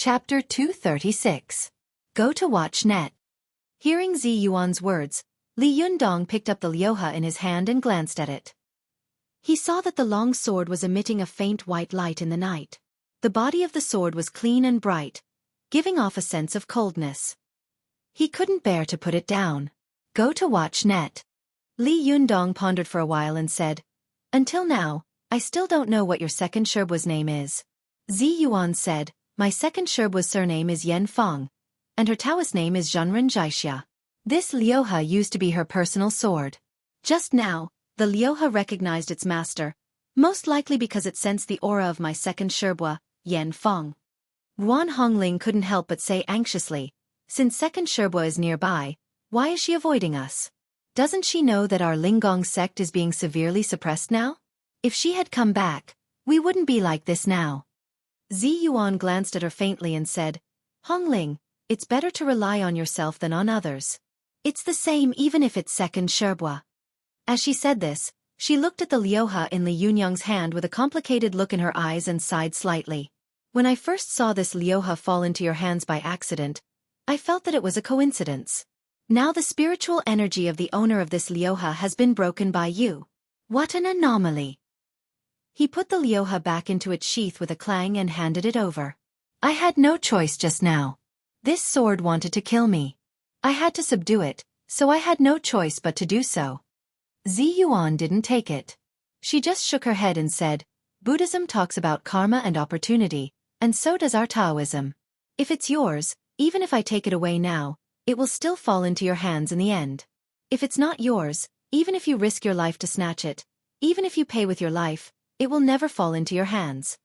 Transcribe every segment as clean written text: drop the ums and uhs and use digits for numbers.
Chapter 236. Go to watch net. Hearing Zi Yuan's words, Li Yundong picked up the liuha in his hand and glanced at it. He saw that the long sword was emitting a faint white light in the night. The body of the sword was clean and bright, giving off a sense of coldness. He couldn't bear to put it down. Go to watch net. Li Yundong pondered for a while and said, "Until now, I still don't know what your second Sherbua's name is." Zi Yuan said, "My second Sherbua's surname is Yan Feng, and her Taoist name is Zhenren Jiexia. This liuha used to be her personal sword. Just now, the liuha recognized its master, most likely because it sensed the aura of my second Sherbua, Yan Feng." Guan Hongling couldn't help but say anxiously, "Since second Sherbua is nearby, why is she avoiding us? Doesn't she know that our Linggong sect is being severely suppressed now? If she had come back, we wouldn't be like this now." Zi Yuan glanced at her faintly and said, "Hongling, it's better to rely on yourself than on others. It's the same even if it's second Sherbua." As she said this, she looked at the liuha in Li Yunyang's hand with a complicated look in her eyes and sighed slightly. "When I first saw this liuha fall into your hands by accident, I felt that it was a coincidence. Now the spiritual energy of the owner of this liuha has been broken by you. What an anomaly." He put the liuha back into its sheath with a clang and handed it over. "I had no choice just now. This sword wanted to kill me. I had to subdue it, so I had no choice but to do so." Zi Yuan didn't take it. She just shook her head and said, "Buddhism talks about karma and opportunity, and so does our Taoism. If it's yours, even if I take it away now, it will still fall into your hands in the end. If it's not yours, even if you risk your life to snatch it, even if you pay with your life, it will never fall into your hands."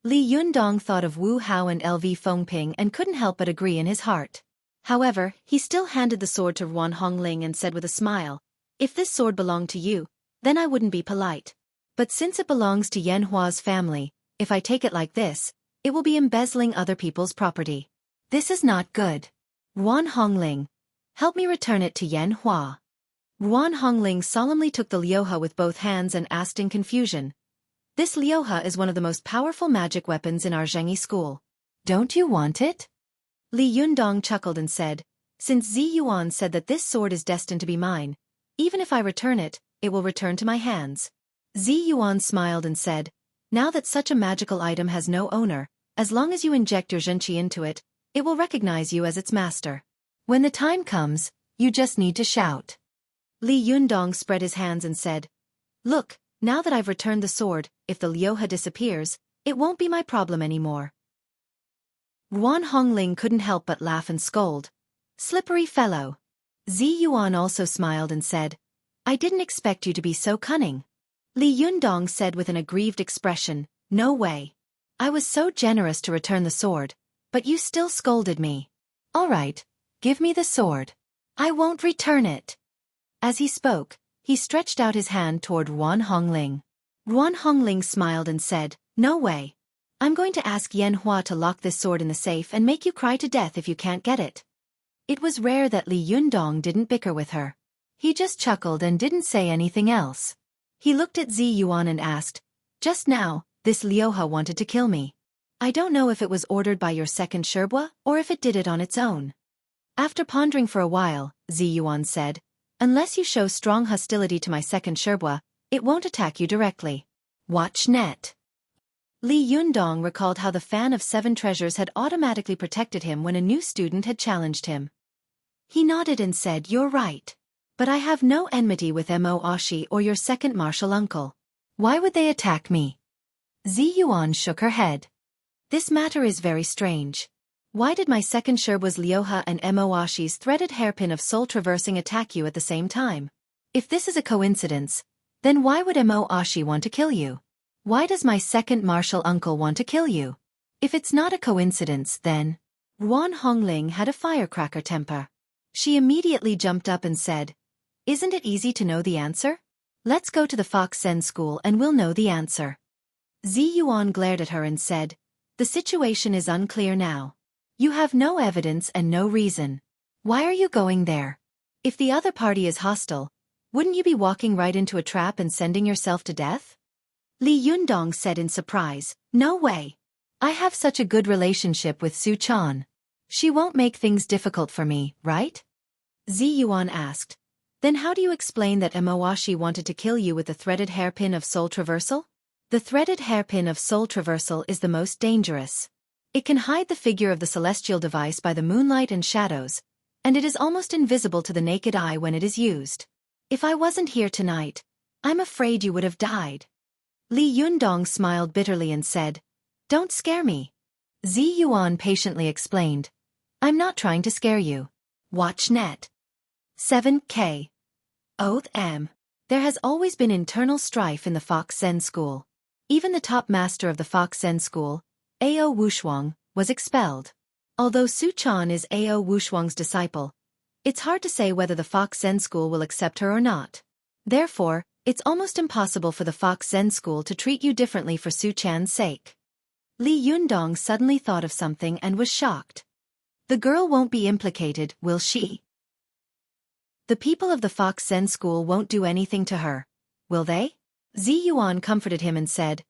Li Yundong thought of Wu Hao and LV Fengping and couldn't help but agree in his heart. However, he still handed the sword to Guan Hongling and said with a smile, "If this sword belonged to you, then I wouldn't be polite. But since it belongs to Yan Hua's family, if I take it like this, it will be embezzling other people's property. This is not good. Guan Hongling, help me return it to Yan Hua." Guan Hongling solemnly took the liuha with both hands and asked in confusion, "This liuha is one of the most powerful magic weapons in our Zhengyi school. Don't you want it?" Li Yundong chuckled and said, "Since Zi Yuan said that this sword is destined to be mine, even if I return it, it will return to my hands." Zi Yuan smiled and said, "Now that such a magical item has no owner, as long as you inject your zhenqi into it, it will recognize you as its master. When the time comes, you just need to shout." Li Yundong spread his hands and said, "Look, now that I've returned the sword, if the liuha disappears, it won't be my problem anymore." Guan Hongling couldn't help but laugh and scold, "Slippery fellow." Zi Yuan also smiled and said, "I didn't expect you to be so cunning." Li Yundong said with an aggrieved expression, "No way. I was so generous to return the sword, but you still scolded me. All right, give me the sword. I won't return it." As he spoke, he stretched out his hand toward Guan Hongling. Guan Hongling smiled and said, "No way. I'm going to ask Yan Hua to lock this sword in the safe and make you cry to death if you can't get it." It was rare that Li Yundong didn't bicker with her. He just chuckled and didn't say anything else. He looked at Zi Yuan and asked, "Just now, this liuha wanted to kill me. I don't know if it was ordered by your second Sherbua or if it did it on its own." After pondering for a while, Zi Yuan said, "Unless you show strong hostility to my second Sherbua, it won't attack you directly. Watch net." Li Yundong recalled how the fan of 7 treasures had automatically protected him when a new student had challenged him. He nodded and said, "You're right. But I have no enmity with Mo Ashi or your second martial uncle. Why would they attack me?" Zi Yuan shook her head. "This matter is very strange. Why did my second Sherbua's liuha and Mo Ashi's threaded hairpin of soul traversing attack you at the same time? If this is a coincidence, then why would Mo Ashi want to kill you? Why does my second martial uncle want to kill you? If it's not a coincidence, then..." Guan Hongling had a firecracker temper. She immediately jumped up and said, "Isn't it easy to know the answer? Let's go to the Fox Zen school and we'll know the answer." Zi Yuan glared at her and said, "The situation is unclear now. You have no evidence and no reason. Why are you going there? If the other party is hostile, wouldn't you be walking right into a trap and sending yourself to death?" Li Yundong said in surprise, "No way. I have such a good relationship with Su-chan. She won't make things difficult for me, right? Zi Yuan asked. Then how do you explain that Emowashi wanted to kill you with the threaded hairpin of soul traversal? The threaded hairpin of soul traversal is the most dangerous. It can hide the figure of the celestial device by the moonlight and shadows, and it is almost invisible to the naked eye when it is used. If I wasn't here tonight, I'm afraid you would have died. Li Yundong smiled bitterly and said, Don't scare me. Zi Yuan patiently explained, I'm not trying to scare you. Watch net. 7K. Oath M. There has always been internal strife in the Fox Zen school. Even the top master of the Fox Zen school, Ao Wushuang, was expelled. Although Su-chan is Ao Wushuang's disciple, it's hard to say whether the Fox Zen school will accept her or not. Therefore, it's almost impossible for the Fox Zen school to treat you differently for Su-chan's sake. Li Yundong suddenly thought of something and was shocked. The girl won't be implicated, will she? The people of the Fox Zen school won't do anything to her, will they? Zi Yuan comforted him and said,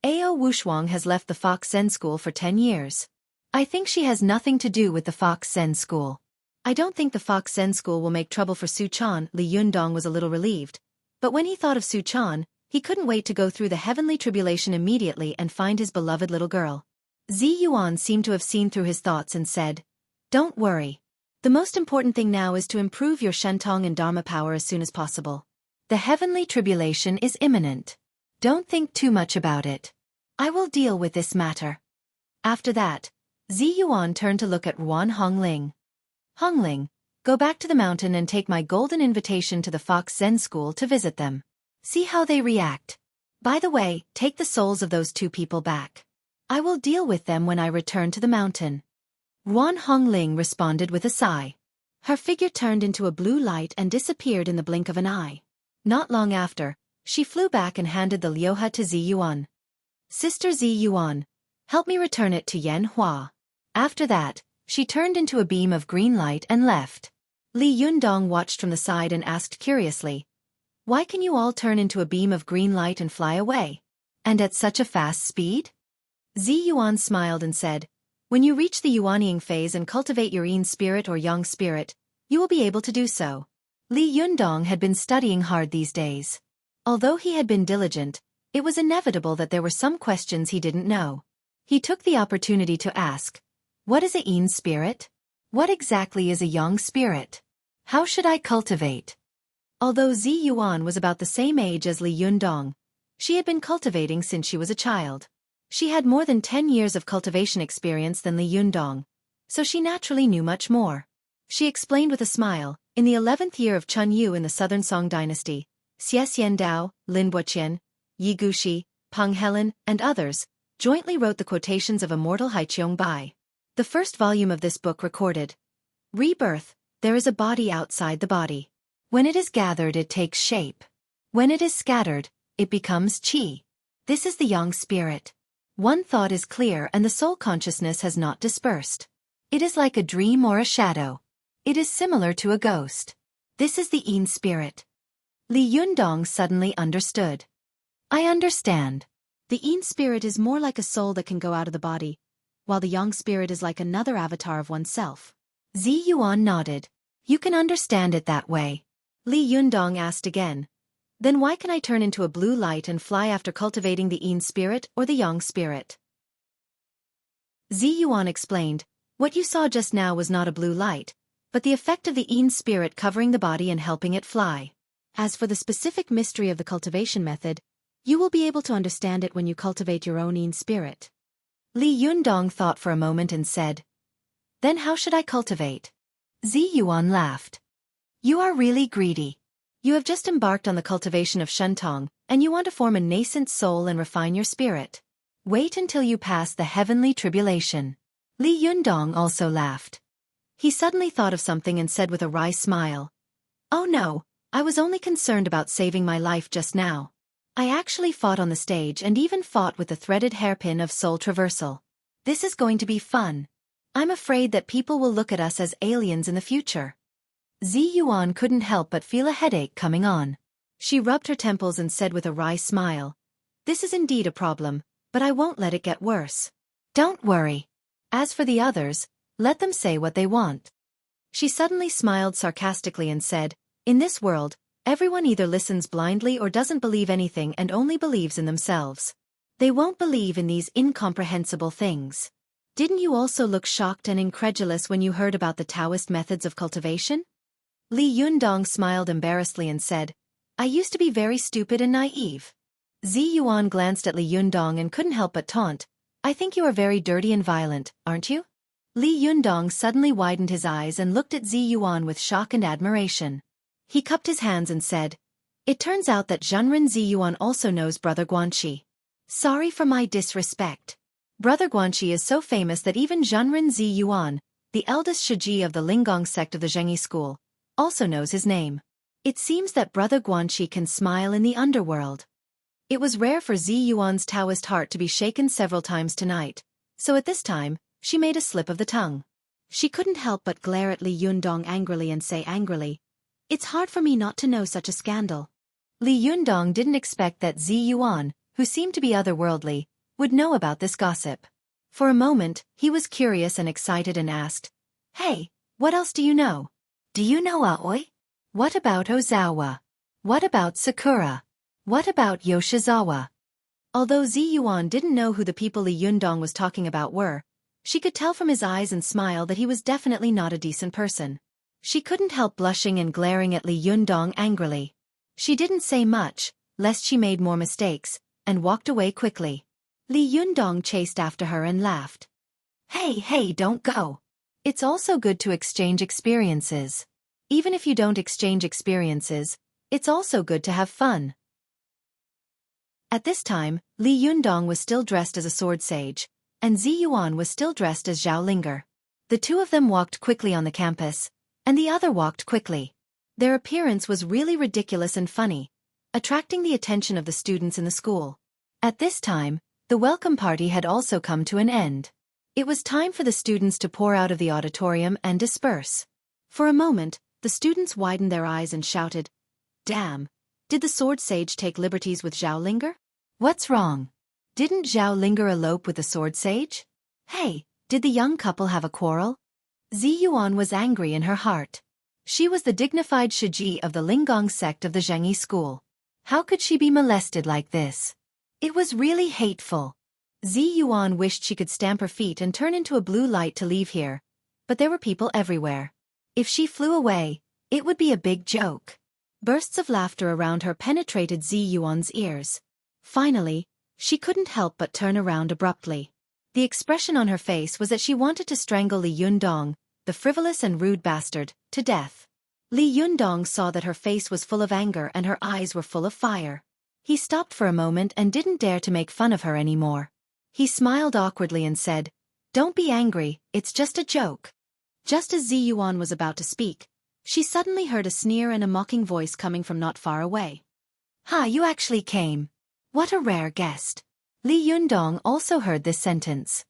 Ao Wushuang has left the Fox Zen school for 10 years. I think she has nothing to do with the Fox Zen school. I don't think the Fox Zen school will make trouble for Su-chan. Li Yundong was a little relieved, but when he thought of Su-chan, he couldn't wait to go through the heavenly tribulation immediately and find his beloved little girl. Zi Yuan seemed to have seen through his thoughts and said, Don't worry. The most important thing now is to improve your Shentong and Dharma power as soon as possible. The heavenly tribulation is imminent. Don't think too much about it. I will deal with this matter. After that, Zi Yuan turned to look at Ruan Hongling. Hongling, go back to the mountain and take my golden invitation to the Fox Zen school to visit them. See how they react. By the way, take the souls of those 2 people back. I will deal with them when I return to the mountain. Ruan Hongling responded with a sigh. Her figure turned into a blue light and disappeared in the blink of an eye. Not long after, she flew back and handed the Lyoha to Zi Yuan. Sister Zi Yuan, help me return it to Yan Hua. After that, she turned into a beam of green light and left. Li Yundong watched from the side and asked curiously, Why can you all turn into a beam of green light and fly away? And at such a fast speed? Zi Yuan smiled and said, When you reach the Yuanying phase and cultivate your Yin spirit or Yang spirit, you will be able to do so. Li Yundong had been studying hard these days. Although he had been diligent, it was inevitable that there were some questions he didn't know. He took the opportunity to ask, What is a Yin spirit? What exactly is a Yang spirit? How should I cultivate? Although Zi Yuan was about the same age as Li Yundong, she had been cultivating since she was a child. She had more than 10 years of cultivation experience than Li Yundong, so she naturally knew much more. She explained with a smile, in the 11th year of Chun Yu in the Southern Song dynasty, Xie Xiandao, Lin Buqian, Yi Gushi, Peng Helen, and others, jointly wrote the quotations of immortal Haiqiong Bai. The first volume of this book recorded, Rebirth, there is a body outside the body. When it is gathered it takes shape. When it is scattered, it becomes qi. This is the Yang spirit. One thought is clear and the soul consciousness has not dispersed. It is like a dream or a shadow. It is similar to a ghost. This is the Yin spirit. Li Yundong suddenly understood. I understand. The Yin spirit is more like a soul that can go out of the body, while the Yang spirit is like another avatar of oneself. Zi Yuan nodded. You can understand it that way. Li Yundong asked again. Then why can I turn into a blue light and fly after cultivating the Yin spirit or the Yang spirit? Zi Yuan explained, what you saw just now was not a blue light, but the effect of the Yin spirit covering the body and helping it fly. As for the specific mystery of the cultivation method, you will be able to understand it when you cultivate your own Yin spirit. Li Yundong thought for a moment and said, Then how should I cultivate? Zi Yuan laughed. You are really greedy. You have just embarked on the cultivation of Shentong, and you want to form a nascent soul and refine your spirit. Wait until you pass the heavenly tribulation. Li Yundong also laughed. He suddenly thought of something and said with a wry smile, Oh no, I was only concerned about saving my life just now. I actually fought on the stage and even fought with the threaded hairpin of soul traversal. This is going to be fun. I'm afraid that people will look at us as aliens in the future. Zi Yuan couldn't help but feel a headache coming on. She rubbed her temples and said with a wry smile, This is indeed a problem, but I won't let it get worse. Don't worry. As for the others, let them say what they want. She suddenly smiled sarcastically and said, in this world, everyone either listens blindly or doesn't believe anything and only believes in themselves. They won't believe in these incomprehensible things. Didn't you also look shocked and incredulous when you heard about the Taoist methods of cultivation? Li Yundong smiled embarrassedly and said, I used to be very stupid and naive. Zi Yuan glanced at Li Yundong and couldn't help but taunt, I think you are very dirty and violent, aren't you? Li Yundong suddenly widened his eyes and looked at Zi Yuan with shock and admiration. He cupped his hands and said, it turns out that Zhenren Zi Yuan also knows Brother Guanxi. Sorry for my disrespect. Brother Guanxi is so famous that even Zhenren Zi Yuan, the eldest Xueqi of the Linggong sect of the Xueqi school, also knows his name. It seems that Brother Guanxi can smile in the underworld. It was rare for Zi Yuan's Taoist heart to be shaken several times tonight, so at this time, she made a slip of the tongue. She couldn't help but glare at Li Yundong angrily and say angrily, it's hard for me not to know such a scandal. Li Yundong didn't expect that Zi Yuan, who seemed to be otherworldly, would know about this gossip. For a moment, he was curious and excited and asked, hey, what else do you know? Do you know Aoi? What about Ozawa? What about Sakura? What about Yoshizawa? Although Zi Yuan didn't know who the people Li Yundong was talking about were, she could tell from his eyes and smile that he was definitely not a decent person. She couldn't help blushing and glaring at Li Yundong angrily. She didn't say much, lest she made more mistakes, and walked away quickly. Li Yundong chased after her and laughed. Hey, don't go. It's also good to exchange experiences. Even if you don't exchange experiences, it's also good to have fun. At this time, Li Yundong was still dressed as a sword sage, and Zi Yuan was still dressed as Zhao Linger. The two of them walked quickly on the campus, and the other walked quickly. Their appearance was really ridiculous and funny, attracting the attention of the students in the school. At this time, the welcome party had also come to an end. It was time for the students to pour out of the auditorium and disperse. For a moment, the students widened their eyes and shouted, damn, did the sword sage take liberties with Zhao Linger? What's wrong? Didn't Zhao Linger elope with the sword sage? Hey, did the young couple have a quarrel? Zi Yuan was angry in her heart. She was the dignified Xueqi of the Linggong sect of the Xueqi school. How could she be molested like this? It was really hateful. Zi Yuan wished she could stamp her feet and turn into a blue light to leave here, but there were people everywhere. If she flew away, it would be a big joke. Bursts of laughter around her penetrated Zi Yuan's ears. Finally, she couldn't help but turn around abruptly. The expression on her face was that she wanted to strangle Li Yundong, the frivolous and rude bastard, to death. Li Yundong saw that her face was full of anger and her eyes were full of fire. He stopped for a moment and didn't dare to make fun of her anymore. He smiled awkwardly and said, don't be angry, it's just a joke. Just as Zi Yuan was about to speak, she suddenly heard a sneer and a mocking voice coming from not far away. Ha, you actually came. What a rare guest. Li Yundong also heard this sentence.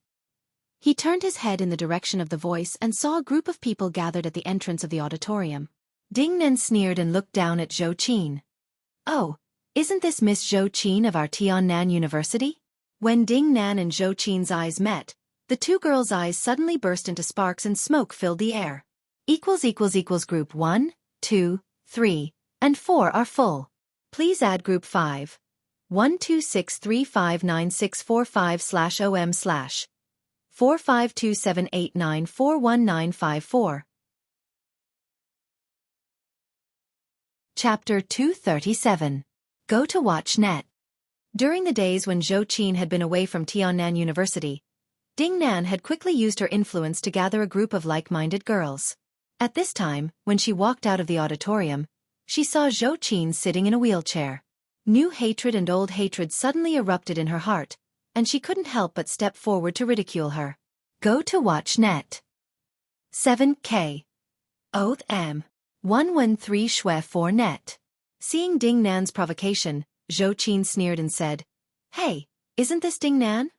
He turned his head in the direction of the voice and saw a group of people gathered at the entrance of the auditorium. Ding Nan sneered and looked down at Zhou Qin. Oh, isn't this Miss Zhou Qin of our Tiannan University? When Ding Nan and Zhou Qin's eyes met, the two girls' eyes suddenly burst into sparks and smoke filled the air. Group 1, 2, 3, and 4 are full. Please add group 5. 126359645/OM/ 45278941941954. Chapter 237. Go to watch net. During the days when Zhou Qin had been away from Tiannan University, Ding Nan had quickly used her influence to gather a group of like-minded girls. At this time, when she walked out of the auditorium, she saw Zhou Qin sitting in a wheelchair. New hatred and old hatred suddenly erupted in her heart, and she couldn't help but step forward to ridicule her. Go to watch net. 7K. Oath M. 113 Xue 4 net. Seeing Ding Nan's provocation, Zhou Qin sneered and said, Hey, isn't this Ding Nan?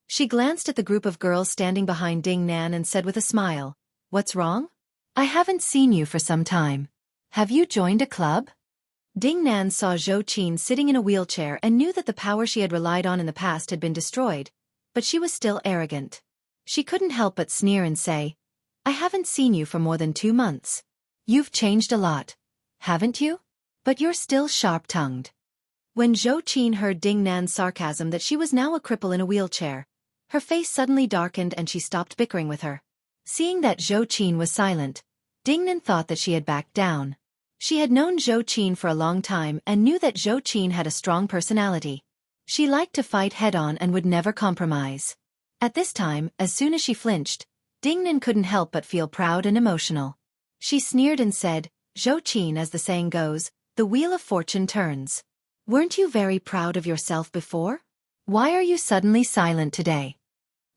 She glanced at the group of girls standing behind Ding Nan and said with a smile, What's wrong? I haven't seen you for some time. Have you joined a club? Ding Nan saw Zhou Qin sitting in a wheelchair and knew that the power she had relied on in the past had been destroyed, but she was still arrogant. She couldn't help but sneer and say, "I haven't seen you for more than 2 months. You've changed a lot, haven't you? But you're still sharp-tongued." When Xueqi heard Ding Nan's sarcasm that she was now a cripple in a wheelchair, her face suddenly darkened and she stopped bickering with her. Seeing that Xueqi was silent, Ding Nan thought that she had backed down. She had known Xueqi for a long time and knew that Xueqi had a strong personality. She liked to fight head-on and would never compromise. At this time, as soon as she flinched, Ding Nan couldn't help but feel proud and emotional. She sneered and said, "Xueqi, as the saying goes, the wheel of fortune turns. Weren't you very proud of yourself before? Why are you suddenly silent today?"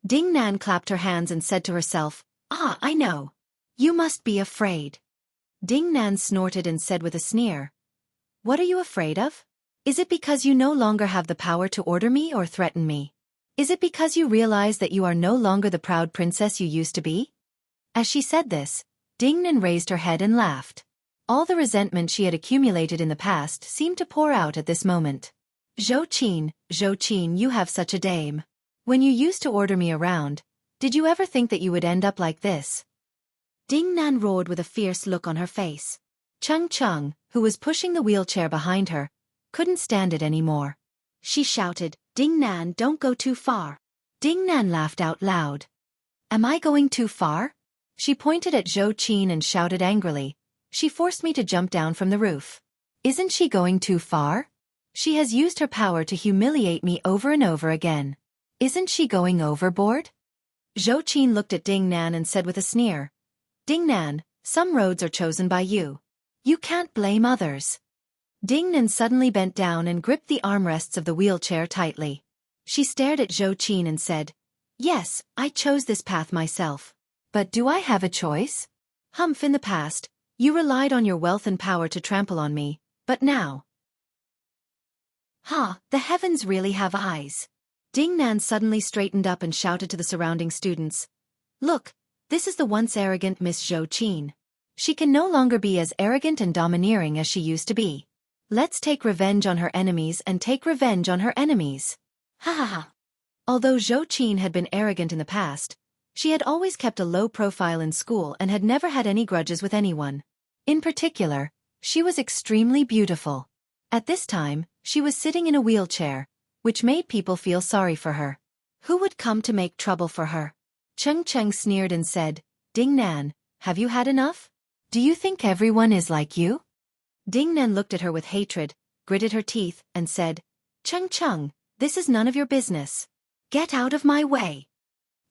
Ding Nan clapped her hands and said to herself, "Ah, I know. You must be afraid." Ding Nan snorted and said with a sneer, "What are you afraid of? Is it because you no longer have the power to order me or threaten me? Is it because you realize that you are no longer the proud princess you used to be?" As she said this, Ding Nan raised her head and laughed. All the resentment she had accumulated in the past seemed to pour out at this moment. "Xueqi, Xueqi, you have such a dame. When you used to order me around, did you ever think that you would end up like this?" Ding Nan roared with a fierce look on her face. Chung, who was pushing the wheelchair behind her, couldn't stand it anymore. She shouted, "Ding Nan, don't go too far." Ding Nan laughed out loud. "Am I going too far?" She pointed at Xueqi and shouted angrily, "She forced me to jump down from the roof. Isn't she going too far? She has used her power to humiliate me over and over again. Isn't she going overboard?" Xueqi looked at Ding Nan and said with a sneer, "Ding Nan, some roads are chosen by you. You can't blame others." Ding Nan suddenly bent down and gripped the armrests of the wheelchair tightly. She stared at Xueqi and said, "Yes, I chose this path myself. But do I have a choice? In the past, you relied on your wealth and power to trample on me, but now..." The heavens really have eyes. Ding Nan suddenly straightened up and shouted to the surrounding students, "Look, this is the once arrogant Miss Xueqi. She can no longer be as arrogant and domineering as she used to be. Let's take revenge on her enemies and take revenge on her enemies." Although Xueqi had been arrogant in the past, she had always kept a low profile in school and had never had any grudges with anyone. In particular, she was extremely beautiful. At this time, she was sitting in a wheelchair, which made people feel sorry for her. Who would come to make trouble for her? Chung sneered and said, "Ding Nan, have you had enough? Do you think everyone is like you?" Ding Nan looked at her with hatred, gritted her teeth, and said, Chung, this is none of your business. Get out of my way."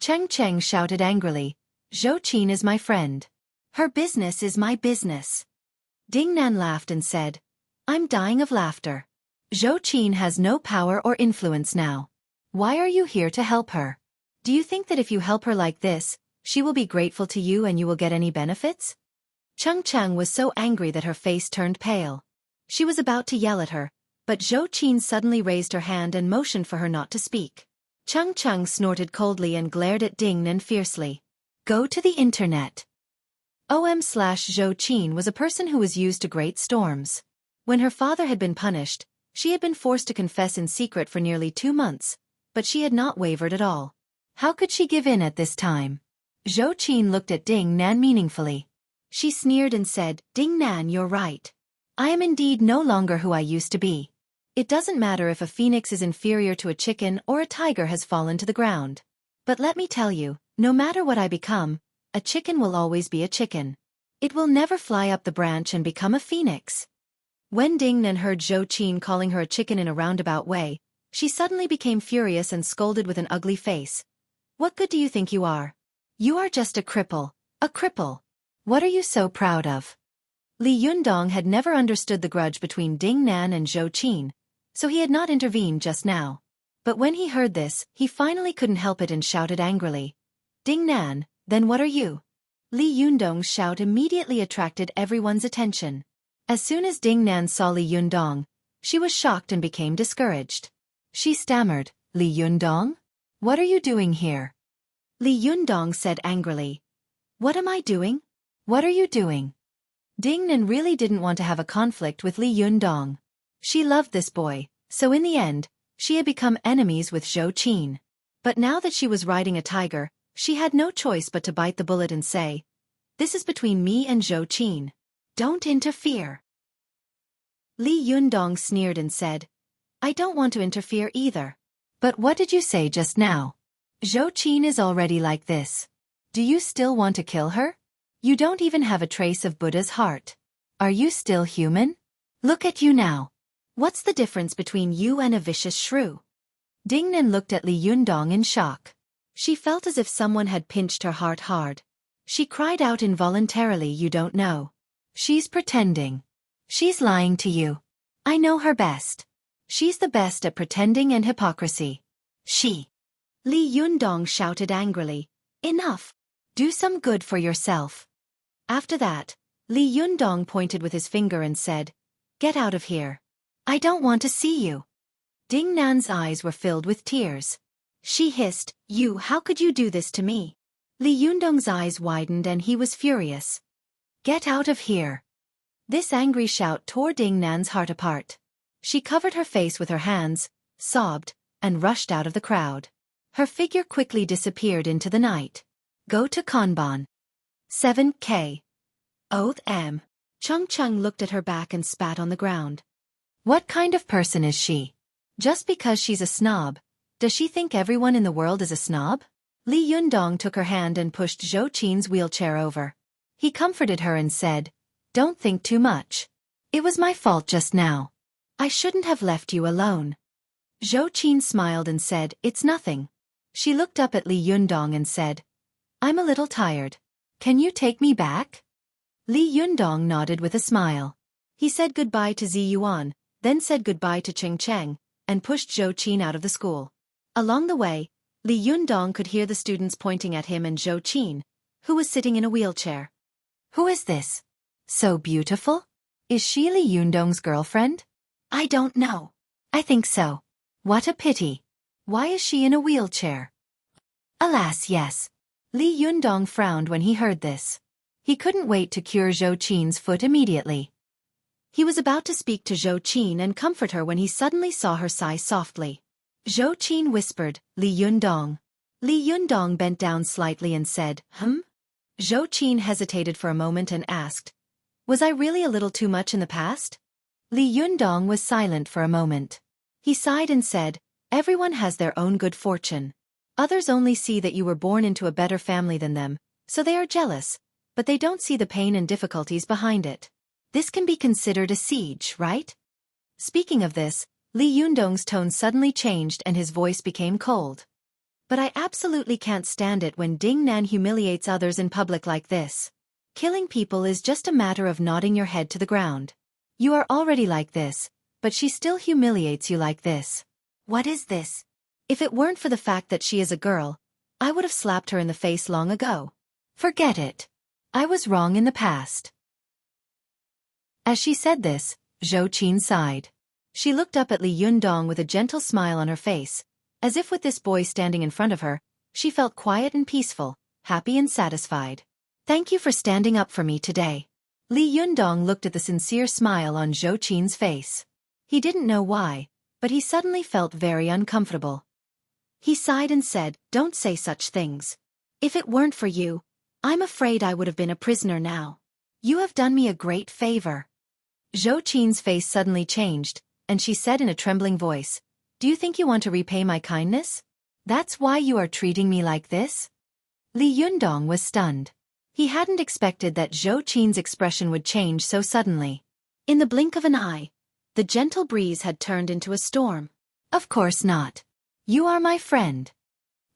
Chung shouted angrily, "Xueqi is my friend. Her business is my business." Ding Nan laughed and said, "I'm dying of laughter. Xueqi has no power or influence now. Why are you here to help her? Do you think that if you help her like this, she will be grateful to you and you will get any benefits?" Chung was so angry that her face turned pale. She was about to yell at her, but Xueqi suddenly raised her hand and motioned for her not to speak. Chung snorted coldly and glared at Ding Nan fiercely. "Go to the internet." Xueqi was a person who was used to great storms. When her father had been punished, she had been forced to confess in secret for nearly 2 months, but she had not wavered at all. How could she give in at this time? Xueqi looked at Ding Nan meaningfully. She sneered and said, "Ding Nan, you're right. I am indeed no longer who I used to be. It doesn't matter if a phoenix is inferior to a chicken or a tiger has fallen to the ground. But let me tell you, no matter what I become, a chicken will always be a chicken. It will never fly up the branch and become a phoenix." When Ding Nan heard Xueqi calling her a chicken in a roundabout way, she suddenly became furious and scolded with an ugly face. "What good do you think you are? You are just a cripple, a cripple. What are you so proud of?" Li Yundong had never understood the grudge between Ding Nan and Xueqi, so he had not intervened just now. But when he heard this, he finally couldn't help it and shouted angrily, "Ding Nan, then what are you?" Li Yundong's shout immediately attracted everyone's attention. As soon as Ding Nan saw Li Yundong, she was shocked and became discouraged. She stammered, "Li Yundong? What are you doing here?" Li Yundong said angrily, "What am I doing? What are you doing?" Ding Nan really didn't want to have a conflict with Li Yundong. She loved this boy, so in the end, she had become enemies with Xueqi. But now that she was riding a tiger, she had no choice but to bite the bullet and say, "This is between me and Xueqi. Don't interfere." Li Yundong sneered and said, "I don't want to interfere either. But what did you say just now? Xueqi is already like this. Do you still want to kill her? You don't even have a trace of Buddha's heart. Are you still human? Look at you now. What's the difference between you and a vicious shrew?" Dingnan looked at Li Yundong in shock. She felt as if someone had pinched her heart hard. She cried out involuntarily, "You don't know. She's pretending. She's lying to you. I know her best. She's the best at pretending and hypocrisy. She." Li Yundong shouted angrily, "Enough. Do some good for yourself." After that, Li Yundong pointed with his finger and said, "Get out of here. I don't want to see you." Ding Nan's eyes were filled with tears. She hissed, How could you do this to me?" Li Yundong's eyes widened and he was furious. "Get out of here." This angry shout tore Ding Nan's heart apart. She covered her face with her hands, sobbed, and rushed out of the crowd. Her figure quickly disappeared into the night. Go to Kanban. 7K. Oath M. Chung Chung looked at her back and spat on the ground. What kind of person is she? Just because she's a snob, does she think everyone in the world is a snob? Li Yundong took her hand and pushed Xueqi's wheelchair over. He comforted her and said, "Don't think too much. It was my fault just now. I shouldn't have left you alone." Xueqi smiled and said, "It's nothing." She looked up at Li Yundong and said, "I'm a little tired. Can you take me back?" Li Yundong nodded with a smile. He said goodbye to Zi Yuan, then said goodbye to Cheng Cheng, and pushed Xueqi out of the school. Along the way, Li Yundong could hear the students pointing at him and Xueqi, who was sitting in a wheelchair. "Who is this? So beautiful? Is she Li Yundong's girlfriend?" "I don't know. I think so. What a pity. Why is she in a wheelchair?" "Alas, yes." Li Yundong frowned when he heard this. He couldn't wait to cure Xueqi's foot immediately. He was about to speak to Xueqi and comfort her when he suddenly saw her sigh softly. Xueqi whispered, "Li Yundong." Li Yundong bent down slightly and said, Xueqi hesitated for a moment and asked, "Was I really a little too much in the past?" Li Yundong was silent for a moment. He sighed and said, "Everyone has their own good fortune. Others only see that you were born into a better family than them, so they are jealous, but they don't see the pain and difficulties behind it. This can be considered a siege, right?" Speaking of this, Li Yundong's tone suddenly changed and his voice became cold. "But I absolutely can't stand it when Ding Nan humiliates others in public like this. Killing people is just a matter of nodding your head to the ground. You are already like this, but she still humiliates you like this. What is this? If it weren't for the fact that she is a girl, I would have slapped her in the face long ago. Forget it. I was wrong in the past." As she said this, Xueqi sighed. She looked up at Li Yundong with a gentle smile on her face, as if with this boy standing in front of her, she felt quiet and peaceful, happy and satisfied. "Thank you for standing up for me today." Li Yundong looked at the sincere smile on Xueqi's face. He didn't know why, but he suddenly felt very uncomfortable. He sighed and said, "Don't say such things. If it weren't for you, I'm afraid I would have been a prisoner now. You have done me a great favor." Xueqi's face suddenly changed, and she said in a trembling voice, "Do you think you want to repay my kindness? That's why you are treating me like this?" Li Yundong was stunned. He hadn't expected that Xueqi's expression would change so suddenly. In the blink of an eye, the gentle breeze had turned into a storm. "Of course not. You are my friend."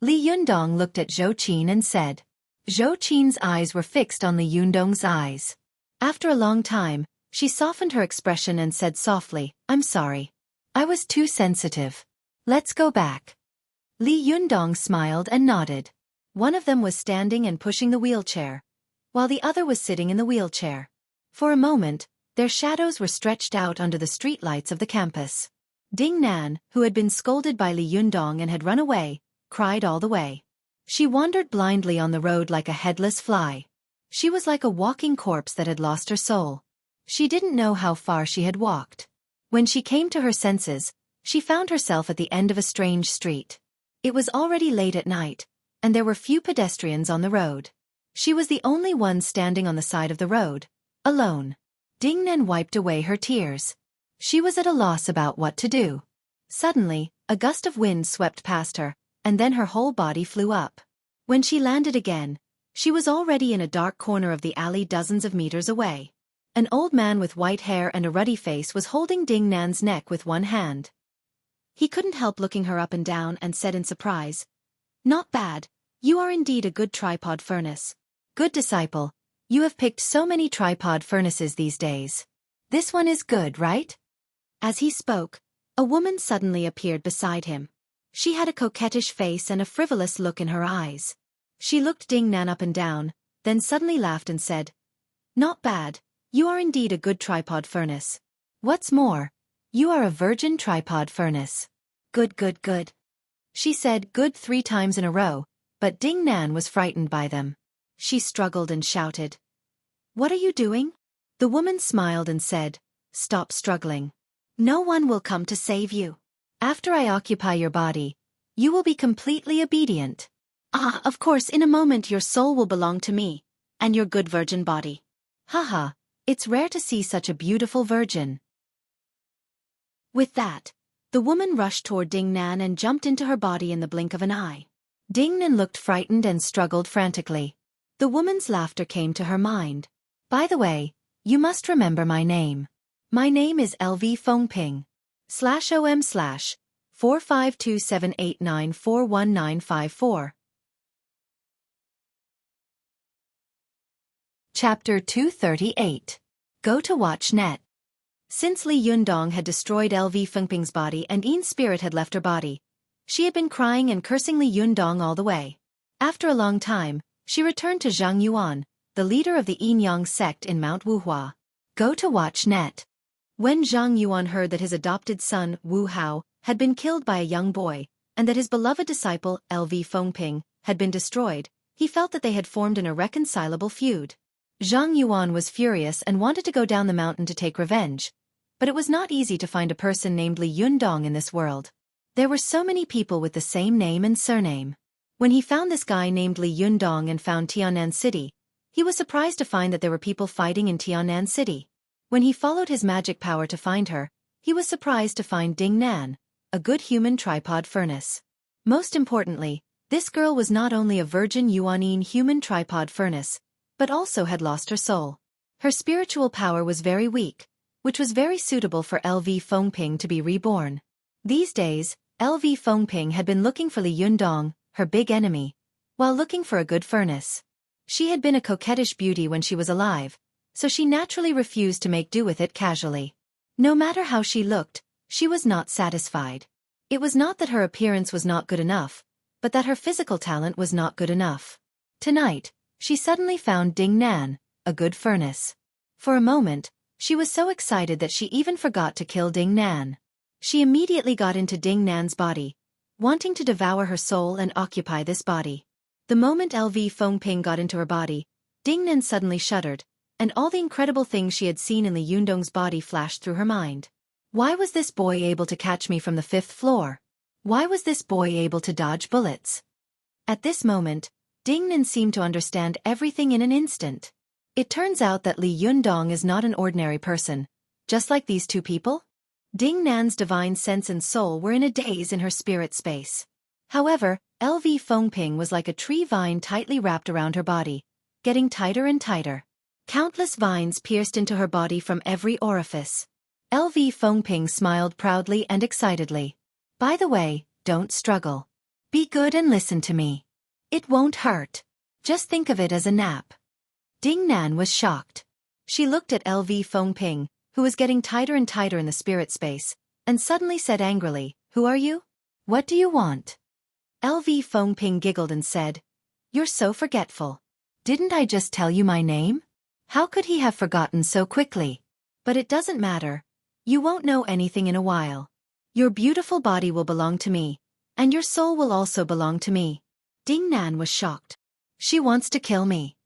Li Yundong looked at Xueqi and said. Xueqi's eyes were fixed on Li Yundong's eyes. After a long time, she softened her expression and said softly, "I'm sorry. I was too sensitive. Let's go back." Li Yundong smiled and nodded. One of them was standing and pushing the wheelchair, while the other was sitting in the wheelchair. For a moment, their shadows were stretched out under the streetlights of the campus. Ding Nan, who had been scolded by Li Yundong and had run away, cried all the way. She wandered blindly on the road like a headless fly. She was like a walking corpse that had lost her soul. She didn't know how far she had walked. When she came to her senses, she found herself at the end of a strange street. It was already late at night, and there were few pedestrians on the road. She was the only one standing on the side of the road, alone. Ding Nan wiped away her tears. She was at a loss about what to do. Suddenly, a gust of wind swept past her, and then her whole body flew up. When she landed again, she was already in a dark corner of the alley dozens of meters away. An old man with white hair and a ruddy face was holding Ding Nan's neck with one hand. He couldn't help looking her up and down and said in surprise, "Not bad. You are indeed a good tripod furnace. Good disciple. You have picked so many tripod furnaces these days. This one is good, right?" As he spoke, a woman suddenly appeared beside him. She had a coquettish face and a frivolous look in her eyes. She looked Ding Nan up and down, then suddenly laughed and said, "Not bad. You are indeed a good tripod furnace. What's more, you are a virgin tripod furnace. Good, good, good." She said good 3 times in a row, but Ding Nan was frightened by them. She struggled and shouted, "What are you doing?" The woman smiled and said, "Stop struggling. No one will come to save you. After I occupy your body, you will be completely obedient. Of course in a moment your soul will belong to me, and your good virgin body. Haha, it's rare to see such a beautiful virgin." With that, the woman rushed toward Ding Nan and jumped into her body in the blink of an eye. Ding Nan looked frightened and struggled frantically. The woman's laughter came to her mind. "By the way, you must remember my name. My name is LV Fengping. /OM/45278941954." Chapter 238. Go to watch net. Since Li Yundong had destroyed LV Fengping's body and Yin's spirit had left her body, she had been crying and cursing Li Yundong all the way. After a long time, she returned to Zhang Yuan, the leader of the Yin-Yang sect in Mount Wuhua. Go to watch net. When Zhang Yuan heard that his adopted son, Wu Hao, had been killed by a young boy, and that his beloved disciple, LV Fengping, had been destroyed, he felt that they had formed an irreconcilable feud. Zhang Yuan was furious and wanted to go down the mountain to take revenge, but it was not easy to find a person named Li Yundong in this world. There were so many people with the same name and surname. When he found this guy named Li Yundong and found Tianan City, he was surprised to find that there were people fighting in Tianan City. When he followed his magic power to find her, he was surprised to find Ding Nan, a good human tripod furnace. Most importantly, this girl was not only a virgin Yuanine human tripod furnace, but also had lost her soul. Her spiritual power was very weak, which was very suitable for LV Fengping to be reborn. These days, LV Fengping had been looking for Li Yundong, her big enemy, while looking for a good furnace. She had been a coquettish beauty when she was alive, so she naturally refused to make do with it casually. No matter how she looked, she was not satisfied. It was not that her appearance was not good enough, but that her physical talent was not good enough. Tonight, she suddenly found Ding Nan, a good furnace. For a moment, she was so excited that she even forgot to kill Ding Nan. She immediately got into Ding Nan's body, wanting to devour her soul and occupy this body. The moment LV Fengping got into her body, Ding Nan suddenly shuddered, and all the incredible things she had seen in Li Yundong's body flashed through her mind. Why was this boy able to catch me from the 5th floor? Why was this boy able to dodge bullets? At this moment, Ding Nan seemed to understand everything in an instant. It turns out that Li Yundong is not an ordinary person, just like these two people. Ding Nan's divine sense and soul were in a daze in her spirit space. However, LV Fengping was like a tree vine tightly wrapped around her body, getting tighter and tighter. Countless vines pierced into her body from every orifice. LV Fengping smiled proudly and excitedly. "By the way, don't struggle. Be good and listen to me. It won't hurt. Just think of it as a nap." Ding Nan was shocked. She looked at LV Fengping, who was getting tighter and tighter in the spirit space, and suddenly said angrily, "Who are you? What do you want?" LV Fengping giggled and said, "You're so forgetful. Didn't I just tell you my name? How could he have forgotten so quickly? But it doesn't matter. You won't know anything in a while. Your beautiful body will belong to me, and your soul will also belong to me." Ding Nan was shocked. She wants to kill me.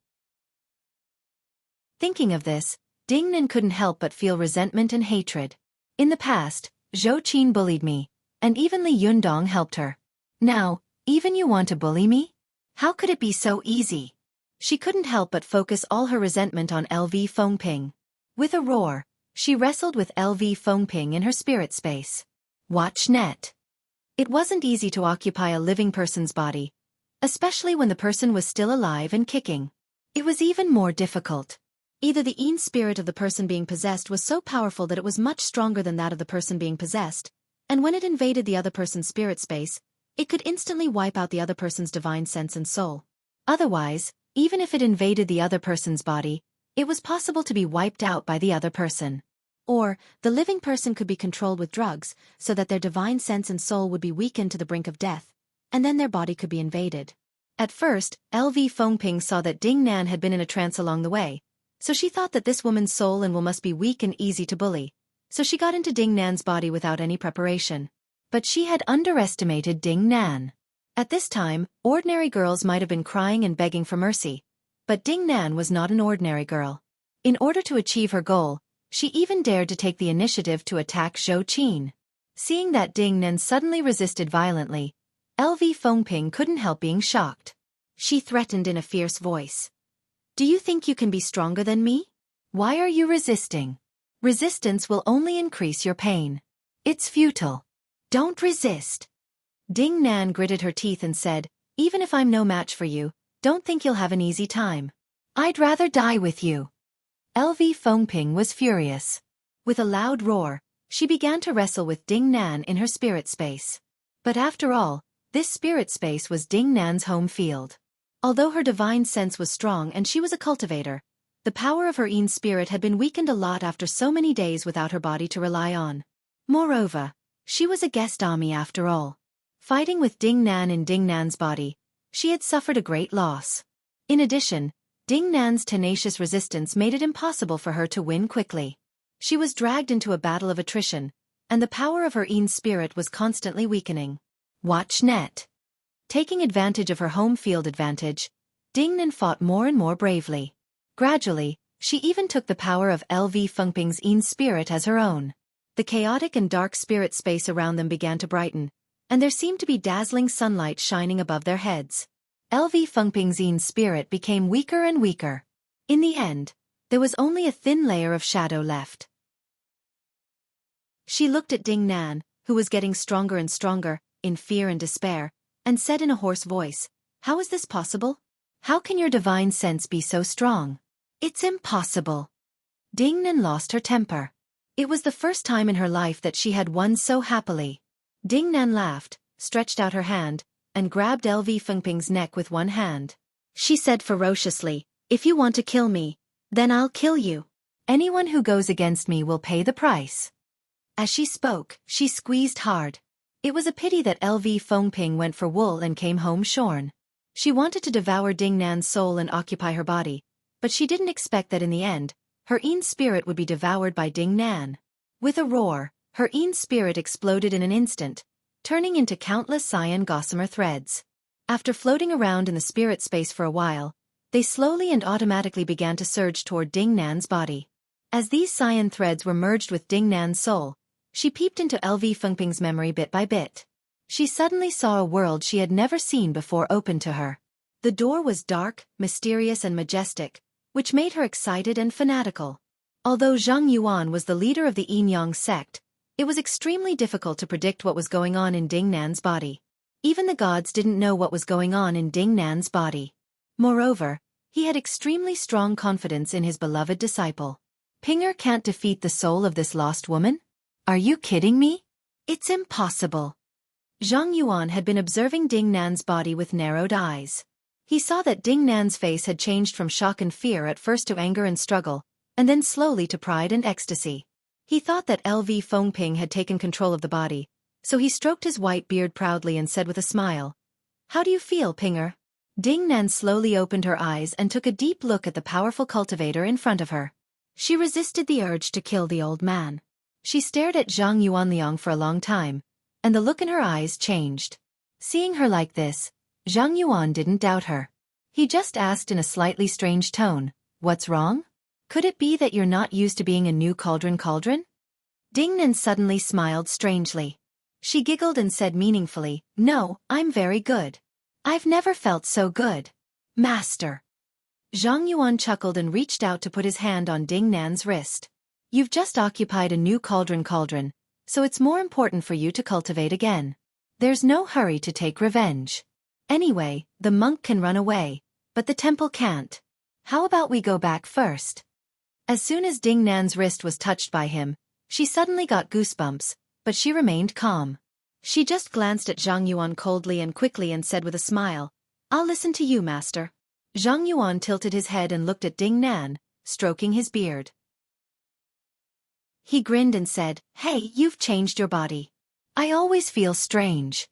Thinking of this, Ding Nan couldn't help but feel resentment and hatred. In the past, Zhou Qin bullied me, and even Li Yundong helped her. Now, Even you want to bully me? How could it be so easy? She couldn't help but focus all her resentment on LV Fengping. With a roar, she wrestled with LV Fengping in her spirit space. Watch net. It wasn't easy to occupy a living person's body, especially when the person was still alive and kicking. It was even more difficult. Either the Yin spirit of the person being possessed was so powerful that it was much stronger than that of the person being possessed, and when it invaded the other person's spirit space, it could instantly wipe out the other person's divine sense and soul. Otherwise, even if it invaded the other person's body, it was possible to be wiped out by the other person. Or, the living person could be controlled with drugs, so that their divine sense and soul would be weakened to the brink of death, and then their body could be invaded. At first, LV Fengping saw that Ding Nan had been in a trance along the way, so she thought that this woman's soul and will must be weak and easy to bully, so she got into Ding Nan's body without any preparation. But she had underestimated Ding Nan. At this time, ordinary girls might have been crying and begging for mercy, but Ding Nan was not an ordinary girl. In order to achieve her goal, she even dared to take the initiative to attack Xueqi. Seeing that Ding Nan suddenly resisted violently, LV Fengping couldn't help being shocked. She threatened in a fierce voice. Do you think you can be stronger than me? Why are you resisting? Resistance will only increase your pain. It's futile. Don't resist. Ding Nan gritted her teeth and said, even if I'm no match for you, don't think you'll have an easy time. I'd rather die with you. LV Fengping was furious. With a loud roar, she began to wrestle with Ding Nan in her spirit space. But after all, this spirit space was Ding Nan's home field. Although her divine sense was strong and she was a cultivator, the power of her Yin spirit had been weakened a lot after so many days without her body to rely on. Moreover, she was a guest army after all. Fighting with Ding Nan in Ding Nan's body, she had suffered a great loss. In addition, Ding Nan's tenacious resistance made it impossible for her to win quickly. She was dragged into a battle of attrition, and the power of her Yin spirit was constantly weakening. Watch net. Taking advantage of her home field advantage, Ding Nan fought more and more bravely. Gradually, she even took the power of LV Fengping's Yin spirit as her own. The chaotic and dark spirit space around them began to brighten, and there seemed to be dazzling sunlight shining above their heads. LV Fengping's Yin spirit became weaker and weaker. In the end, there was only a thin layer of shadow left. She looked at Ding Nan, who was getting stronger and stronger, in fear and despair, and said in a hoarse voice, how is this possible? How can your divine sense be so strong? It's impossible. Ding Nan lost her temper. It was the first time in her life that she had won so happily. Ding Nan laughed, stretched out her hand, and grabbed LV Fengping's neck with one hand. She said ferociously, if you want to kill me, then I'll kill you. Anyone who goes against me will pay the price. As she spoke, she squeezed hard. It was a pity that LV Fengping went for wool and came home shorn. She wanted to devour Ding Nan's soul and occupy her body, but she didn't expect that in the end, her Yin spirit would be devoured by Ding Nan. With a roar, her Yin spirit exploded in an instant, turning into countless cyan gossamer threads. After floating around in the spirit space for a while, they slowly and automatically began to surge toward Ding Nan's body. As these cyan threads were merged with Ding Nan's soul, she peeped into LV Fengping's memory bit by bit. She suddenly saw a world she had never seen before open to her. The door was dark, mysterious and majestic, which made her excited and fanatical. Although Zhang Yuan was the leader of the Yin-Yang sect, it was extremely difficult to predict what was going on in Ding Nan's body. Even the gods didn't know what was going on in Ding Nan's body. Moreover, he had extremely strong confidence in his beloved disciple. Pinger can't defeat the soul of this lost woman? Are you kidding me? It's impossible. Zhang Yuan had been observing Ding Nan's body with narrowed eyes. He saw that Ding Nan's face had changed from shock and fear at first to anger and struggle, and then slowly to pride and ecstasy. He thought that LV Fengping had taken control of the body, so he stroked his white beard proudly and said with a smile, how do you feel, Pinger? Ding Nan slowly opened her eyes and took a deep look at the powerful cultivator in front of her. She resisted the urge to kill the old man. She stared at Zhang Yuanliang for a long time, and the look in her eyes changed. Seeing her like this, Zhang Yuan didn't doubt her. He just asked in a slightly strange tone, what's wrong? Could it be that you're not used to being a new cauldron? Ding Nan suddenly smiled strangely. She giggled and said meaningfully, "No, I'm very good. I've never felt so good. Master." Zhang Yuan chuckled and reached out to put his hand on Ding Nan's wrist. "You've just occupied a new cauldron, so it's more important for you to cultivate again. There's no hurry to take revenge. Anyway, the monk can run away, but the temple can't. How about we go back first?" As soon as Ding Nan's wrist was touched by him, she suddenly got goosebumps, but she remained calm. She just glanced at Zhang Yuan coldly and quickly and said with a smile, "I'll listen to you, master." Zhang Yuan tilted his head and looked at Ding Nan, stroking his beard. He grinned and said, "Hey, you've changed your body. I always feel strange."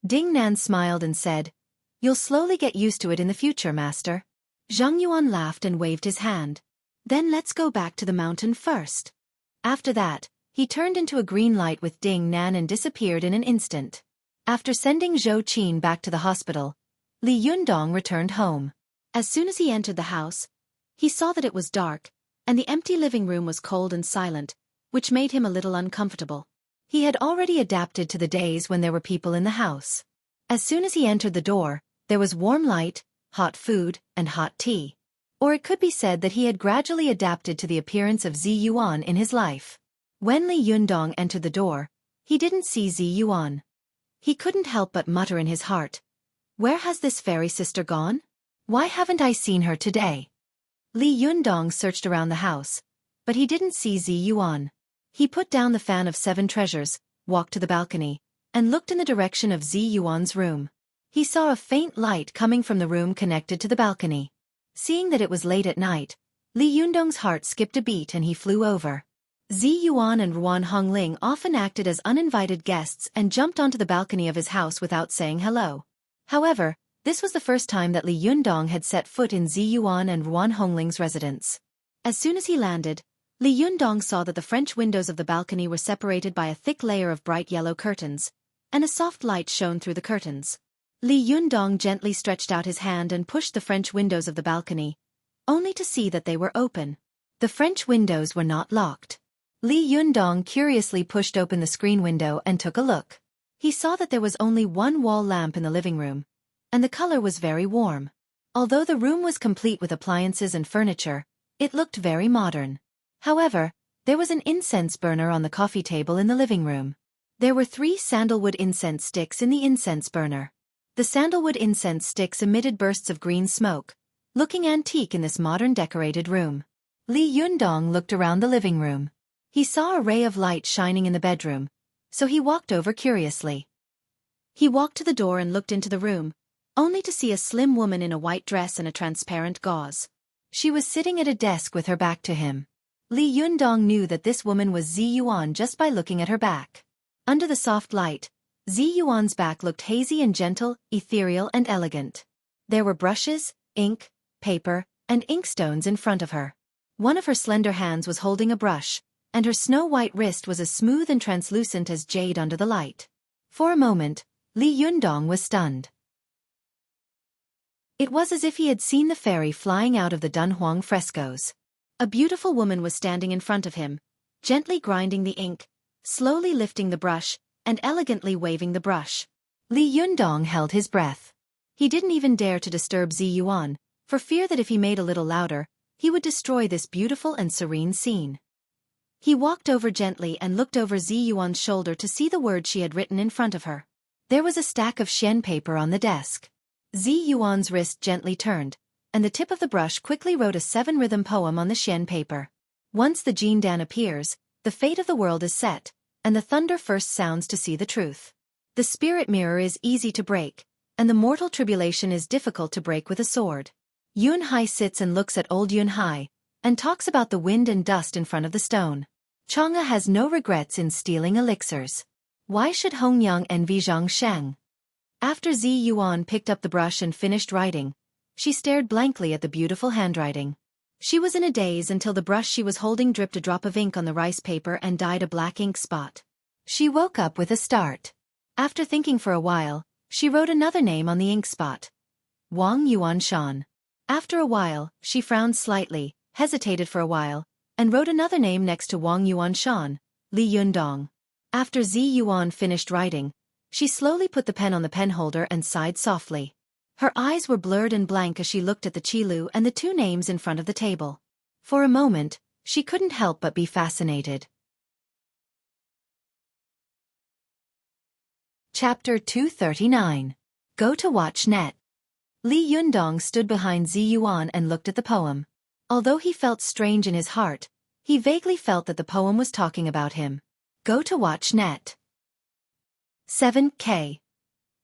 Ding Nan smiled and said, "You'll slowly get used to it in the future, master." Zhang Yuan laughed and waved his hand. "Then let's go back to the mountain first." After that, he turned into a green light with Ding Nan and disappeared in an instant. After sending Zhou Qin back to the hospital, Li Yundong returned home. As soon as he entered the house, he saw that it was dark, and the empty living room was cold and silent, which made him a little uncomfortable. He had already adapted to the days when there were people in the house. As soon as he entered the door, there was warm light, hot food, and hot tea. Or it could be said that he had gradually adapted to the appearance of Zi Yuan in his life. When Li Yundong entered the door, he didn't see Zi Yuan. He couldn't help but mutter in his heart, "Where has this fairy sister gone? Why haven't I seen her today?" Li Yundong searched around the house, but he didn't see Zi Yuan. He put down the fan of 7 treasures, walked to the balcony, and looked in the direction of Zi Yuan's room. He saw a faint light coming from the room connected to the balcony. Seeing that it was late at night, Li Yundong's heart skipped a beat and he flew over. Zi Yuan and Ruan Hongling often acted as uninvited guests and jumped onto the balcony of his house without saying hello. However, this was the first time that Li Yundong had set foot in Zi Yuan and Ruan Hongling's residence. As soon as he landed, Li Yundong saw that the French windows of the balcony were separated by a thick layer of bright yellow curtains, and a soft light shone through the curtains. Li Yundong gently stretched out his hand and pushed the French windows of the balcony, only to see that they were open. The French windows were not locked. Li Yundong curiously pushed open the screen window and took a look. He saw that there was only one wall lamp in the living room, and the color was very warm. Although the room was complete with appliances and furniture, it looked very modern. However, there was an incense burner on the coffee table in the living room. There were 3 sandalwood incense sticks in the incense burner. The sandalwood incense sticks emitted bursts of green smoke, looking antique in this modern decorated room. Li Yundong looked around the living room. He saw a ray of light shining in the bedroom, so he walked over curiously. He walked to the door and looked into the room, only to see a slim woman in a white dress and a transparent gauze. She was sitting at a desk with her back to him. Li Yundong knew that this woman was Zi Yuan just by looking at her back. Under the soft light, Zi Yuan's back looked hazy and gentle, ethereal and elegant. There were brushes, ink, paper, and inkstones in front of her. One of her slender hands was holding a brush, and her snow-white wrist was as smooth and translucent as jade under the light. For a moment, Li Yundong was stunned. It was as if he had seen the fairy flying out of the Dunhuang frescoes. A beautiful woman was standing in front of him, gently grinding the ink, slowly lifting the brush, and elegantly waving the brush. Li Yundong held his breath. He didn't even dare to disturb Zi Yuan, for fear that if he made a little louder, he would destroy this beautiful and serene scene. He walked over gently and looked over Zi Yuan's shoulder to see the words she had written in front of her. There was a stack of xian paper on the desk. Zi Yuan's wrist gently turned, and the tip of the brush quickly wrote a 7-rhythm poem on the xian paper. Once the Jindan appears, the fate of the world is set, and the thunder first sounds to see the truth. The spirit mirror is easy to break, and the mortal tribulation is difficult to break with a sword. Yun Hai sits and looks at old Yun Hai, and talks about the wind and dust in front of the stone. Chang'e has no regrets in stealing elixirs. Why should Hongyang envy Zhang Sheng? After Zi Yuan picked up the brush and finished writing, she stared blankly at the beautiful handwriting. She was in a daze until the brush she was holding dripped a drop of ink on the rice paper and dyed a black ink spot. She woke up with a start. After thinking for a while, she wrote another name on the ink spot. Wang Yuanshan. After a while, she frowned slightly, hesitated for a while, and wrote another name next to Wang Yuanshan, Li Yundong. After Zi Yuan finished writing, she slowly put the pen on the pen holder and sighed softly. Her eyes were blurred and blank as she looked at the Qilu and the two names in front of the table. For a moment, she couldn't help but be fascinated. Chapter 239. Go to watch net. Li Yundong stood behind Zi Yuan and looked at the poem. Although he felt strange in his heart, he vaguely felt that the poem was talking about him. Go to watch net. 7K.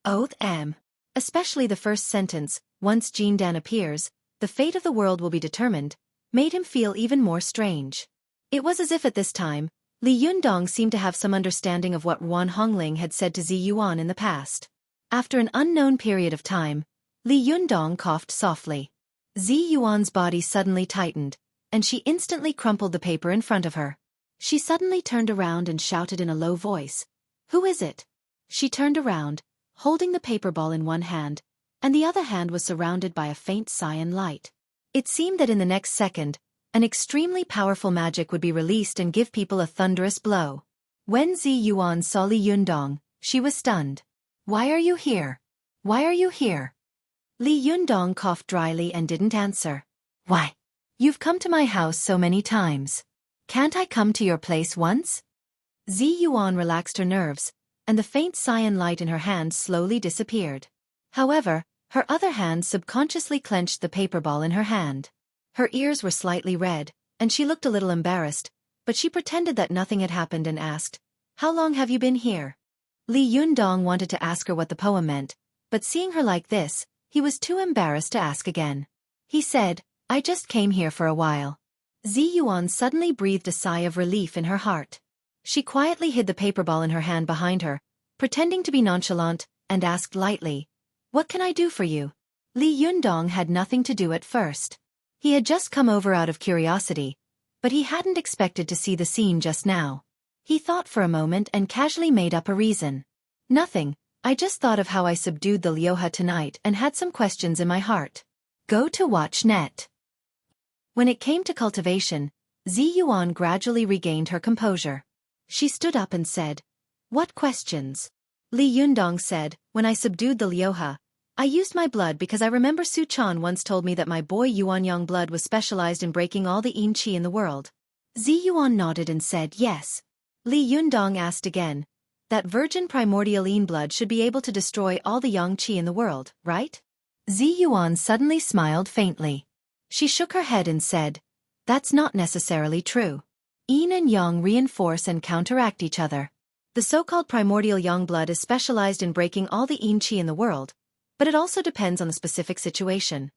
Oath M. Especially the first sentence, once Jin Dan appears, the fate of the world will be determined, made him feel even more strange. It was as if at this time, Li Yundong seemed to have some understanding of what Wan Hongling had said to Zi Yuan in the past. After an unknown period of time, Li Yundong coughed softly. Zi Yuan's body suddenly tightened, and she instantly crumpled the paper in front of her. She suddenly turned around and shouted in a low voice, "Who is it?" She turned around, holding the paper ball in one hand, and the other hand was surrounded by a faint cyan light. It seemed that in the next second, an extremely powerful magic would be released and give people a thunderous blow. When Zi Yuan saw Li Yundong, she was stunned. "Why are you here? Why are you here?" Li Yundong coughed dryly and didn't answer. "Why? You've come to my house so many times. Can't I come to your place once?" Zi Yuan relaxed her nerves, and the faint cyan light in her hand slowly disappeared. However, her other hand subconsciously clenched the paper ball in her hand. Her ears were slightly red, and she looked a little embarrassed, but she pretended that nothing had happened and asked, "How long have you been here?" Li Yundong wanted to ask her what the poem meant, but seeing her like this, he was too embarrassed to ask again. He said, "I just came here for a while." Zi Yuan suddenly breathed a sigh of relief in her heart. She quietly hid the paper ball in her hand behind her, pretending to be nonchalant, and asked lightly, "What can I do for you?" Li Yundong had nothing to do at first. He had just come over out of curiosity, but he hadn't expected to see the scene just now. He thought for a moment and casually made up a reason. "Nothing, I just thought of how I subdued the Lyoha tonight and had some questions in my heart." Go to watch net. When it came to cultivation, Zi Yuan gradually regained her composure. She stood up and said, "What questions?" Li Yundong said, "When I subdued the Lyoha, I used my blood because I remember Su Chan once told me that my boy Yuanyang blood was specialized in breaking all the yin qi in the world." Zi Yuan nodded and said yes. Li Yundong asked again, "That virgin primordial yin blood should be able to destroy all the yang qi in the world, right?" Zi Yuan suddenly smiled faintly. She shook her head and said, "That's not necessarily true. Yin and yang reinforce and counteract each other. The so-called primordial yang blood is specialized in breaking all the yin qi in the world, but it also depends on the specific situation.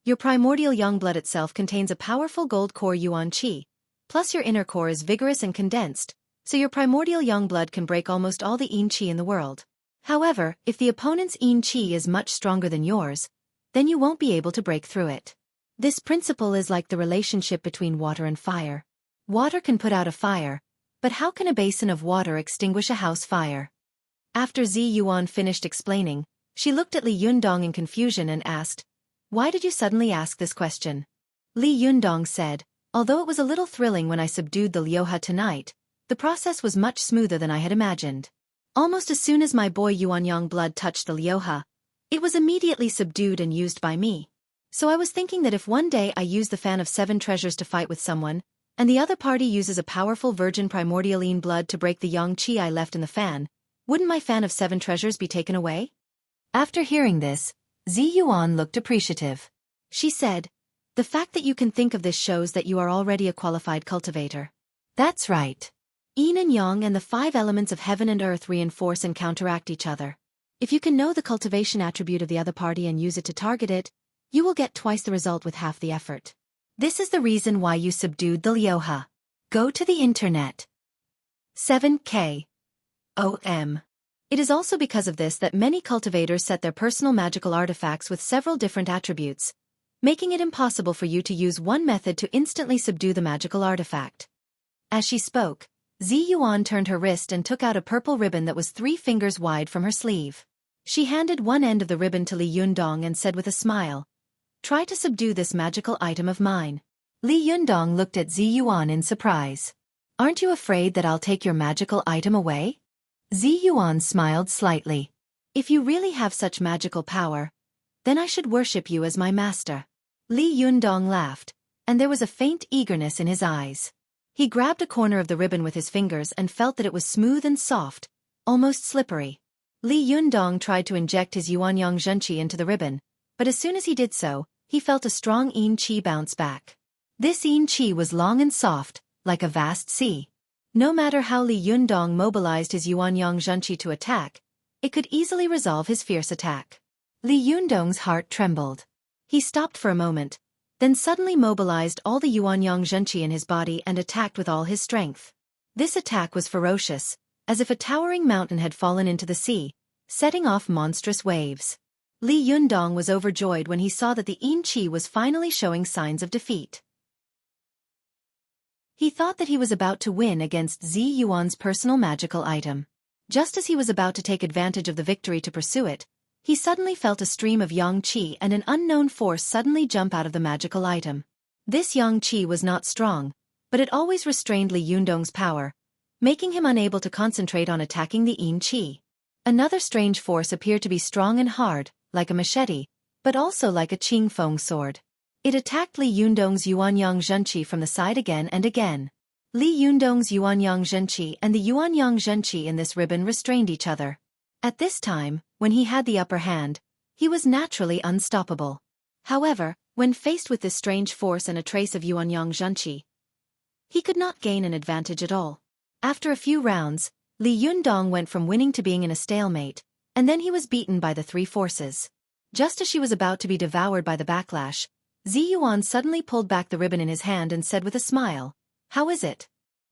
Your primordial yang blood itself contains a powerful gold core yuan qi, plus your inner core is vigorous and condensed, so your primordial yang blood can break almost all the yin qi in the world. However, if the opponent's yin qi is much stronger than yours, then you won't be able to break through it. This principle is like the relationship between water and fire. Water can put out a fire, but how can a basin of water extinguish a house fire?" After Zi Yuan finished explaining, she looked at Li Yundong in confusion and asked, "Why did you suddenly ask this question?" Li Yundong said, "Although it was a little thrilling when I subdued the Lyoha tonight, the process was much smoother than I had imagined. Almost as soon as my boy Yuanyang blood touched the Lyoha, it was immediately subdued and used by me. So I was thinking that if one day I use the fan of 7 treasures to fight with someone, and the other party uses a powerful virgin primordial yin blood to break the yang qi I left in the fan, wouldn't my fan of 7 treasures be taken away?" After hearing this, Zi Yuan looked appreciative. She said, "The fact that you can think of this shows that you are already a qualified cultivator." "That's right. Yin and yang and the 5 elements of heaven and earth reinforce and counteract each other. If you can know the cultivation attribute of the other party and use it to target it, you will get twice the result with half the effort. This is the reason why you subdued the Lyoha. Go to the internet. 7K. OM. It is also because of this that many cultivators set their personal magical artifacts with several different attributes, making it impossible for you to use one method to instantly subdue the magical artifact." As she spoke, Zi Yuan turned her wrist and took out a purple ribbon that was 3 fingers wide from her sleeve. She handed one end of the ribbon to Li Yundong and said with a smile, "Try to subdue this magical item of mine." Li Yundong looked at Zi Yuan in surprise. Aren't you afraid that I'll take your magical item away? Zi Yuan smiled slightly. If you really have such magical power, then I should worship you as my master. Li Yundong laughed, and there was a faint eagerness in his eyes. He grabbed a corner of the ribbon with his fingers and felt that it was smooth and soft, almost slippery. Li Yundong tried to inject his Yuanyang Zhenqi into the ribbon, but as soon as he did so, he felt a strong yin qi bounce back. This yin qi was long and soft, like a vast sea. No matter how Li Yundong mobilized his Yuanyang Zhenqi to attack, it could easily resolve his fierce attack. Li Yundong's heart trembled. He stopped for a moment, then suddenly mobilized all the Yuanyang Zhenqi in his body and attacked with all his strength. This attack was ferocious, as if a towering mountain had fallen into the sea, setting off monstrous waves. Li Yundong was overjoyed when he saw that the yin qi was finally showing signs of defeat. He thought that he was about to win against Zi Yuan's personal magical item. Just as he was about to take advantage of the victory to pursue it, he suddenly felt a stream of yang qi and an unknown force suddenly jump out of the magical item. This yang qi was not strong, but it always restrained Li Yundong's power, making him unable to concentrate on attacking the yin qi. Another strange force appeared to be strong and hard, like a machete, but also like a qing feng sword. It attacked Li Yundong's Yuanyang Zhenqi from the side again and again. Li Yundong's Yuanyang Zhenqi and the Yuanyang Zhenqi in this ribbon restrained each other. At this time, when he had the upper hand, he was naturally unstoppable. However, when faced with this strange force and a trace of Yuanyang Zhenqi, he could not gain an advantage at all. After a few rounds, Li Yundong went from winning to being in a stalemate, and then he was beaten by the three forces. Just as she was about to be devoured by the backlash, Zi Yuan suddenly pulled back the ribbon in his hand and said with a smile, "How is it?"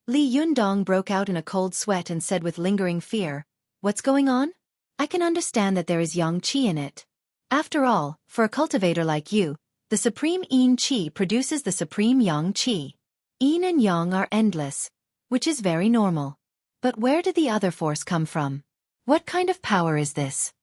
Li Yundong broke out in a cold sweat and said with lingering fear, "What's going on? I can understand that there is yang qi in it. After all, for a cultivator like you, the supreme yin qi produces the supreme yang qi. Yin and yang are endless, which is very normal. But where did the other force come from? What kind of power is this?"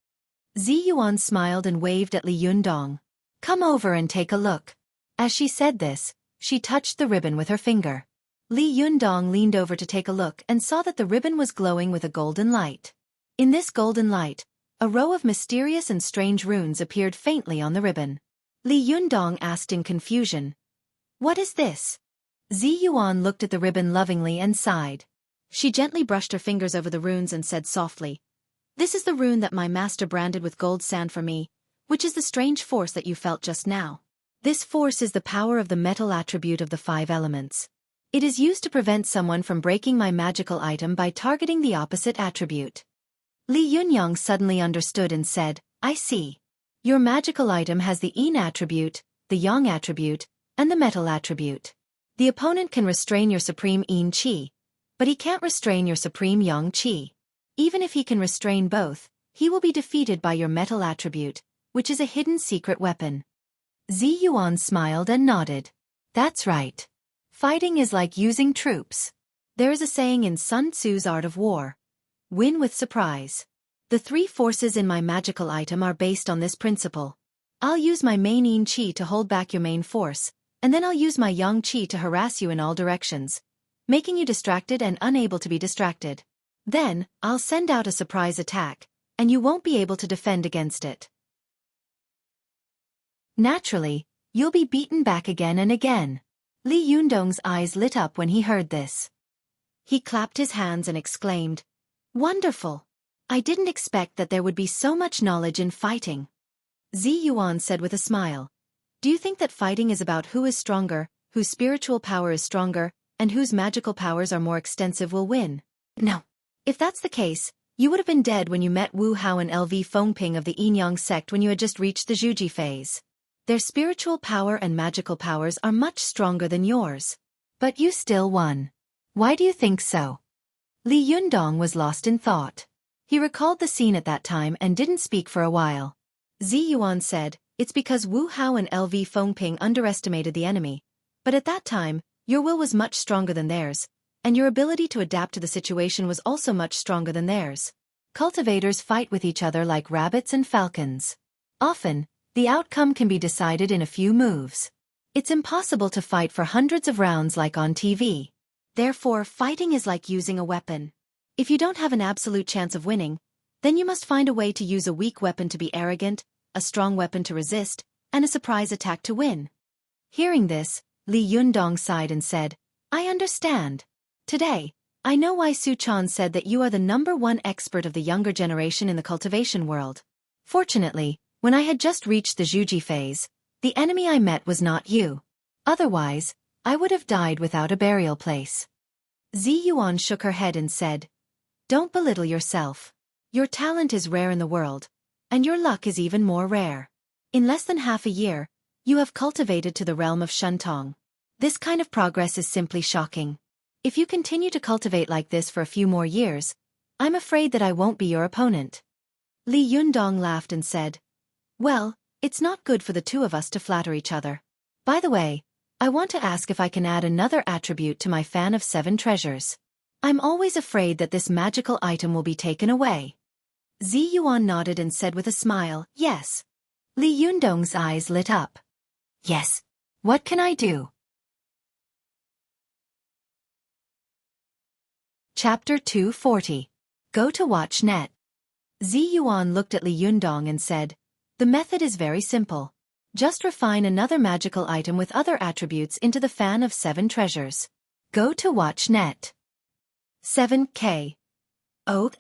Zi Yuan smiled and waved at Li Yundong. "Come over and take a look." As she said this, she touched the ribbon with her finger. Li Yundong leaned over to take a look and saw that the ribbon was glowing with a golden light. In this golden light, a row of mysterious and strange runes appeared faintly on the ribbon. Li Yundong asked in confusion, "What is this?" Zi Yuan looked at the ribbon lovingly and sighed. She gently brushed her fingers over the runes and said softly, "This is the rune that my master branded with gold sand for me, which is the strange force that you felt just now. This force is the power of the metal attribute of the 5 elements. It is used to prevent someone from breaking my magical item by targeting the opposite attribute." Li Yunyang suddenly understood and said, "I see. Your magical item has the yin attribute, the yang attribute, and the metal attribute. The opponent can restrain your supreme yin qi, but he can't restrain your supreme yang qi. Even if he can restrain both, he will be defeated by your metal attribute, which is a hidden secret weapon." Zi Yuan smiled and nodded. "That's right. Fighting is like using troops. There is a saying in Sun Tzu's Art of War, 'Win with surprise.' The 3 forces in my magical item are based on this principle. I'll use my main yin qi to hold back your main force, and then I'll use my yang qi to harass you in all directions, making you distracted and unable to be distracted. Then, I'll send out a surprise attack, and you won't be able to defend against it. Naturally, you'll be beaten back again and again." Li Yundong's eyes lit up when he heard this. He clapped his hands and exclaimed, "Wonderful! I didn't expect that there would be so much knowledge in fighting." Zi Yuan said with a smile, "Do you think that fighting is about who is stronger, whose spiritual power is stronger, and whose magical powers are more extensive will win? No. If that's the case, you would have been dead when you met Wu Hao and LV Fengping of the Yin-Yang sect when you had just reached the Zhuji phase. Their spiritual power and magical powers are much stronger than yours. But you still won. Why do you think so?" Li Yundong was lost in thought. He recalled the scene at that time and didn't speak for a while. Zi Yuan said, "It's because Wu Hao and LV Fengping underestimated the enemy. But at that time, your will was much stronger than theirs, and your ability to adapt to the situation was also much stronger than theirs. Cultivators fight with each other like rabbits and falcons. Often, the outcome can be decided in a few moves. It's impossible to fight for hundreds of rounds like on TV. Therefore, fighting is like using a weapon. If you don't have an absolute chance of winning, then you must find a way to use a weak weapon to be arrogant, a strong weapon to resist, and a surprise attack to win. Hearing this, Li Yundong sighed and said, I understand. Today, I know why Su Chan said that you are the #1 expert of the younger generation in the cultivation world. Fortunately, when I had just reached the Xueqi phase, the enemy I met was not you. Otherwise, I would have died without a burial place. Zi Yuan shook her head and said, Don't belittle yourself. Your talent is rare in the world, and your luck is even more rare. In less than half a year, you have cultivated to the realm of Shentong. This kind of progress is simply shocking. If you continue to cultivate like this for a few more years, I'm afraid that I won't be your opponent. Li Yundong laughed and said, Well, it's not good for the two of us to flatter each other. By the way, I want to ask if I can add another attribute to my fan of 7 treasures. I'm always afraid that this magical item will be taken away. Zi Yuan nodded and said with a smile, Yes. Li Yundong's eyes lit up. Yes. What can I do? Chapter 240. Go to watch net. Zi Yuan looked at Li Yundong and said, The method is very simple. Just refine another magical item with other attributes into the fan of 7 treasures. Go to watch net. 7K.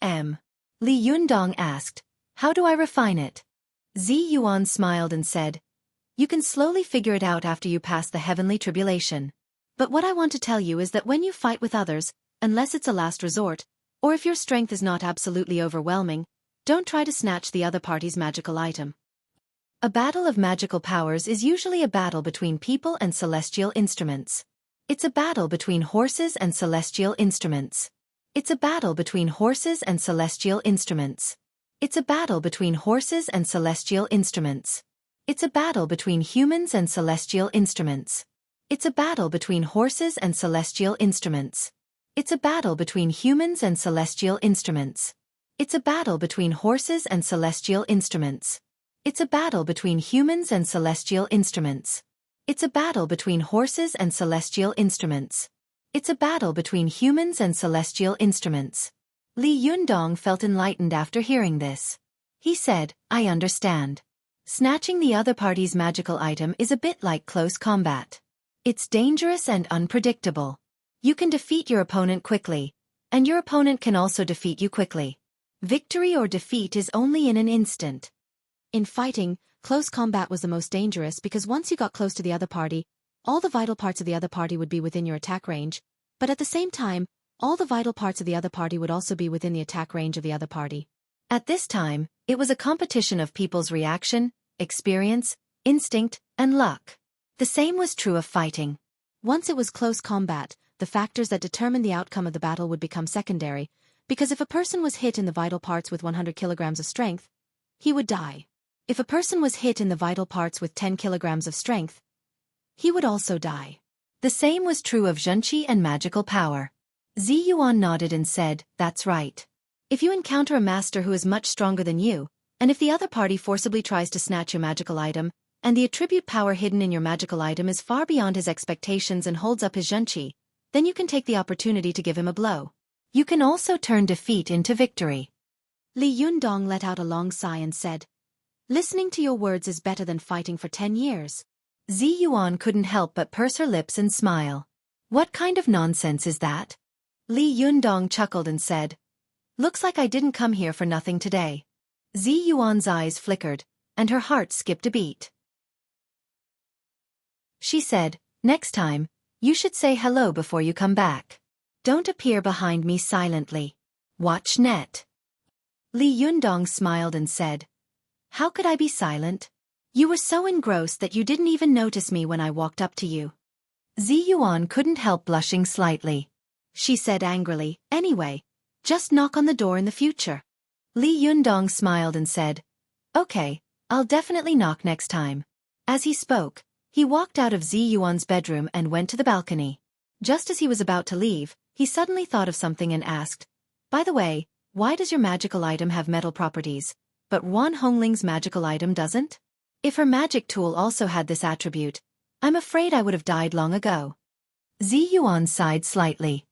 M. Li Yundong asked, How do I refine it? Zi Yuan smiled and said, You can slowly figure it out after you pass the heavenly tribulation. But what I want to tell you is that when you fight with others, unless it's a last resort, or if your strength is not absolutely overwhelming, don't try to snatch the other party's magical item. A battle of magical powers is usually a battle between people and celestial instruments. It's a battle between horses and celestial instruments. It's a battle between horses and celestial instruments. It's a battle between horses and celestial instruments. It's a battle between humans and celestial instruments. It's a battle between horses and celestial instruments. It's a battle between humans and celestial instruments. It's a battle between horses and celestial instruments. It's a battle between humans and celestial instruments. It's a battle between horses and celestial instruments. It's a battle between humans and celestial instruments. Li Yundong felt enlightened after hearing this. He said, I understand. Snatching the other party's magical item is a bit like close combat. It's dangerous and unpredictable. You can defeat your opponent quickly, and your opponent can also defeat you quickly. Victory or defeat is only in an instant. In fighting, close combat was the most dangerous because once you got close to the other party, all the vital parts of the other party would be within your attack range, but at the same time, all the vital parts of the other party would also be within the attack range of the other party. At this time, it was a competition of people's reaction, experience, instinct, and luck. The same was true of fighting. Once it was close combat, the factors that determined the outcome of the battle would become secondary, because if a person was hit in the vital parts with 100 kilograms of strength, he would die. If a person was hit in the vital parts with 10 kilograms of strength, he would also die. The same was true of Xueqi and magical power. Zi Yuan nodded and said, That's right. If you encounter a master who is much stronger than you, and if the other party forcibly tries to snatch your magical item, and the attribute power hidden in your magical item is far beyond his expectations and holds up his Xueqi, then you can take the opportunity to give him a blow. You can also turn defeat into victory. Li Yundong let out a long sigh and said, Listening to your words is better than fighting for 10 years. Zi Yuan couldn't help but purse her lips and smile. What kind of nonsense is that? Li Yundong chuckled and said, Looks like I didn't come here for nothing today. Zi Yuan's eyes flickered, and her heart skipped a beat. She said, Next time, you should say hello before you come back. Don't appear behind me silently. Watch net. Li Yundong smiled and said, How could I be silent? You were so engrossed that you didn't even notice me when I walked up to you. Zi Yuan couldn't help blushing slightly. She said angrily, Anyway, just knock on the door in the future. Li Yundong smiled and said, Okay, I'll definitely knock next time. As he spoke, he walked out of Zi Yuan's bedroom and went to the balcony. Just as he was about to leave, he suddenly thought of something and asked, By the way, why does your magical item have metal properties, but Wan Hongling's magical item doesn't? If her magic tool also had this attribute, I'm afraid I would have died long ago. Zi Yuan sighed slightly.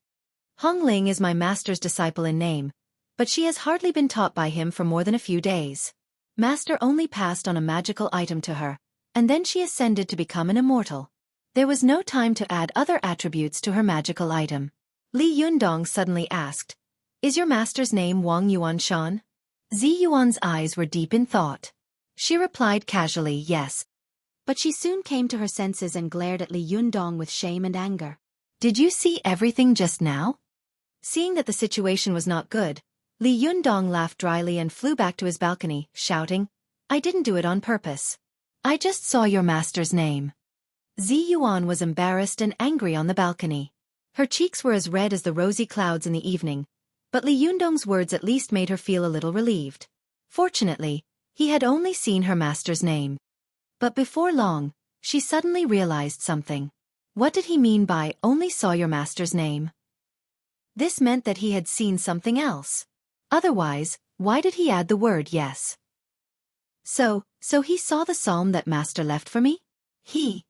Hong Ling is my master's disciple in name, but she has hardly been taught by him for more than a few days. Master only passed on a magical item to her, and then she ascended to become an immortal. There was no time to add other attributes to her magical item. Li Yundong suddenly asked, "Is your master's name Wang Yuanshan?" Zi Yuan's eyes were deep in thought. She replied casually, "Yes." But she soon came to her senses and glared at Li Yundong with shame and anger. "Did you see everything just now?" Seeing that the situation was not good, Li Yundong laughed dryly and flew back to his balcony, shouting, "I didn't do it on purpose. I just saw your master's name." Zi Yuan was embarrassed and angry on the balcony. Her cheeks were as red as the rosy clouds in the evening, but Li Yundong's words at least made her feel a little relieved. Fortunately, he had only seen her master's name. But before long, she suddenly realized something. What did he mean by "only saw your master's name"? This meant that he had seen something else. Otherwise, why did he add the word "yes"? So he saw the psalm that master left for me? He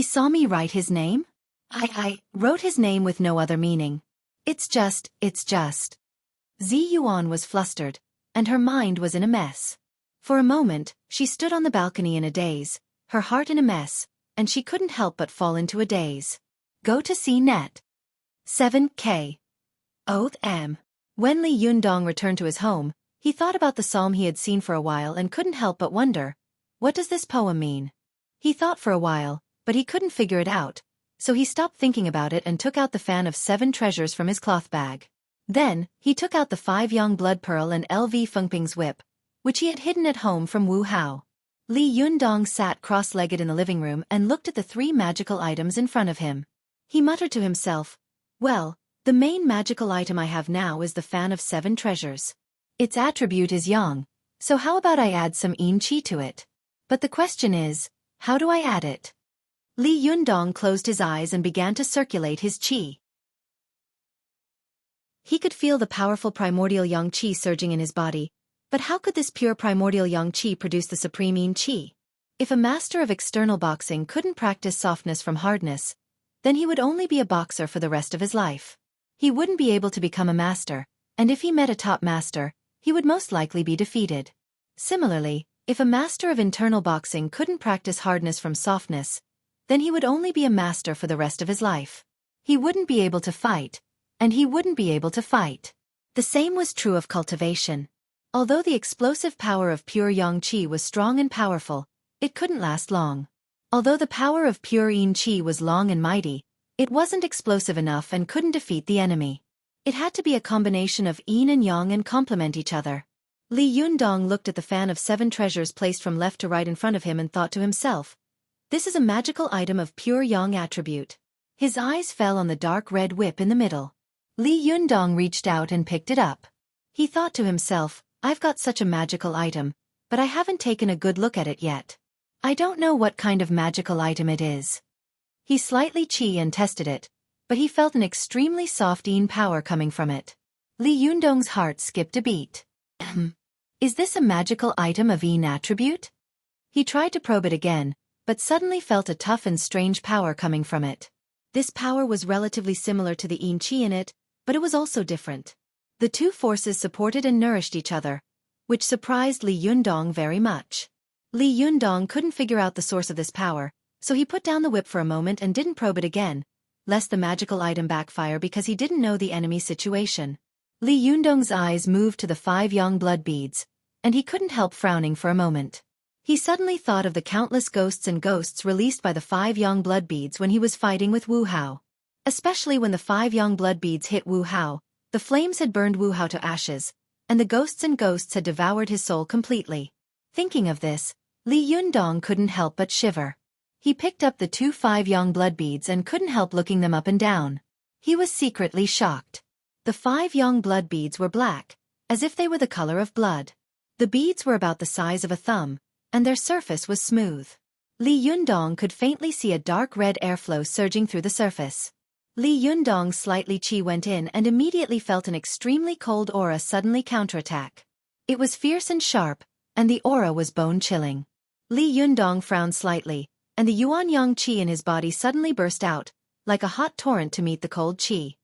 saw me write his name? I wrote his name with no other meaning. It's just. Zi Yuan was flustered, and her mind was in a mess. For a moment, she stood on the balcony in a daze, her heart in a mess, and she couldn't help but fall into a daze. Go to see net. 7K. Oath M. When Li Yundong returned to his home, he thought about the psalm he had seen for a while and couldn't help but wonder, what does this poem mean? He thought for a while, but he couldn't figure it out, so he stopped thinking about it and took out the fan of 7 treasures from his cloth bag. Then, he took out the 5 young blood pearl and LV Fengping's whip, which he had hidden at home from Wu Hao. Li Yundong sat cross-legged in the living room and looked at the 3 magical items in front of him. He muttered to himself, "Well, the main magical item I have now is the fan of 7 treasures. Its attribute is yang, so how about I add some yin qi to it? But the question is, how do I add it?" Li Yundong closed his eyes and began to circulate his qi. He could feel the powerful primordial yang qi surging in his body, but how could this pure primordial yang qi produce the supreme yin qi? If a master of external boxing couldn't practice softness from hardness, then he would only be a boxer for the rest of his life. He wouldn't be able to become a master, and if he met a top master, he would most likely be defeated. Similarly, if a master of internal boxing couldn't practice hardness from softness, then he would only be a master for the rest of his life. He wouldn't be able to fight, and he wouldn't be able to fight. The same was true of cultivation. Although the explosive power of pure yang qi was strong and powerful, it couldn't last long. Although the power of pure yin qi was long and mighty, it wasn't explosive enough and couldn't defeat the enemy. It had to be a combination of yin and yang and complement each other. Li Yundong looked at the fan of 7 treasures placed from left to right in front of him and thought to himself, "This is a magical item of pure yang attribute." His eyes fell on the dark red whip in the middle. Li Yundong reached out and picked it up. He thought to himself, "I've got such a magical item, but I haven't taken a good look at it yet. I don't know what kind of magical item it is." He slightly qi and tested it, but he felt an extremely soft yin power coming from it. Li Yundong's heart skipped a beat. Is this a magical item of yin attribute? He tried to probe it again, but suddenly felt a tough and strange power coming from it. This power was relatively similar to the yin qi in it, but it was also different. The 2 forces supported and nourished each other, which surprised Li Yundong very much. Li Yundong couldn't figure out the source of this power, so he put down the whip for a moment and didn't probe it again, lest the magical item backfire because he didn't know the enemy's situation. Li Yundong's eyes moved to the 5 yang blood beads, and he couldn't help frowning for a moment. He suddenly thought of the countless ghosts and ghosts released by the 5 yang blood beads when he was fighting with Wu Hao. Especially when the 5 yang blood beads hit Wu Hao, the flames had burned Wu Hao to ashes, and the ghosts and ghosts had devoured his soul completely. Thinking of this, Li Yundong couldn't help but shiver. He picked up the 2 5 yang blood beads and couldn't help looking them up and down. He was secretly shocked. The 5 yang blood beads were black, as if they were the color of blood. The beads were about the size of a thumb, and their surface was smooth. Li Yundong could faintly see a dark red airflow surging through the surface. Li Yundong's slightly qi went in and immediately felt an extremely cold aura suddenly counterattack. It was fierce and sharp, and the aura was bone-chilling. Li Yundong frowned slightly, and the yuan yang qi in his body suddenly burst out, like a hot torrent to meet the cold chi.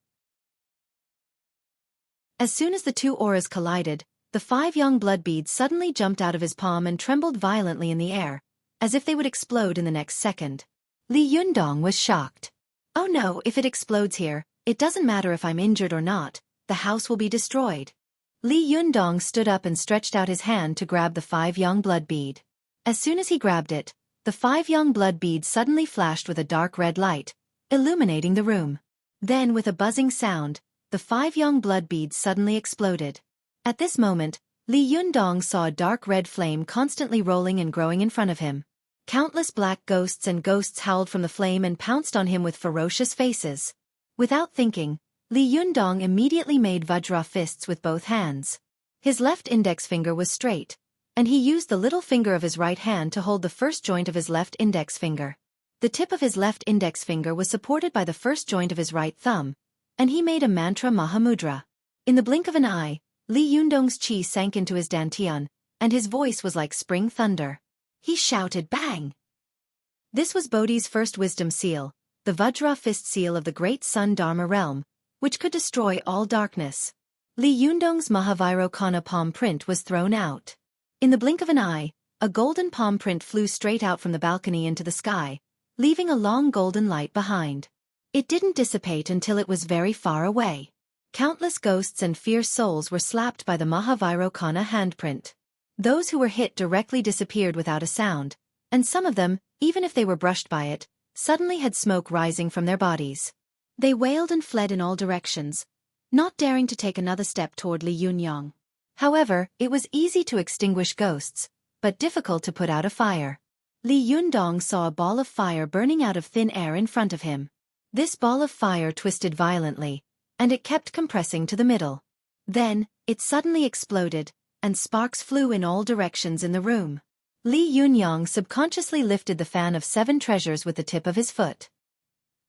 As soon as the two auras collided, the 5 young blood beads suddenly jumped out of his palm and trembled violently in the air, as if they would explode in the next second. Li Yundong was shocked. "Oh no, if it explodes here, it doesn't matter if I'm injured or not, the house will be destroyed." Li Yundong stood up and stretched out his hand to grab the 5 young blood bead. As soon as he grabbed it, the 5 young blood beads suddenly flashed with a dark red light, illuminating the room. Then with a buzzing sound, the 5 young blood beads suddenly exploded. At this moment, Li Yundong saw a dark red flame constantly rolling and growing in front of him. Countless black ghosts and ghosts howled from the flame and pounced on him with ferocious faces. Without thinking, Li Yundong immediately made Vajra fists with both hands. His left index finger was straight, and he used the little finger of his right hand to hold the first joint of his left index finger. The tip of his left index finger was supported by the first joint of his right thumb, and he made a mantra Mahamudra. In the blink of an eye, Li Yundong's chi sank into his dantian, and his voice was like spring thunder. He shouted bang! This was Bodhi's first wisdom seal, the Vajra fist seal of the great Sun Dharma realm, which could destroy all darkness. Li Yundong's Mahavirokana palm print was thrown out. In the blink of an eye, a golden palm print flew straight out from the balcony into the sky, leaving a long golden light behind. It didn't dissipate until it was very far away. Countless ghosts and fierce souls were slapped by the Mahavirokana handprint. Those who were hit directly disappeared without a sound, and some of them, even if they were brushed by it, suddenly had smoke rising from their bodies. They wailed and fled in all directions, not daring to take another step toward Li Yunyang. However, it was easy to extinguish ghosts, but difficult to put out a fire. Li Yundong saw a ball of fire burning out of thin air in front of him. This ball of fire twisted violently, and it kept compressing to the middle. Then, it suddenly exploded, and sparks flew in all directions in the room. Li Yunyang subconsciously lifted the fan of 7 treasures with the tip of his foot.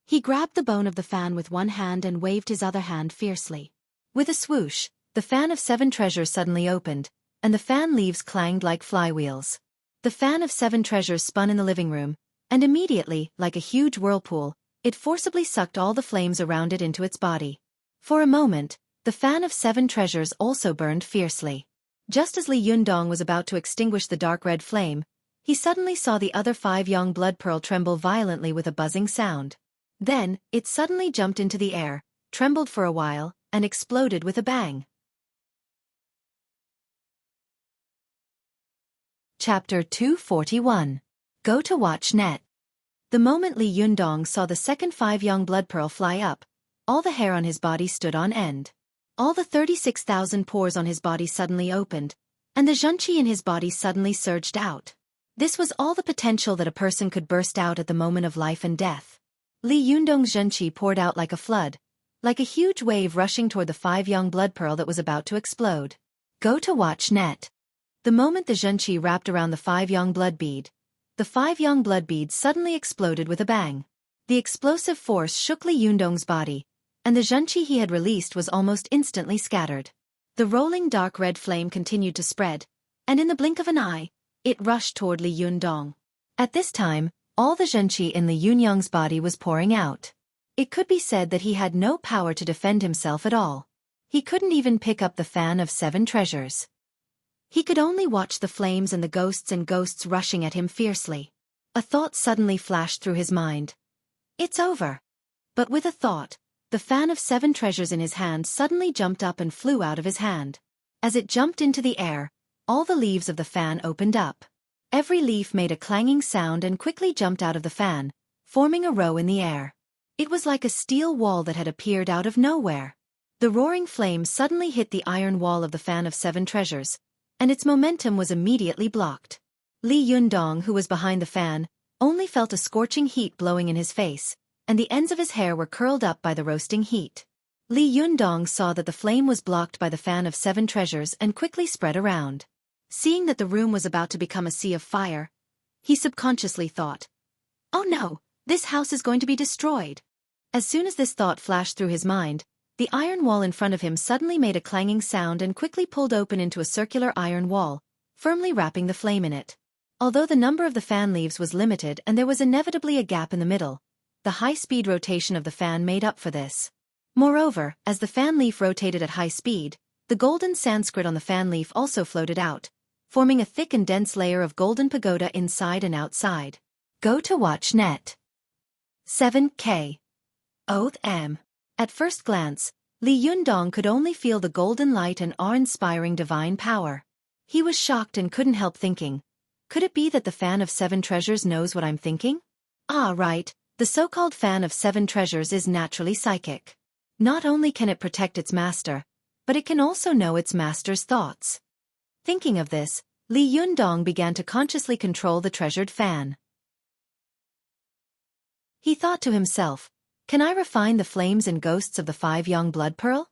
He grabbed the bone of the fan with one hand and waved his other hand fiercely. With a swoosh, the fan of 7 treasures suddenly opened, and the fan leaves clanged like flywheels. The fan of 7 treasures spun in the living room, and immediately, like a huge whirlpool, it forcibly sucked all the flames around it into its body. For a moment, the fan of 7 treasures also burned fiercely. Just as Li Yundong was about to extinguish the dark red flame, he suddenly saw the other 5 young blood pearl tremble violently with a buzzing sound. Then, it suddenly jumped into the air, trembled for a while, and exploded with a bang. Chapter 241. Go to watch net. The moment Li Yundong saw the second 5 young blood pearl fly up, all the hair on his body stood on end. All the 36,000 pores on his body suddenly opened, and the zhenqi in his body suddenly surged out. This was all the potential that a person could burst out at the moment of life and death. Li Yundong's zhenqi poured out like a flood, like a huge wave rushing toward the 5 young blood pearl that was about to explode. Go to watch net. The moment the zhenqi wrapped around the 5 young blood bead, the 5 young blood beads suddenly exploded with a bang. The explosive force shook Li Yundong's body, and the zhenqi he had released was almost instantly scattered. The rolling dark red flame continued to spread, and in the blink of an eye, it rushed toward Li Yundong. At this time, all the zhenqi in Li Yunyang's body was pouring out. It could be said that he had no power to defend himself at all. He couldn't even pick up the fan of 7 treasures. He could only watch the flames and the ghosts rushing at him fiercely. A thought suddenly flashed through his mind. It's over. But with a thought, the fan of 7 treasures in his hand suddenly jumped up and flew out of his hand. As it jumped into the air, all the leaves of the fan opened up. Every leaf made a clanging sound and quickly jumped out of the fan, forming a row in the air. It was like a steel wall that had appeared out of nowhere. The roaring flame suddenly hit the iron wall of the fan of 7 treasures, and its momentum was immediately blocked. Li Yundong, who was behind the fan, only felt a scorching heat blowing in his face, and the ends of his hair were curled up by the roasting heat. Li Yundong saw that the flame was blocked by the fan of 7 treasures and quickly spread around. Seeing that the room was about to become a sea of fire, he subconsciously thought, "Oh no, this house is going to be destroyed." As soon as this thought flashed through his mind, the iron wall in front of him suddenly made a clanging sound and quickly pulled open into a circular iron wall, firmly wrapping the flame in it. Although the number of the fan leaves was limited and there was inevitably a gap in the middle, the high-speed rotation of the fan made up for this. Moreover, as the fan leaf rotated at high speed, the golden Sanskrit on the fan leaf also floated out, forming a thick and dense layer of golden pagoda inside and outside. Go to watch net. 7K. Oath M. At first glance, Li Yundong could only feel the golden light and awe-inspiring divine power. He was shocked and couldn't help thinking, could it be that the fan of 7 treasures knows what I'm thinking? Ah, right, the so-called fan of 7 treasures is naturally psychic. Not only can it protect its master, but it can also know its master's thoughts. Thinking of this, Li Yundong began to consciously control the treasured fan. He thought to himself, can I refine the flames and ghosts of the 5 young blood pearl?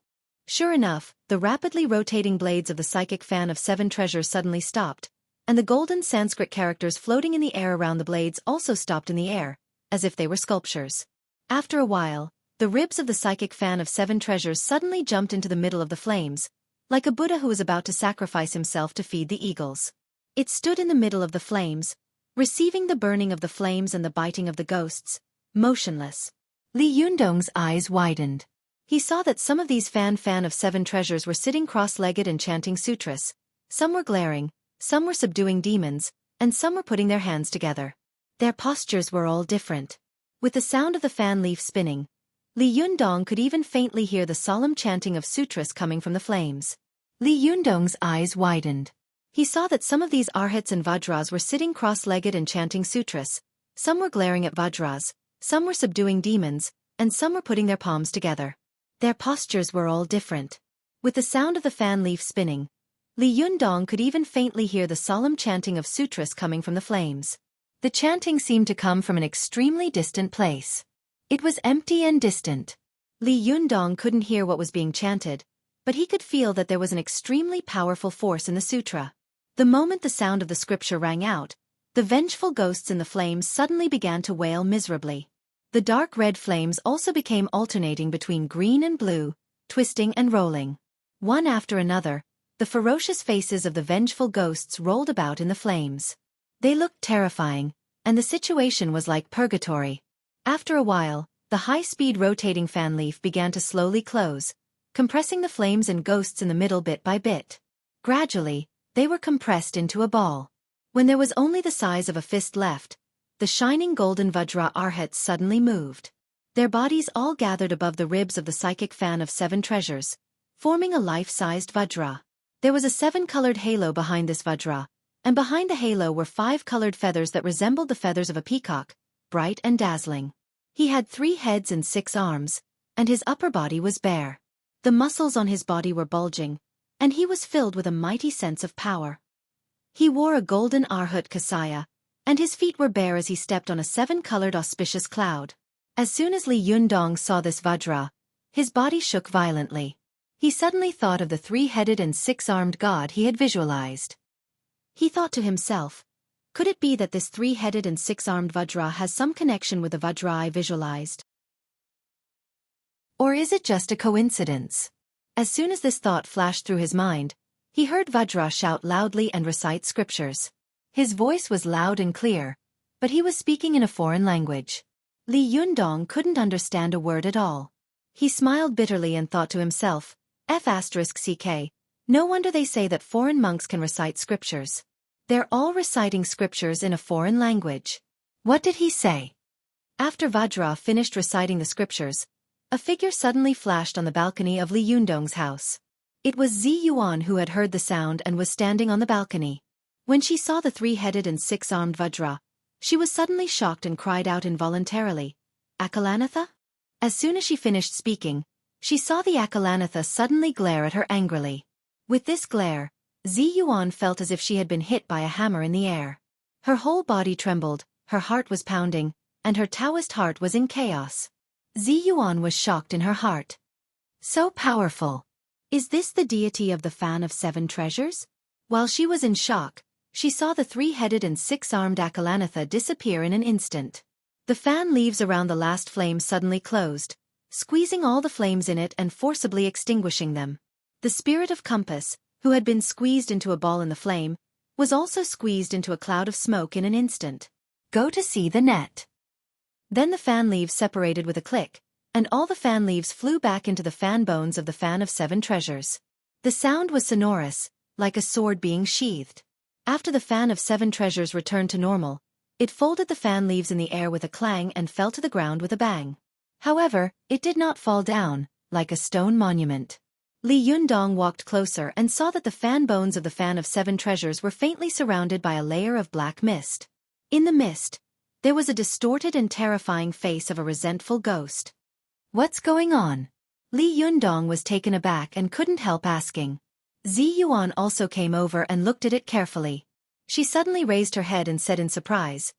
Sure enough, the rapidly rotating blades of the psychic fan of 7 treasures suddenly stopped, and the golden Sanskrit characters floating in the air around the blades also stopped in the air, as if they were sculptures. After a while, the ribs of the psychic fan of 7 treasures suddenly jumped into the middle of the flames, like a Buddha who was about to sacrifice himself to feed the eagles. It stood in the middle of the flames, receiving the burning of the flames and the biting of the ghosts, motionless. Li Yundong's eyes widened. He saw that some of these fan of 7 treasures were sitting cross-legged and chanting sutras. Some were glaring, some were subduing demons, and some were putting their hands together. Their postures were all different. With the sound of the fan leaf spinning, Li Yundong could even faintly hear the solemn chanting of sutras coming from the flames. Li Yundong's eyes widened. He saw that some of these arhats and vajras were sitting cross-legged and chanting sutras. Some were glaring at vajras, some were subduing demons, and some were putting their palms together. Their postures were all different. With the sound of the fan leaf spinning, Li Yundong could even faintly hear the solemn chanting of sutras coming from the flames. The chanting seemed to come from an extremely distant place. It was empty and distant. Li Yundong couldn't hear what was being chanted, but he could feel that there was an extremely powerful force in the sutra. The moment the sound of the scripture rang out, the vengeful ghosts in the flames suddenly began to wail miserably. The dark red flames also became alternating between green and blue, twisting and rolling. One after another, the ferocious faces of the vengeful ghosts rolled about in the flames. They looked terrifying, and the situation was like purgatory. After a while, the high-speed rotating fan leaf began to slowly close, compressing the flames and ghosts in the middle bit by bit. Gradually, they were compressed into a ball. When there was only the size of a fist left, the shining golden Vajra arhats suddenly moved. Their bodies all gathered above the ribs of the psychic fan of 7 treasures, forming a life-sized Vajra. There was a 7-colored halo behind this Vajra, and behind the halo were 5 colored feathers that resembled the feathers of a peacock, bright and dazzling. He had 3 heads and 6 arms, and his upper body was bare. The muscles on his body were bulging, and he was filled with a mighty sense of power. He wore a golden arhat kasaya, and his feet were bare as he stepped on a 7-colored auspicious cloud. As soon as Li Yundong saw this Vajra, his body shook violently. He suddenly thought of the 3-headed and 6-armed god he had visualized. He thought to himself, could it be that this 3-headed and 6-armed Vajra has some connection with the Vajra I visualized? Or is it just a coincidence? As soon as this thought flashed through his mind, he heard Vajra shout loudly and recite scriptures. His voice was loud and clear, but he was speaking in a foreign language. Li Yundong couldn't understand a word at all. He smiled bitterly and thought to himself, F***ck, no wonder they say that foreign monks can recite scriptures. They're all reciting scriptures in a foreign language. What did he say? After Vajra finished reciting the scriptures, a figure suddenly flashed on the balcony of Li Yundong's house. It was Zi Yuan who had heard the sound and was standing on the balcony. When she saw the 3-headed and 6-armed Vajra, she was suddenly shocked and cried out involuntarily, Akalanatha? As soon as she finished speaking, she saw the Akalanatha suddenly glare at her angrily. With this glare, Zi Yuan felt as if she had been hit by a hammer in the air. Her whole body trembled, her heart was pounding, and her Taoist heart was in chaos. Zi Yuan was shocked in her heart. So powerful! Is this the deity of the fan of 7 treasures? While she was in shock, she saw the 3-headed and 6-armed Akalanatha disappear in an instant. The fan leaves around the last flame suddenly closed, squeezing all the flames in it and forcibly extinguishing them. The spirit of compass, who had been squeezed into a ball in the flame, was also squeezed into a cloud of smoke in an instant. Go to see the net. Then the fan leaves separated with a click, and all the fan leaves flew back into the fan bones of the fan of 7 treasures. The sound was sonorous, like a sword being sheathed. After the fan of 7 treasures returned to normal, it folded the fan leaves in the air with a clang and fell to the ground with a bang. However, it did not fall down, like a stone monument. Li Yundong walked closer and saw that the fan bones of the fan of 7 treasures were faintly surrounded by a layer of black mist. In the mist, there was a distorted and terrifying face of a resentful ghost. What's going on? Li Yundong was taken aback and couldn't help asking. Zi Yuan also came over and looked at it carefully. She suddenly raised her head and said in surprise,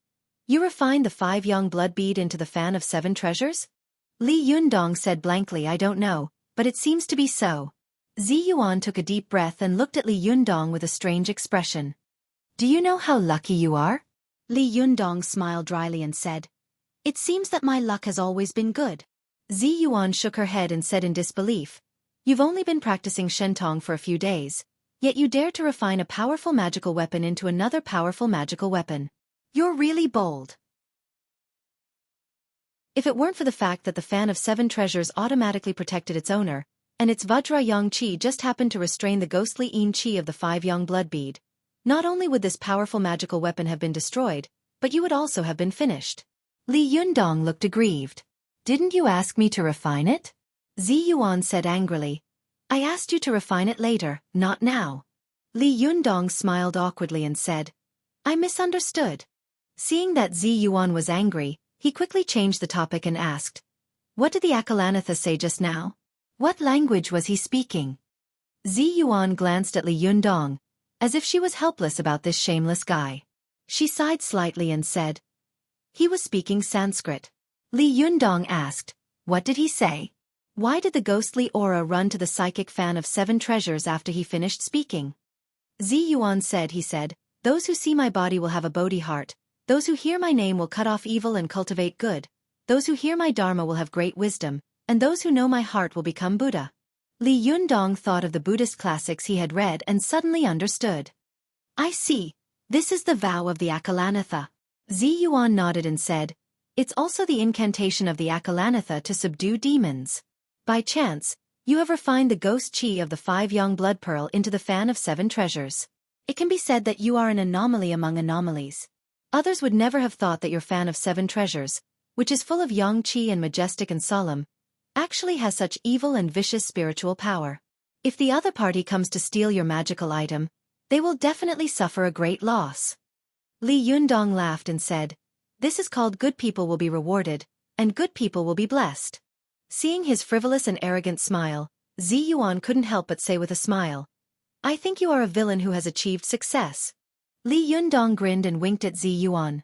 "You refined the 5 young blood bead into the fan of 7 treasures?" Li Yundong said blankly, "I don't know, but it seems to be so." Zi Yuan took a deep breath and looked at Li Yundong with a strange expression. "Do you know how lucky you are?" Li Yundong smiled dryly and said, "It seems that my luck has always been good." Zi Yuan shook her head and said in disbelief, "You've only been practicing Shentong for a few days, yet you dare to refine a powerful magical weapon into another powerful magical weapon. You're really bold." If it weren't for the fact that the fan of 7 treasures automatically protected its owner, and its Vajra Yang Qi just happened to restrain the ghostly Yin Qi of the 5 young blood bead, not only would this powerful magical weapon have been destroyed, but you would also have been finished. Li Yundong looked aggrieved. "Didn't you ask me to refine it?" Zi Yuan said angrily. "I asked you to refine it later, not now." Li Yundong smiled awkwardly and said, "I misunderstood." Seeing that Zi Yuan was angry, he quickly changed the topic and asked, "What did the Akalanatha say just now? What language was he speaking?" Zi Yuan glanced at Li Yundong, as if she was helpless about this shameless guy. She sighed slightly and said, "He was speaking Sanskrit." Li Yundong asked, "What did he say? Why did the ghostly aura run to the psychic fan of 7 treasures after he finished speaking?" Zi Yuan said, "Those who see my body will have a Bodhi heart, those who hear my name will cut off evil and cultivate good, those who hear my dharma will have great wisdom, and those who know my heart will become Buddha." Li Yundong thought of the Buddhist classics he had read and suddenly understood. "I see. This is the vow of the Akalanatha." Zi Yuan nodded and said, "It's also the incantation of the Akalanatha to subdue demons. By chance, you have refined the ghost chi of the 5 young blood pearl into the fan of 7 treasures. It can be said that you are an anomaly among anomalies. Others would never have thought that your fan of 7 treasures, which is full of yang chi and majestic and solemn, actually has such evil and vicious spiritual power. If the other party comes to steal your magical item, they will definitely suffer a great loss." Li Yundong laughed and said, "This is called good people will be rewarded, and good people will be blessed." Seeing his frivolous and arrogant smile, Zi Yuan couldn't help but say with a smile, "I think you are a villain who has achieved success." Li Yundong grinned and winked at Zi Yuan.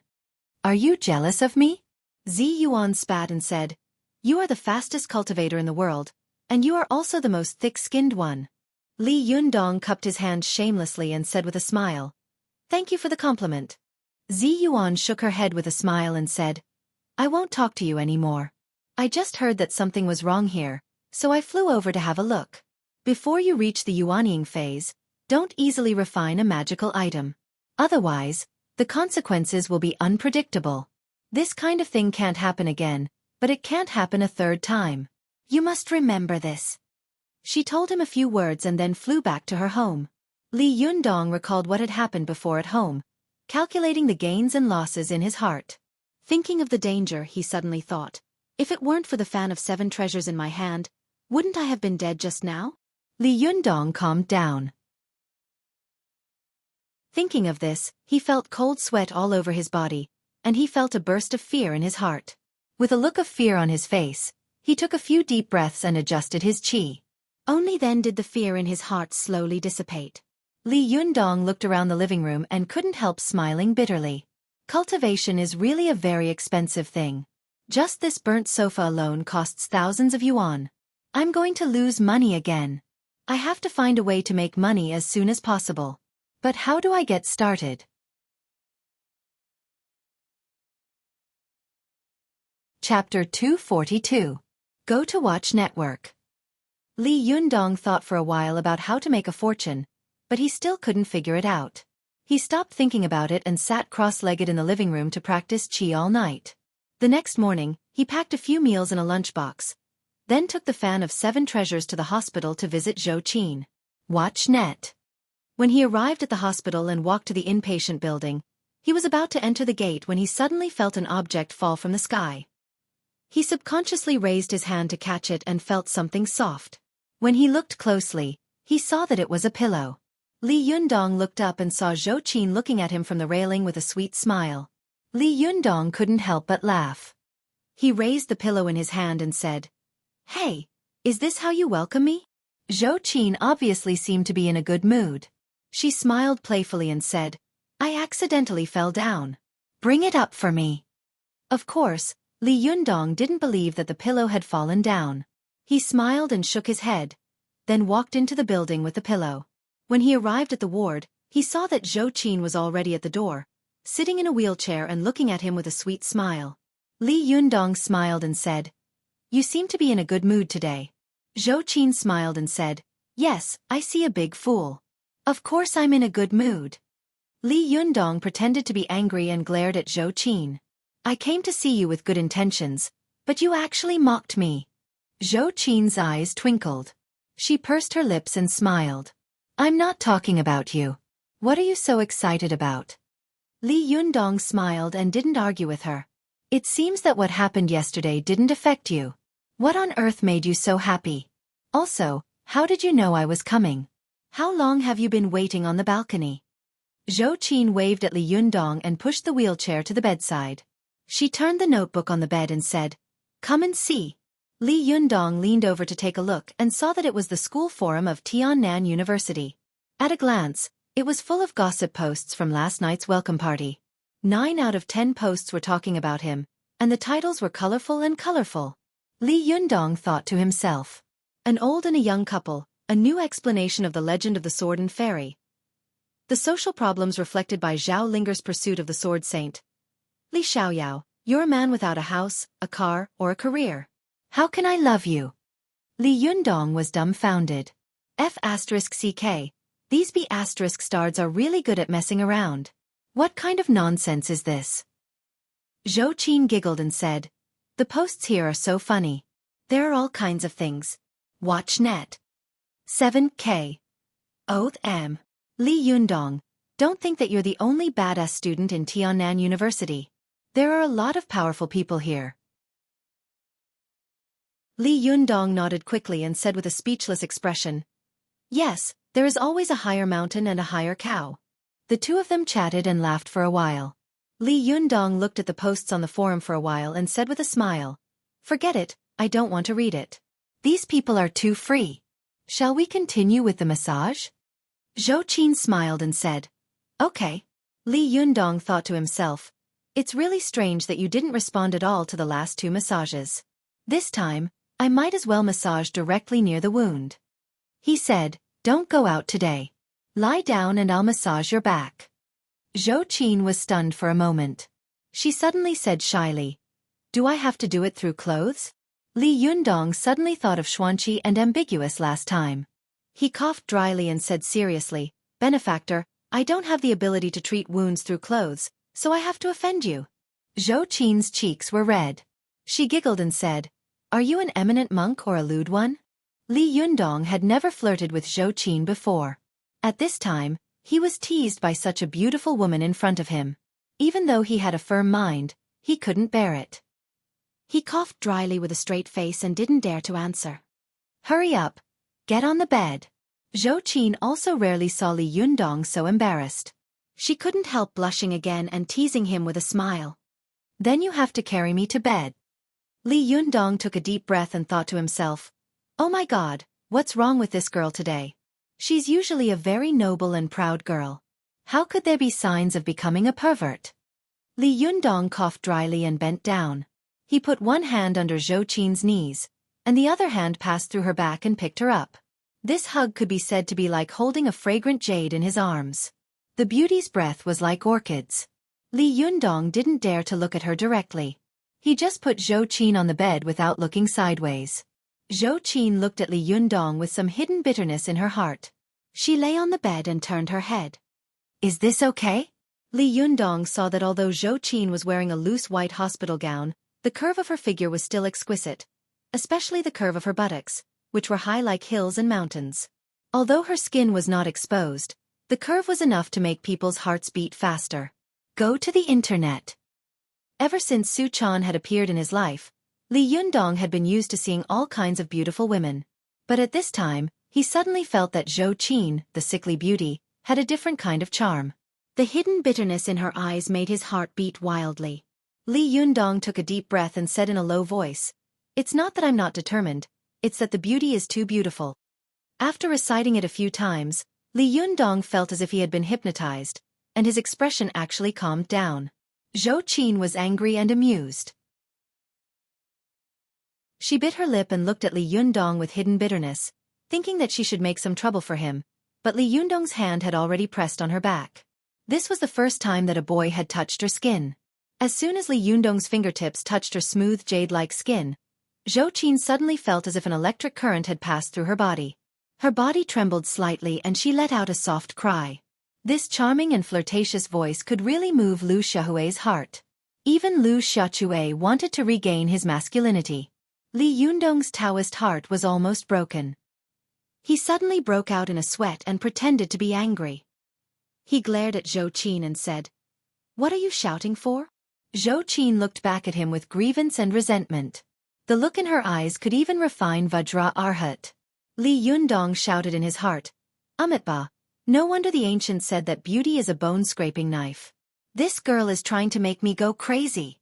"Are you jealous of me?" Zi Yuan spat and said, "You are the fastest cultivator in the world, and you are also the most thick-skinned one." Li Yundong cupped his hand shamelessly and said with a smile, "Thank you for the compliment." Zi Yuan shook her head with a smile and said, "I won't talk to you anymore. I just heard that something was wrong here, so I flew over to have a look. Before you reach the Yuanying phase, don't easily refine a magical item. Otherwise, the consequences will be unpredictable. This kind of thing can't happen again, but it can't happen a third time. You must remember this." She told him a few words and then flew back to her home. Li Yundong recalled what had happened before at home, calculating the gains and losses in his heart. Thinking of the danger, he suddenly thought, "If it weren't for the fan of 7 treasures in my hand, wouldn't I have been dead just now?" Li Yundong calmed down. Thinking of this, he felt cold sweat all over his body, and he felt a burst of fear in his heart. With a look of fear on his face, he took a few deep breaths and adjusted his qi. Only then did the fear in his heart slowly dissipate. Li Yundong looked around the living room and couldn't help smiling bitterly. Cultivation is really a very expensive thing. Just this burnt sofa alone costs thousands of yuan. I'm going to lose money again. I have to find a way to make money as soon as possible. But how do I get started? Chapter 242. Go to Watch Network. Li Yundong thought for a while about how to make a fortune, but he still couldn't figure it out. He stopped thinking about it and sat cross-legged in the living room to practice qi all night. The next morning, he packed a few meals in a lunchbox, then took the fan of 7 treasures to the hospital to visit Xueqi. Watch net. When he arrived at the hospital and walked to the inpatient building, he was about to enter the gate when he suddenly felt an object fall from the sky. He subconsciously raised his hand to catch it and felt something soft. When he looked closely, he saw that it was a pillow. Li Yundong looked up and saw Xueqi looking at him from the railing with a sweet smile. Li Yundong couldn't help but laugh. He raised the pillow in his hand and said, "Hey, is this how you welcome me?" Xueqi obviously seemed to be in a good mood. She smiled playfully and said, "I accidentally fell down. Bring it up for me." Of course, Li Yundong didn't believe that the pillow had fallen down. He smiled and shook his head, then walked into the building with the pillow. When he arrived at the ward, he saw that Xueqi was already at the door, sitting in a wheelchair and looking at him with a sweet smile. Li Yundong smiled and said, "You seem to be in a good mood today." Xueqi smiled and said, "Yes, I see a big fool. Of course I'm in a good mood." Li Yundong pretended to be angry and glared at Xueqi. "I came to see you with good intentions, but you actually mocked me." Xueqi's eyes twinkled. She pursed her lips and smiled. "I'm not talking about you. What are you so excited about?" Li Yundong smiled and didn't argue with her. "It seems that what happened yesterday didn't affect you. What on earth made you so happy? Also, how did you know I was coming? How long have you been waiting on the balcony?" Xueqi waved at Li Yundong and pushed the wheelchair to the bedside. She turned the notebook on the bed and said, "Come and see." Li Yundong leaned over to take a look and saw that it was the school forum of Tiannan University. At a glance, it was full of gossip posts from last night's welcome party. 9 out of 10 posts were talking about him, and the titles were colorful. Li Yundong thought to himself, "An old and a young couple, a new explanation of the legend of the sword and fairy. The social problems reflected by Zhao Linger's pursuit of the sword saint. Li Xiaoyao, you're a man without a house, a car, or a career. How can I love you?" Li Yundong was dumbfounded. F***ck, these B***stards are really good at messing around. What kind of nonsense is this? Xueqi giggled and said, "The posts here are so funny. There are all kinds of things. Watch net. 7K. Oath M. Li Yundong, don't think that you're the only badass student in Tiannan University. There are a lot of powerful people here." Li Yundong nodded quickly and said with a speechless expression, "Yes, there is always a higher mountain and a higher cow." The two of them chatted and laughed for a while. Li Yundong looked at the posts on the forum for a while and said with a smile, "Forget it, I don't want to read it. These people are too free. Shall we continue with the massage?" Xueqi smiled and said, "Okay." Li Yundong thought to himself, "It's really strange that you didn't respond at all to the last 2 massages. This time, I might as well massage directly near the wound." He said, "Don't go out today. Lie down and I'll massage your back." Xueqi was stunned for a moment. She suddenly said shyly, "Do I have to do it through clothes?" Li Yundong suddenly thought of Xuanqi and ambiguous last time. He coughed dryly and said seriously, "Benefactor, I don't have the ability to treat wounds through clothes, so I have to offend you." Xueqi's cheeks were red. She giggled and said, "Are you an eminent monk or a lewd one?" Li Yundong had never flirted with Xueqi before. At this time, he was teased by such a beautiful woman in front of him. Even though he had a firm mind, he couldn't bear it. He coughed dryly with a straight face and didn't dare to answer. "Hurry up. Get on the bed." Xueqi also rarely saw Li Yundong so embarrassed. She couldn't help blushing again and teasing him with a smile. "Then you have to carry me to bed." Li Yundong took a deep breath and thought to himself, "Oh my God, what's wrong with this girl today? She's usually a very noble and proud girl. How could there be signs of becoming a pervert?" Li Yundong coughed dryly and bent down. He put one hand under Xueqi's knees, and the other hand passed through her back and picked her up. This hug could be said to be like holding a fragrant jade in his arms. The beauty's breath was like orchids. Li Yundong didn't dare to look at her directly. He just put Xueqi on the bed without looking sideways. Xueqi looked at Li Yundong with some hidden bitterness in her heart. She lay on the bed and turned her head. "Is this okay?" Li Yundong saw that although Xueqi was wearing a loose white hospital gown, The curve of her figure was still exquisite, especially the curve of her buttocks, which were high like hills and mountains. Although her skin was not exposed, the curve was enough to make people's hearts beat faster. Go to the internet. Ever since Su Chan had appeared in his life, Li Yundong had been used to seeing all kinds of beautiful women. But at this time, he suddenly felt that Zhou Qin, the sickly beauty, had a different kind of charm. The hidden bitterness in her eyes made his heart beat wildly. Li Yundong took a deep breath and said in a low voice, "It's not that I'm not determined, it's that the beauty is too beautiful." After reciting it a few times, Li Yundong felt as if he had been hypnotized, and his expression actually calmed down. Zhou Qin was angry and amused. She bit her lip and looked at Li Yundong with hidden bitterness, thinking that she should make some trouble for him, but Li Yundong's hand had already pressed on her back. This was the first time that a boy had touched her skin. As soon as Li Yundong's fingertips touched her smooth jade-like skin, Zhou Qin suddenly felt as if an electric current had passed through her body. Her body trembled slightly and she let out a soft cry. This charming and flirtatious voice could really move Lu Xiaohui's heart. Even Lu Xiaohui wanted to regain his masculinity. Li Yundong's Taoist heart was almost broken. He suddenly broke out in a sweat and pretended to be angry. He glared at Zhou Qin and said, "What are you shouting for?" Zhou Qin looked back at him with grievance and resentment. The look in her eyes could even refine Vajra Arhat. Li Yundong shouted in his heart, "Amitba, no wonder the ancients said that beauty is a bone-scraping knife. This girl is trying to make me go crazy."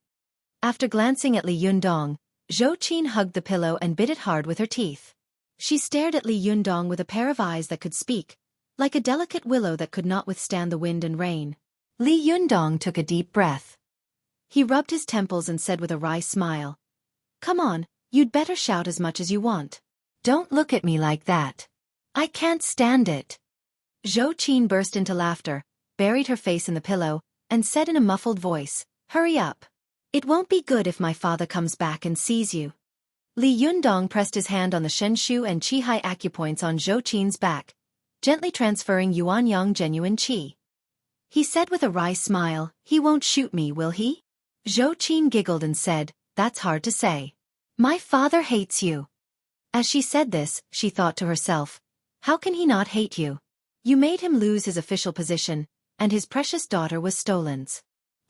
After glancing at Li Yundong, Zhou Qin hugged the pillow and bit it hard with her teeth. She stared at Li Yundong with a pair of eyes that could speak, like a delicate willow that could not withstand the wind and rain. Li Yundong took a deep breath. He rubbed his temples and said with a wry smile, "Come on, you'd better shout as much as you want. Don't look at me like that. I can't stand it." Zhou Qin burst into laughter, buried her face in the pillow, and said in a muffled voice, "Hurry up. It won't be good if my father comes back and sees you." Li Yundong pressed his hand on the Shenshu and Qihai acupoints on Zhou Qin's back, gently transferring Yuanyang genuine qi. He said with a wry smile, "He won't shoot me, will he?" Zhou Qin giggled and said, "That's hard to say. My father hates you." As she said this, she thought to herself, "How can he not hate you? You made him lose his official position, and his precious daughter was stolen."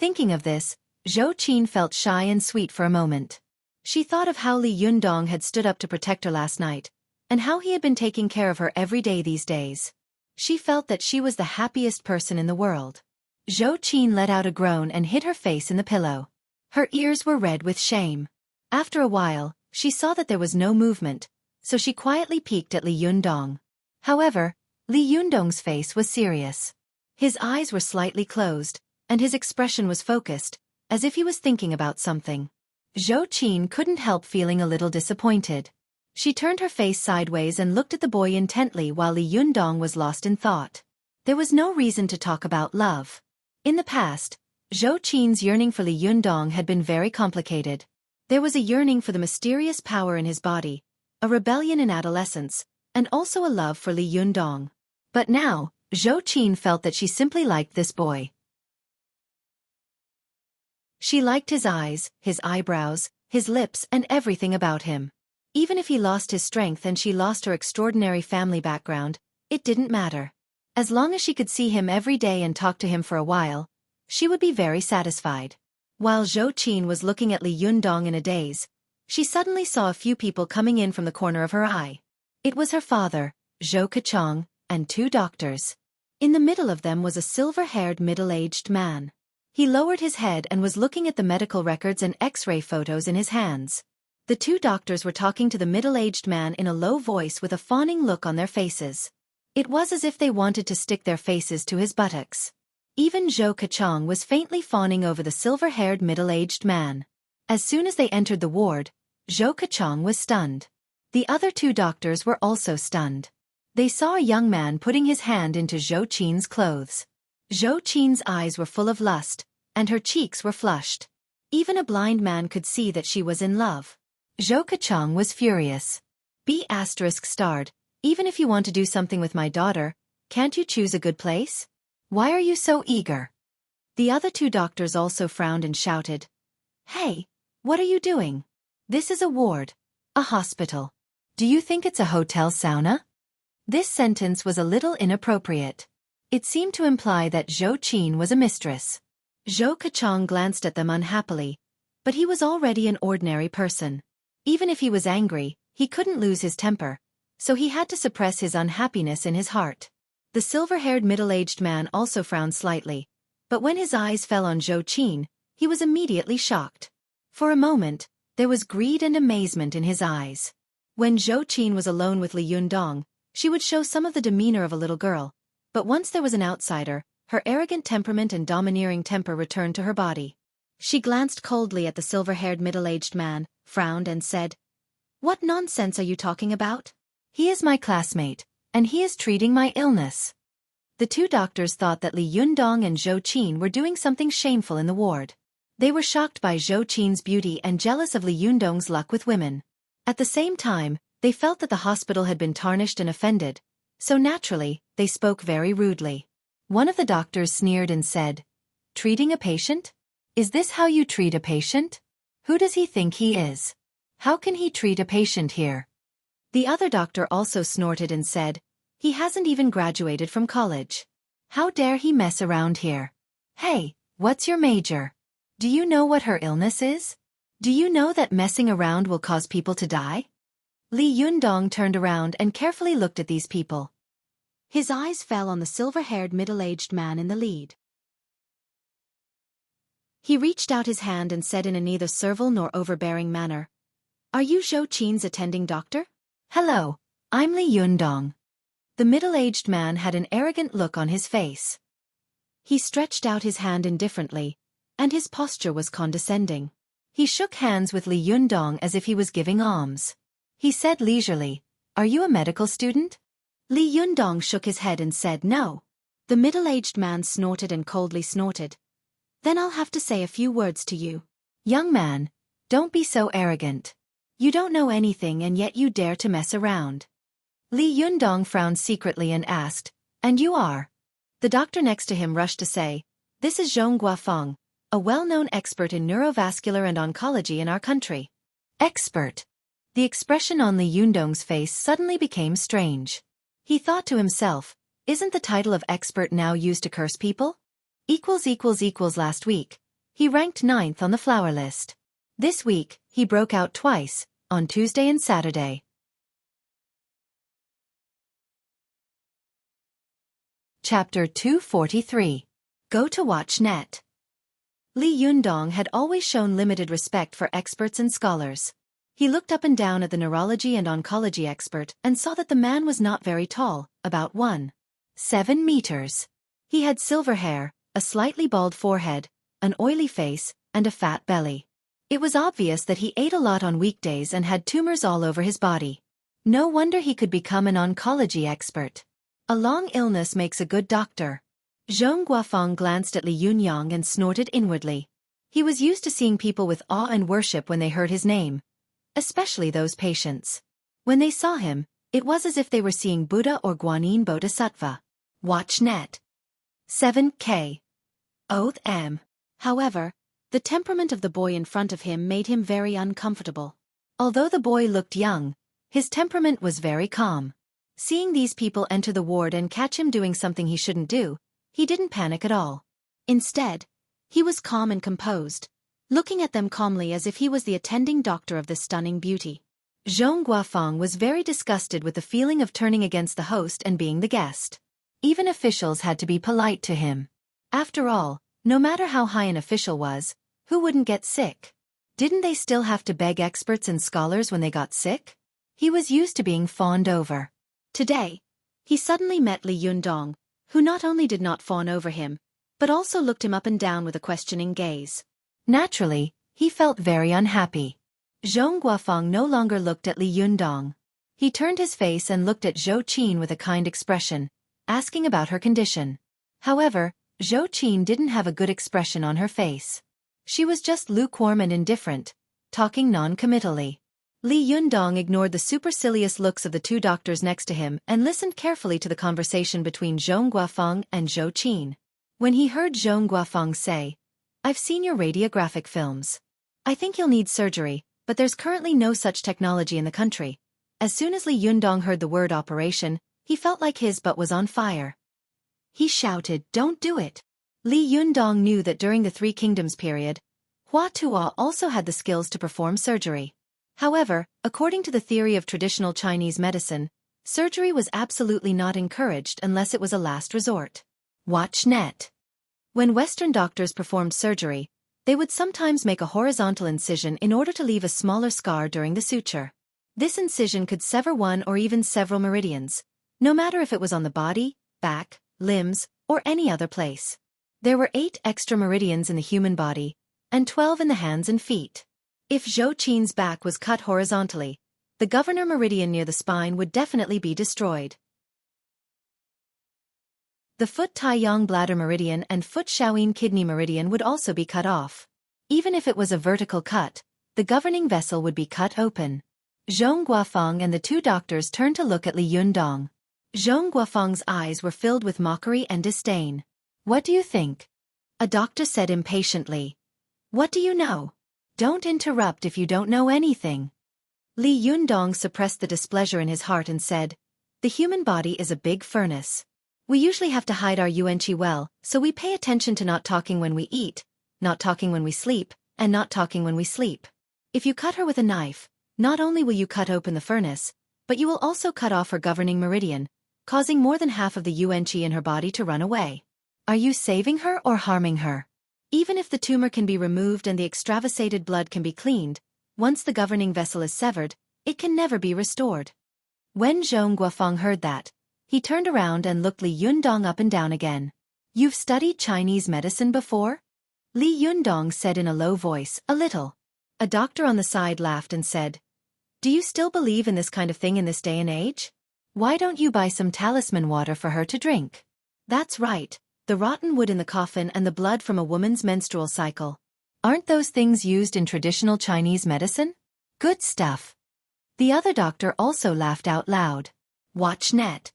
Thinking of this, Zhou Qin felt shy and sweet for a moment. She thought of how Li Yundong had stood up to protect her last night, and how he had been taking care of her every day these days. She felt that she was the happiest person in the world. Zhou Qin let out a groan and hid her face in the pillow. Her ears were red with shame. After a while, she saw that there was no movement, so she quietly peeked at Li Yundong. However, Li Yundong's face was serious. His eyes were slightly closed, and his expression was focused, as if he was thinking about something. Zhou Qin couldn't help feeling a little disappointed. She turned her face sideways and looked at the boy intently while Li Yundong was lost in thought. There was no reason to talk about love. In the past, Zhou Qin's yearning for Li Yundong had been very complicated. There was a yearning for the mysterious power in his body, a rebellion in adolescence, and also a love for Li Yundong. But now, Zhou Qin felt that she simply liked this boy. She liked his eyes, his eyebrows, his lips, and everything about him. Even if he lost his strength and she lost her extraordinary family background, it didn't matter. As long as she could see him every day and talk to him for a while, she would be very satisfied. While Zhou Qin was looking at Li Yundong in a daze, she suddenly saw a few people coming in from the corner of her eye. It was her father, Zhou Kachong, and two doctors. In the middle of them was a silver-haired middle-aged man. He lowered his head and was looking at the medical records and X-ray photos in his hands. The two doctors were talking to the middle-aged man in a low voice with a fawning look on their faces. It was as if they wanted to stick their faces to his buttocks. Even Zhou Kachong was faintly fawning over the silver-haired middle-aged man. As soon as they entered the ward, Zhou Kachong was stunned. The other two doctors were also stunned. They saw a young man putting his hand into Zhou Qin's clothes. Zhou Qin's eyes were full of lust, and her cheeks were flushed. Even a blind man could see that she was in love. Zhou Kachong was furious. B****, even if you want to do something with my daughter, can't you choose a good place? Why are you so eager? The other two doctors also frowned and shouted, "Hey, What are you doing? This is a ward. A hospital. Do you think it's a hotel sauna? This sentence was a little inappropriate. It seemed to imply that Xueqi was a mistress. Xueqi glanced at them unhappily, but he was already an ordinary person. Even if he was angry, he couldn't lose his temper, so he had to suppress his unhappiness in his heart. The silver-haired middle-aged man also frowned slightly, but when his eyes fell on Xueqi, he was immediately shocked. For a moment, there was greed and amazement in his eyes. When Xueqi was alone with Li Yundong, she would show some of the demeanor of a little girl, but once there was an outsider, her arrogant temperament and domineering temper returned to her body. She glanced coldly at the silver-haired middle-aged man, frowned and said, "What nonsense are you talking about? He is my classmate, and he is treating my illness." The two doctors thought that Li Yundong and Xueqi were doing something shameful in the ward. They were shocked by Xueqi's beauty and jealous of Li Yundong's luck with women. At the same time, they felt that the hospital had been tarnished and offended, so naturally, they spoke very rudely. One of the doctors sneered and said, "Treating a patient? Is this how you treat a patient? Who does he think he is? How can he treat a patient here?" The other doctor also snorted and said, "He hasn't even graduated from college. How dare he mess around here? Hey, what's your major? Do you know what her illness is? Do you know that messing around will cause people to die?" Li Yundong turned around and carefully looked at these people. His eyes fell on the silver-haired middle-aged man in the lead. He reached out his hand and said in a neither servile nor overbearing manner, "Are you Xueqi's attending doctor?" "Hello, I'm Li Yundong." The middle-aged man had an arrogant look on his face. He stretched out his hand indifferently, and his posture was condescending. He shook hands with Li Yundong as if he was giving alms. He said leisurely, "Are you a medical student?" Li Yundong shook his head and said no. The middle-aged man snorted and coldly snorted. "Then I'll have to say a few words to you. Young man, don't be so arrogant. You don't know anything and yet you dare to mess around." Li Yundong frowned secretly and asked, "And you are?" The doctor next to him rushed to say, "This is Zhong Guafeng, a well-known expert in neurovascular and oncology in our country." Expert. The expression on Li Yundong's face suddenly became strange. He thought to himself, isn't the title of expert now used to curse people? Last week, he ranked 9th on the flower list. This week, he broke out twice, on Tuesday and Saturday. Chapter 243. Go to watch net. Li Yundong had always shown limited respect for experts and scholars. He looked up and down at the neurology and oncology expert and saw that the man was not very tall, about 1.7 meters. He had silver hair, a slightly bald forehead, an oily face, and a fat belly. It was obvious that he ate a lot on weekdays and had tumors all over his body. No wonder he could become an oncology expert. A long illness makes a good doctor. Zhong Guafeng glanced at Li Yundong and snorted inwardly. He was used to seeing people with awe and worship when they heard his name, especially those patients. When they saw him, it was as if they were seeing Buddha or Guanyin Bodhisattva. Watch net. 7K. Oath M. However, the temperament of the boy in front of him made him very uncomfortable. Although the boy looked young, his temperament was very calm. Seeing these people enter the ward and catch him doing something he shouldn't do, he didn't panic at all. Instead, he was calm and composed, looking at them calmly as if he was the attending doctor of this stunning beauty. Zhong Guafeng was very disgusted with the feeling of turning against the host and being the guest. Even officials had to be polite to him. After all, no matter how high an official was, who wouldn't get sick? Didn't they still have to beg experts and scholars when they got sick? He was used to being fawned over. Today, he suddenly met Li Yundong, who not only did not fawn over him, but also looked him up and down with a questioning gaze. Naturally, he felt very unhappy. Zhong Guafeng no longer looked at Li Yundong. He turned his face and looked at Xueqi with a kind expression, asking about her condition. However, Xueqi didn't have a good expression on her face. She was just lukewarm and indifferent, talking non-committally. Li Yundong ignored the supercilious looks of the two doctors next to him and listened carefully to the conversation between Zhong Guafeng and Xueqi. When he heard Zhong Guafeng say, "I've seen your radiographic films. I think you'll need surgery, but there's currently no such technology in the country. As soon as Li Yundong heard the word operation, he felt like his butt was on fire. He shouted, "Don't do it!" Li Yundong knew that during the Three Kingdoms period, Hua Tuo also had the skills to perform surgery. However, according to the theory of traditional Chinese medicine, surgery was absolutely not encouraged unless it was a last resort. Watch net. When Western doctors performed surgery, they would sometimes make a horizontal incision in order to leave a smaller scar during the suture. This incision could sever one or even several meridians, no matter if it was on the body, back, limbs, or any other place. There were 8 extra meridians in the human body, and 12 in the hands and feet. If Xueqi's back was cut horizontally, the governor meridian near the spine would definitely be destroyed. The foot Taiyang bladder meridian and foot Shaoyin kidney meridian would also be cut off. Even if it was a vertical cut, the governing vessel would be cut open. Zhong Guofeng and the 2 doctors turned to look at Li Yundong. Zhong Guofeng's eyes were filled with mockery and disdain. "What do you think?" a doctor said impatiently. "What do you know? Don't interrupt if you don't know anything." Li Yundong suppressed the displeasure in his heart and said, "The human body is a big furnace. We usually have to hide our yuanqi well, so we pay attention to not talking when we eat, not talking when we sleep, and not talking when we sleep. If you cut her with a knife, not only will you cut open the furnace, but you will also cut off her governing meridian, causing more than half of the yuanqi in her body to run away. Are you saving her or harming her? Even if the tumor can be removed and the extravasated blood can be cleaned, once the governing vessel is severed, it can never be restored." When Zhong Guofeng heard that, he turned around and looked Li Yundong up and down again. "You've studied Chinese medicine before?" Li Yundong said in a low voice, "A little." A doctor on the side laughed and said, "Do you still believe in this kind of thing in this day and age? Why don't you buy some talisman water for her to drink?" "That's right, the rotten wood in the coffin and the blood from a woman's menstrual cycle. Aren't those things used in traditional Chinese medicine? Good stuff." The other doctor also laughed out loud. Watch net.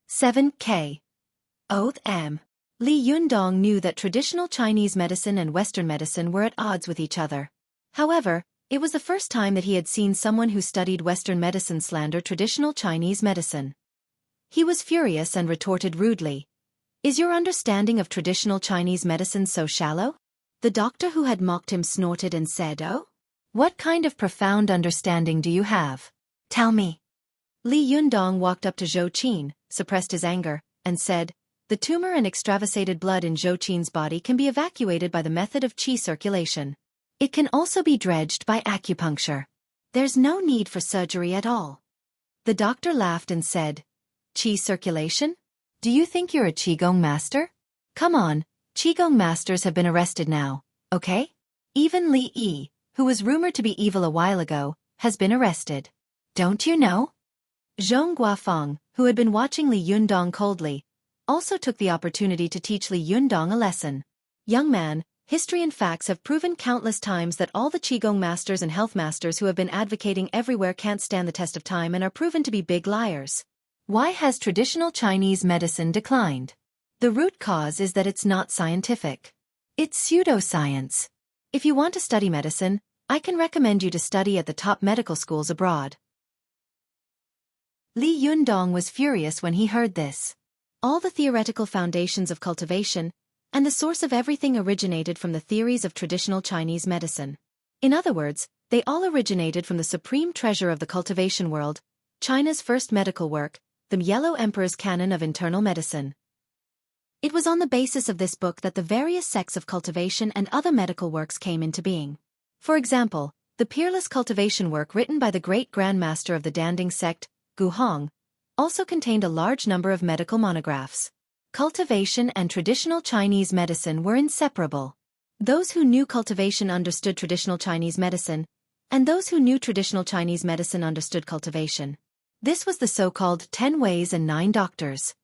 7K. Oath M. Li Yundong knew that traditional Chinese medicine and Western medicine were at odds with each other. However, it was the first time that he had seen someone who studied Western medicine slander traditional Chinese medicine. He was furious and retorted rudely, "Is your understanding of traditional Chinese medicine so shallow?" The doctor who had mocked him snorted and said, "Oh? What kind of profound understanding do you have? Tell me." Li Yundong walked up to Xueqi, suppressed his anger, and said, "The tumor and extravasated blood in Xueqi's body can be evacuated by the method of qi circulation. It can also be dredged by acupuncture. There's no need for surgery at all." The doctor laughed and said, "Qi circulation? Do you think you're a Qigong master? Come on, Qigong masters have been arrested now, okay? Even Li Yi, who was rumored to be evil a while ago, has been arrested. Don't you know?" Zhong Guofeng, who had been watching Li Yundong coldly, also took the opportunity to teach Li Yundong a lesson. "Young man, history and facts have proven countless times that all the Qigong masters and health masters who have been advocating everywhere can't stand the test of time and are proven to be big liars. Why has traditional Chinese medicine declined? The root cause is that it's not scientific. It's pseudoscience. If you want to study medicine, I can recommend you to study at the top medical schools abroad." Li Yundong was furious when he heard this. All the theoretical foundations of cultivation and the source of everything originated from the theories of traditional Chinese medicine. In other words, they all originated from the supreme treasure of the cultivation world, China's first medical work, the Yellow Emperor's Canon of Internal Medicine. It was on the basis of this book that the various sects of cultivation and other medical works came into being. For example, the peerless cultivation work written by the great Grand Master of the Danding sect, Gu Hong, also contained a large number of medical monographs. Cultivation and traditional Chinese medicine were inseparable. Those who knew cultivation understood traditional Chinese medicine, and those who knew traditional Chinese medicine understood cultivation. This was the so-called 10 ways and 9 doctors.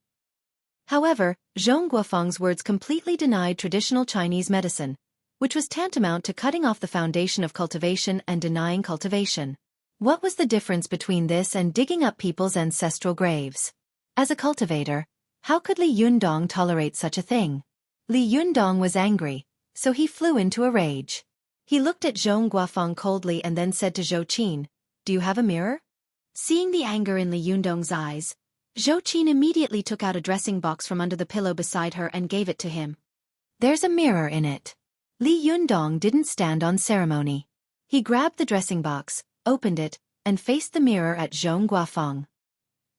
However, Zhong Guofeng's words completely denied traditional Chinese medicine, which was tantamount to cutting off the foundation of cultivation and denying cultivation. What was the difference between this and digging up people's ancestral graves? As a cultivator, how could Li Yundong tolerate such a thing? Li Yundong was angry, so he flew into a rage. He looked at Zhong Guofeng coldly and then said to Xueqi, "Do you have a mirror?" Seeing the anger in Li Yundong's eyes, Xueqi immediately took out a dressing box from under the pillow beside her and gave it to him. "There's a mirror in it." Li Yundong didn't stand on ceremony. He grabbed the dressing box, opened it, and faced the mirror at Zhong Guofeng.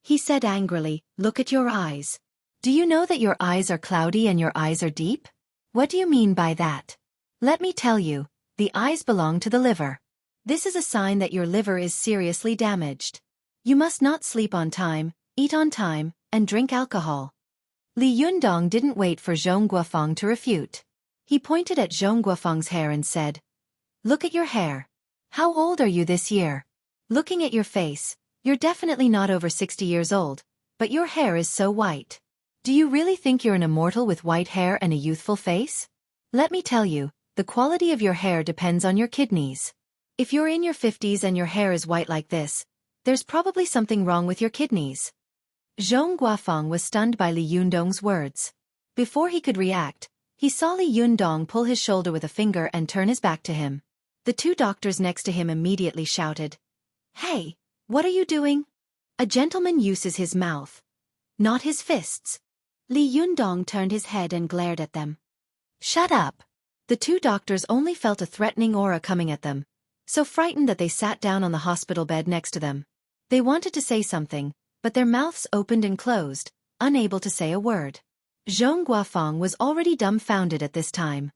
He said angrily, "Look at your eyes. Do you know that your eyes are cloudy and your eyes are deep? What do you mean by that? Let me tell you, the eyes belong to the liver. This is a sign that your liver is seriously damaged. You must not sleep on time, eat on time, and drink alcohol." Li Yundong didn't wait for Zhong Guofeng to refute. He pointed at Zhong Guofeng's hair and said, "Look at your hair. How old are you this year? Looking at your face, you're definitely not over 60 years old, but your hair is so white. Do you really think you're an immortal with white hair and a youthful face? Let me tell you, the quality of your hair depends on your kidneys. If you're in your 50s and your hair is white like this, there's probably something wrong with your kidneys." Zhong Guofeng was stunned by Li Yundong's words. Before he could react, he saw Li Yundong pull his shoulder with a finger and turn his back to him. The two doctors next to him immediately shouted, "Hey, what are you doing? A gentleman uses his mouth, not his fists." Li Yundong turned his head and glared at them. "Shut up." The two doctors only felt a threatening aura coming at them, so frightened that they sat down on the hospital bed next to them. They wanted to say something, but their mouths opened and closed, unable to say a word. Zhong Guofeng was already dumbfounded at this time.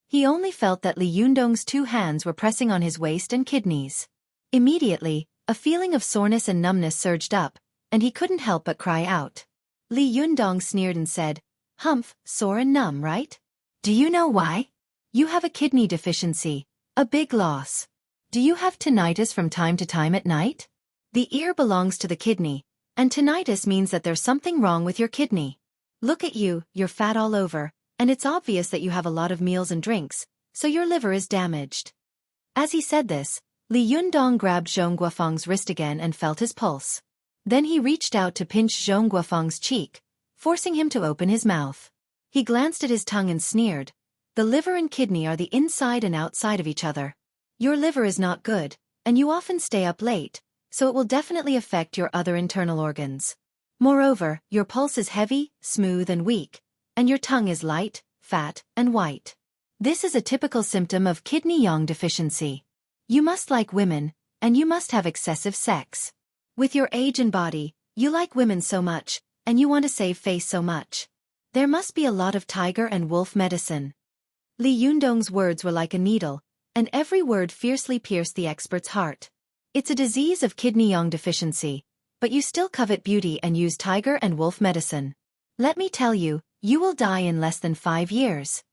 He only felt that Li Yundong's two hands were pressing on his waist and kidneys. Immediately, a feeling of soreness and numbness surged up, and he couldn't help but cry out. Li Yundong sneered and said, "Humph, sore and numb, right? Do you know why? You have a kidney deficiency, a big loss. Do you have tinnitus from time to time at night? The ear belongs to the kidney, and tinnitus means that there's something wrong with your kidney. Look at you, you're fat all over, and it's obvious that you have a lot of meals and drinks, so your liver is damaged." As he said this, Li Yundong grabbed Zhong Guofeng's wrist again and felt his pulse. Then he reached out to pinch Zhong Guofeng's cheek, forcing him to open his mouth. He glanced at his tongue and sneered, "The liver and kidney are the inside and outside of each other. Your liver is not good, and you often stay up late, so it will definitely affect your other internal organs. Moreover, your pulse is heavy, smooth and weak, and your tongue is light, fat, and white. This is a typical symptom of kidney yang deficiency. You must like women, and you must have excessive sex. With your age and body, you like women so much, and you want to save face so much. There must be a lot of tiger and wolf medicine." Li Yundong's words were like a needle, and every word fiercely pierced the expert's heart. "It's a disease of kidney yang deficiency, but you still covet beauty and use tiger and wolf medicine. Let me tell you, you will die in less than 5 years."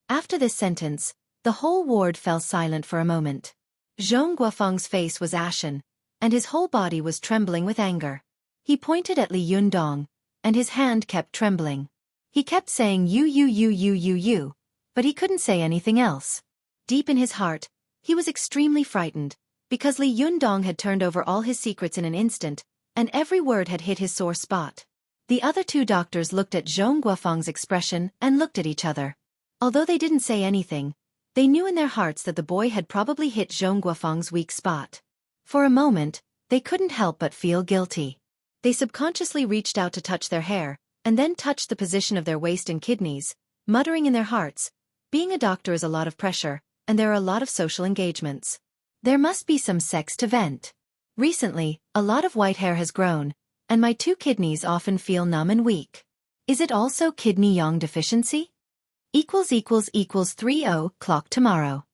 After this sentence, the whole ward fell silent for a moment. Zhong Guofeng's face was ashen, and his whole body was trembling with anger. He pointed at Li Yundong, and his hand kept trembling. He kept saying you, but he couldn't say anything else. Deep in his heart, he was extremely frightened, because Li Yundong had turned over all his secrets in an instant, and every word had hit his sore spot. The other two doctors looked at Zhong Guofeng's expression and looked at each other. Although they didn't say anything, they knew in their hearts that the boy had probably hit Zhong Guofeng's weak spot. For a moment, they couldn't help but feel guilty. They subconsciously reached out to touch their hair, and then touched the position of their waist and kidneys, muttering in their hearts, "Being a doctor is a lot of pressure, and there are a lot of social engagements. There must be some sex to vent. Recently, a lot of white hair has grown, and my two kidneys often feel numb and weak. Is it also kidney yang deficiency? == 30 clock tomorrow."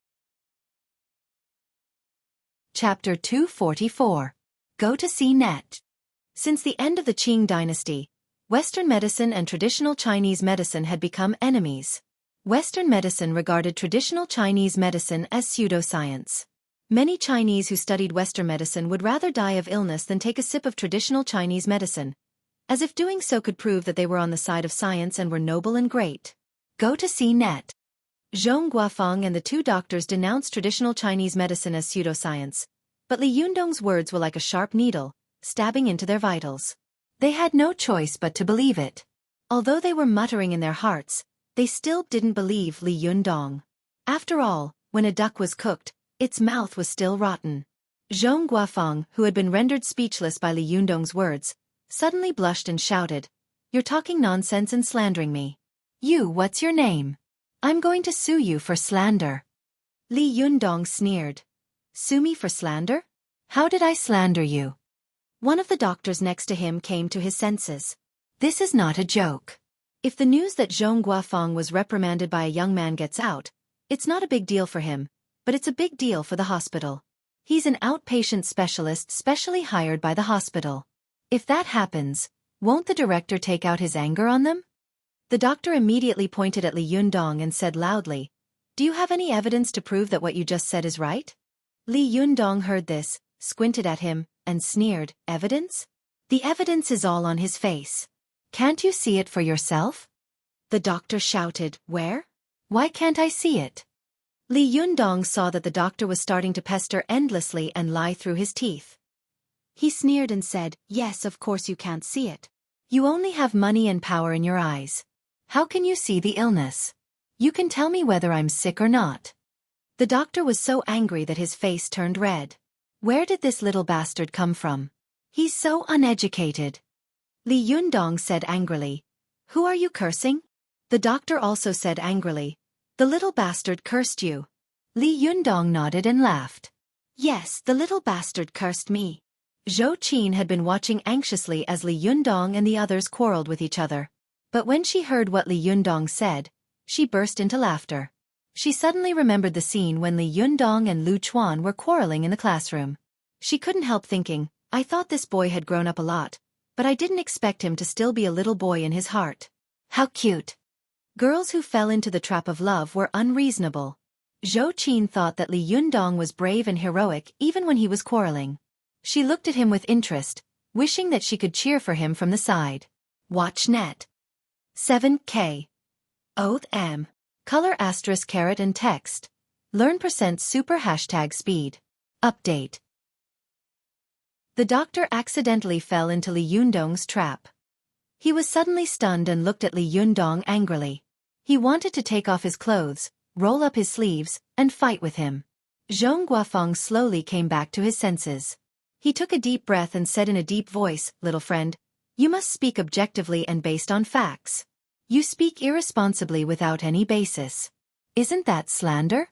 Chapter 244. Go to see net. Since the end of the Qing dynasty, Western medicine and traditional Chinese medicine had become enemies. Western medicine regarded traditional Chinese medicine as pseudoscience. Many Chinese who studied Western medicine would rather die of illness than take a sip of traditional Chinese medicine, as if doing so could prove that they were on the side of science and were noble and great. Go to see net. Zhong Guofeng and the two doctors denounced traditional Chinese medicine as pseudoscience, but Li Yundong's words were like a sharp needle, stabbing into their vitals. They had no choice but to believe it. Although they were muttering in their hearts, they still didn't believe Li Yundong. After all, when a duck was cooked, its mouth was still rotten. Zhong Guofeng, who had been rendered speechless by Li Yundong's words, suddenly blushed and shouted, "You're talking nonsense and slandering me. You, what's your name? I'm going to sue you for slander." Li Yundong sneered. "Sue me for slander? How did I slander you?" One of the doctors next to him came to his senses. This is not a joke. If the news that Zhong Guofeng was reprimanded by a young man gets out, it's not a big deal for him, but it's a big deal for the hospital. He's an outpatient specialist specially hired by the hospital. If that happens, won't the director take out his anger on them? The doctor immediately pointed at Li Yundong and said loudly, "Do you have any evidence to prove that what you just said is right?" Li Yundong heard this, squinted at him, and sneered, "Evidence? The evidence is all on his face. Can't you see it for yourself?" The doctor shouted, "Where? Why can't I see it?" Li Yundong saw that the doctor was starting to pester endlessly and lie through his teeth. He sneered and said, "Yes, of course you can't see it. You only have money and power in your eyes. How can you see the illness? You can tell me whether I'm sick or not." The doctor was so angry that his face turned red. Where did this little bastard come from? He's so uneducated. Li Yundong said angrily, "Who are you cursing?" The doctor also said angrily, "The little bastard cursed you." Li Yundong nodded and laughed. "Yes, the little bastard cursed me." Xueqi had been watching anxiously as Li Yundong and the others quarreled with each other. But when she heard what Li Yundong said, she burst into laughter. She suddenly remembered the scene when Li Yundong and Lu Chuan were quarreling in the classroom. She couldn't help thinking, "I thought this boy had grown up a lot, but I didn't expect him to still be a little boy in his heart. How cute." Girls who fell into the trap of love were unreasonable. Xueqi thought that Li Yundong was brave and heroic even when he was quarreling. She looked at him with interest, wishing that she could cheer for him from the side. Watch net. 7K. Oath M. Color asterisk caret and text. Learn % super hashtag speed. Update. The doctor accidentally fell into Li Yundong's trap. He was suddenly stunned and looked at Li Yundong angrily. He wanted to take off his clothes, roll up his sleeves, and fight with him. Zhong Guofeng slowly came back to his senses. He took a deep breath and said in a deep voice, "Little friend, you must speak objectively and based on facts. You speak irresponsibly without any basis. Isn't that slander?"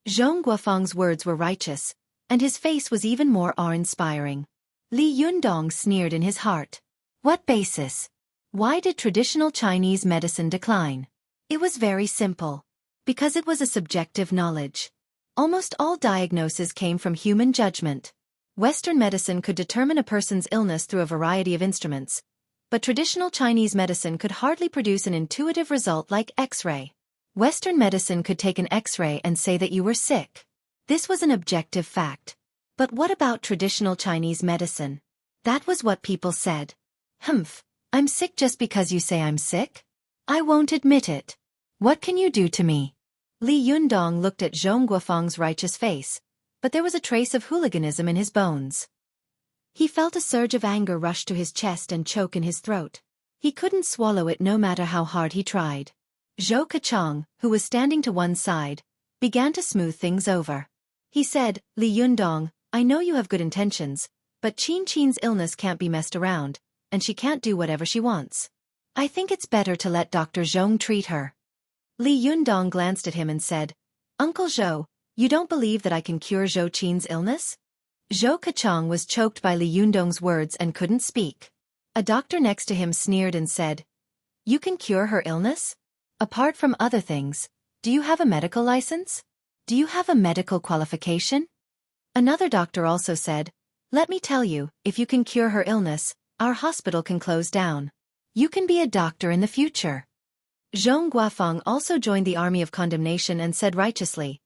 Zhong Guofeng's words were righteous, and his face was even more awe-inspiring. Li Yundong sneered in his heart. What basis? Why did traditional Chinese medicine decline? It was very simple. Because it was a subjective knowledge. Almost all diagnoses came from human judgment. Western medicine could determine a person's illness through a variety of instruments, but traditional Chinese medicine could hardly produce an intuitive result like X-ray. Western medicine could take an X-ray and say that you were sick. This was an objective fact. But what about traditional Chinese medicine? That was what people said. "Humph, I'm sick just because you say I'm sick? I won't admit it. What can you do to me?" Li Yundong looked at Zhong Guofeng's righteous face, but there was a trace of hooliganism in his bones. He felt a surge of anger rush to his chest and choke in his throat. He couldn't swallow it no matter how hard he tried. Xueqi, who was standing to one side, began to smooth things over. He said, "Li Yundong, I know you have good intentions, but Qin's illness can't be messed around, and she can't do whatever she wants. I think it's better to let Dr. Zhong treat her." Li Yundong glanced at him and said, "Uncle Zhou, you don't believe that I can cure Qin's illness?" Xueqi was choked by Li Yundong's words and couldn't speak. A doctor next to him sneered and said, "You can cure her illness? Apart from other things, do you have a medical license? Do you have a medical qualification?" Another doctor also said, "Let me tell you, if you can cure her illness, our hospital can close down. You can be a doctor in the future." Zhong Guofeng also joined the army of condemnation and said righteously,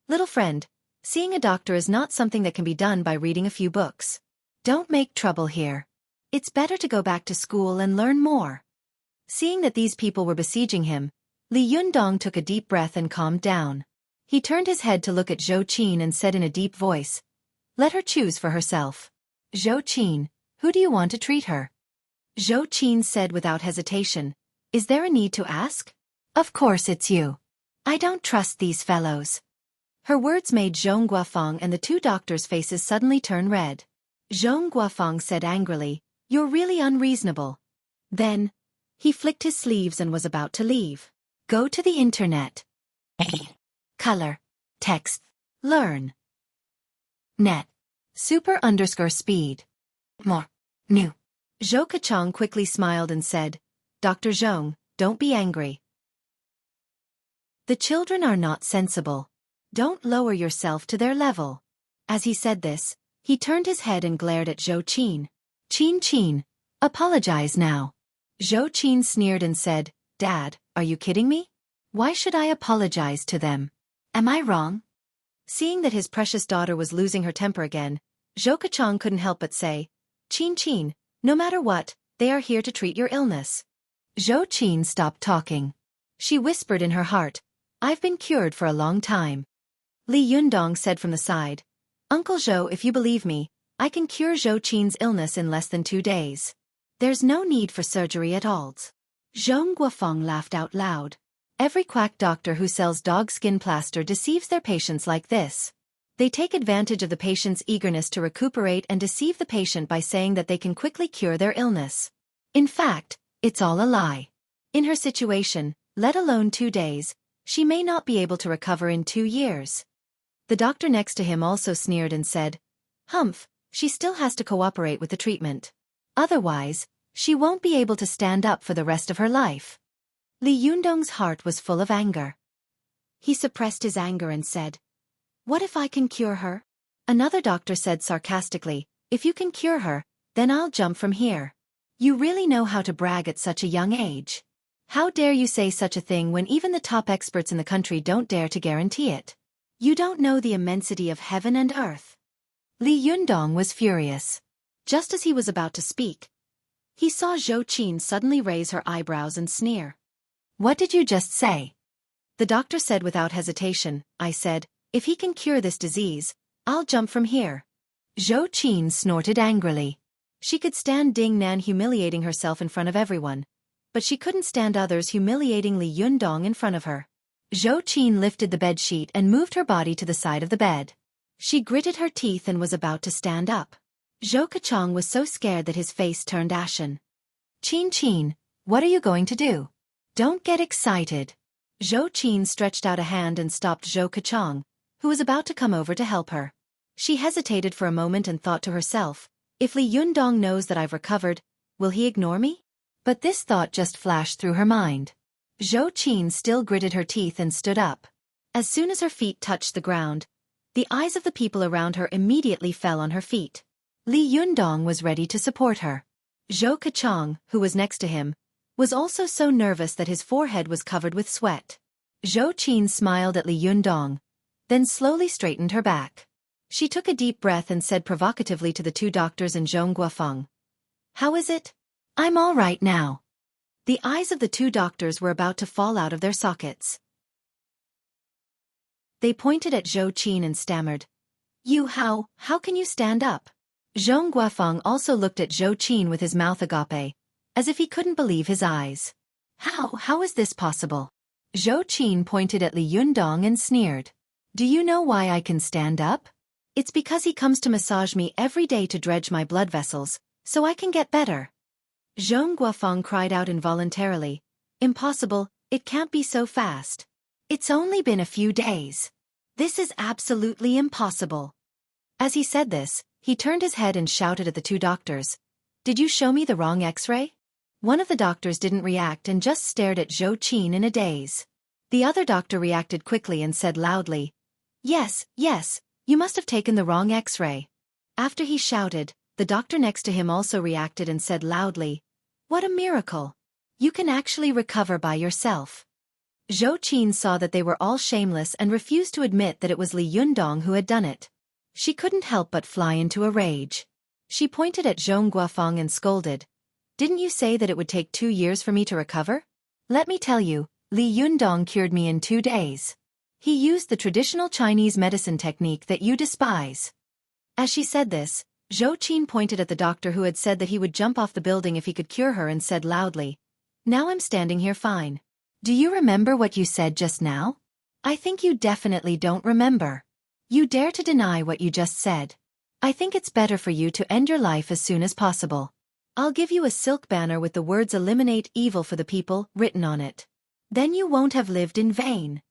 "Little friend, seeing a doctor is not something that can be done by reading a few books. Don't make trouble here. It's better to go back to school and learn more." Seeing that these people were besieging him, Li Yundong took a deep breath and calmed down. He turned his head to look at Xueqi and said in a deep voice, "Let her choose for herself. Xueqi, who do you want to treat her?" Xueqi said without hesitation, "Is there a need to ask? Of course it's you." I don't trust these fellows. Her words made Zhong Guofeng and the two doctors' faces suddenly turn red. Zhong Guofeng said angrily, "You're really unreasonable." Then, he flicked his sleeves and was about to leave. Go to the internet. Color. Text. Learn. Net. Super_speed. More. New. Zhou Kachang quickly smiled and said, Dr. Zhong, don't be angry. The children are not sensible. Don't lower yourself to their level. As he said this, he turned his head and glared at Zhou Qin. Qin, apologize now. Zhou Qin sneered and said, Dad, are you kidding me? Why should I apologize to them? Am I wrong? Seeing that his precious daughter was losing her temper again, Zhou Kachang couldn't help but say, Qin, no matter what, they are here to treat your illness. Zhou Qin stopped talking. She whispered in her heart, I've been cured for a long time. Li Yundong said from the side, Uncle Zhou, if you believe me, I can cure Zhou Qin's illness in less than 2 days. There's no need for surgery at all. Zhong Guofeng laughed out loud. Every quack doctor who sells dog skin plaster deceives their patients like this. They take advantage of the patient's eagerness to recuperate and deceive the patient by saying that they can quickly cure their illness. In fact, it's all a lie. In her situation, let alone 2 days, she may not be able to recover in 2 years. The doctor next to him also sneered and said, Humph, she still has to cooperate with the treatment. Otherwise, she won't be able to stand up for the rest of her life. Li Yundong's heart was full of anger. He suppressed his anger and said, What if I can cure her? Another doctor said sarcastically, If you can cure her, then I'll jump from here. You really know how to brag at such a young age. How dare you say such a thing when even the top experts in the country don't dare to guarantee it? You don't know the immensity of heaven and earth. Li Yundong was furious. Just as he was about to speak, he saw Zhou Qin suddenly raise her eyebrows and sneer. What did you just say? The doctor said without hesitation, I said, if he can cure this disease, I'll jump from here. Zhou Qin snorted angrily. She could stand Ding Nan humiliating herself in front of everyone, but she couldn't stand others humiliating Li Yundong in front of her. Zhou Qin lifted the bedsheet and moved her body to the side of the bed. She gritted her teeth and was about to stand up. Zhou Kachang was so scared that his face turned ashen. Qin, what are you going to do? Don't get excited. Zhou Qin stretched out a hand and stopped Zhou Kachang, who was about to come over to help her. She hesitated for a moment and thought to herself, if Li Yundong knows that I've recovered, will he ignore me? But this thought just flashed through her mind. Zhou Qin still gritted her teeth and stood up. As soon as her feet touched the ground, the eyes of the people around her immediately fell on her feet. Li Yundong was ready to support her. Zhou Kachang, who was next to him, was also so nervous that his forehead was covered with sweat. Zhou Qin smiled at Li Yundong, then slowly straightened her back. She took a deep breath and said provocatively to the two doctors and Zhong Guofeng, How is it? I'm all right now. The eyes of the two doctors were about to fall out of their sockets. They pointed at Zhou Qin and stammered, how can you stand up? Zhong Guofeng also looked at Zhou Qin with his mouth agape, as if he couldn't believe his eyes. How is this possible? Zhou Qin pointed at Li Yundong and sneered. Do you know why I can stand up? It's because he comes to massage me every day to dredge my blood vessels, so I can get better. Zhong Guofeng cried out involuntarily, Impossible, it can't be so fast. It's only been a few days. This is absolutely impossible. As he said this, he turned his head and shouted at the two doctors, Did you show me the wrong X-ray? One of the doctors didn't react and just stared at Zhou Qin in a daze. The other doctor reacted quickly and said loudly, Yes, you must have taken the wrong X-ray. After he shouted, the doctor next to him also reacted and said loudly, What a miracle! You can actually recover by yourself. Zhou Qin saw that they were all shameless and refused to admit that it was Li Yundong who had done it. She couldn't help but fly into a rage. She pointed at Zhong Guofeng and scolded, Didn't you say that it would take 2 years for me to recover? Let me tell you, Li Yundong cured me in 2 days. He used the traditional Chinese medicine technique that you despise. As she said this, Zhou Qin pointed at the doctor who had said that he would jump off the building if he could cure her and said loudly, Now I'm standing here fine. Do you remember what you said just now? I think you definitely don't remember. You dare to deny what you just said. I think it's better for you to end your life as soon as possible. I'll give you a silk banner with the words "Eliminate evil for the people" written on it. Then you won't have lived in vain.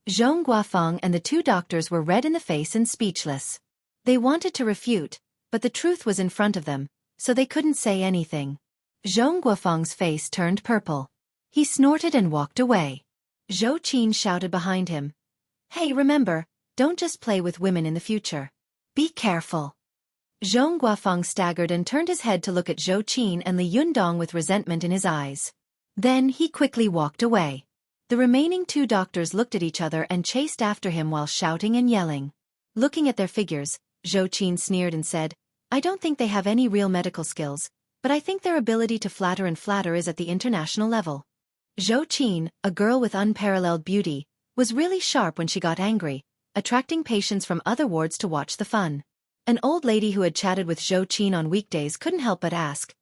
Zhong Guofeng and the two doctors were red in the face and speechless. They wanted to refute, but the truth was in front of them, so they couldn't say anything. Zhong Guofeng's face turned purple. He snorted and walked away. Zhou Qin shouted behind him. Hey, remember, don't just play with women in the future. Be careful. Zhong Guofeng staggered and turned his head to look at Zhou Qin and Li Yundong with resentment in his eyes. Then he quickly walked away. The remaining two doctors looked at each other and chased after him while shouting and yelling. Looking at their figures, Zhou Qin sneered and said, I don't think they have any real medical skills, but I think their ability to flatter and flatter is at the international level. Zhou Qin, a girl with unparalleled beauty, was really sharp when she got angry, attracting patients from other wards to watch the fun. An old lady who had chatted with Zhou Qin on weekdays couldn't help but ask,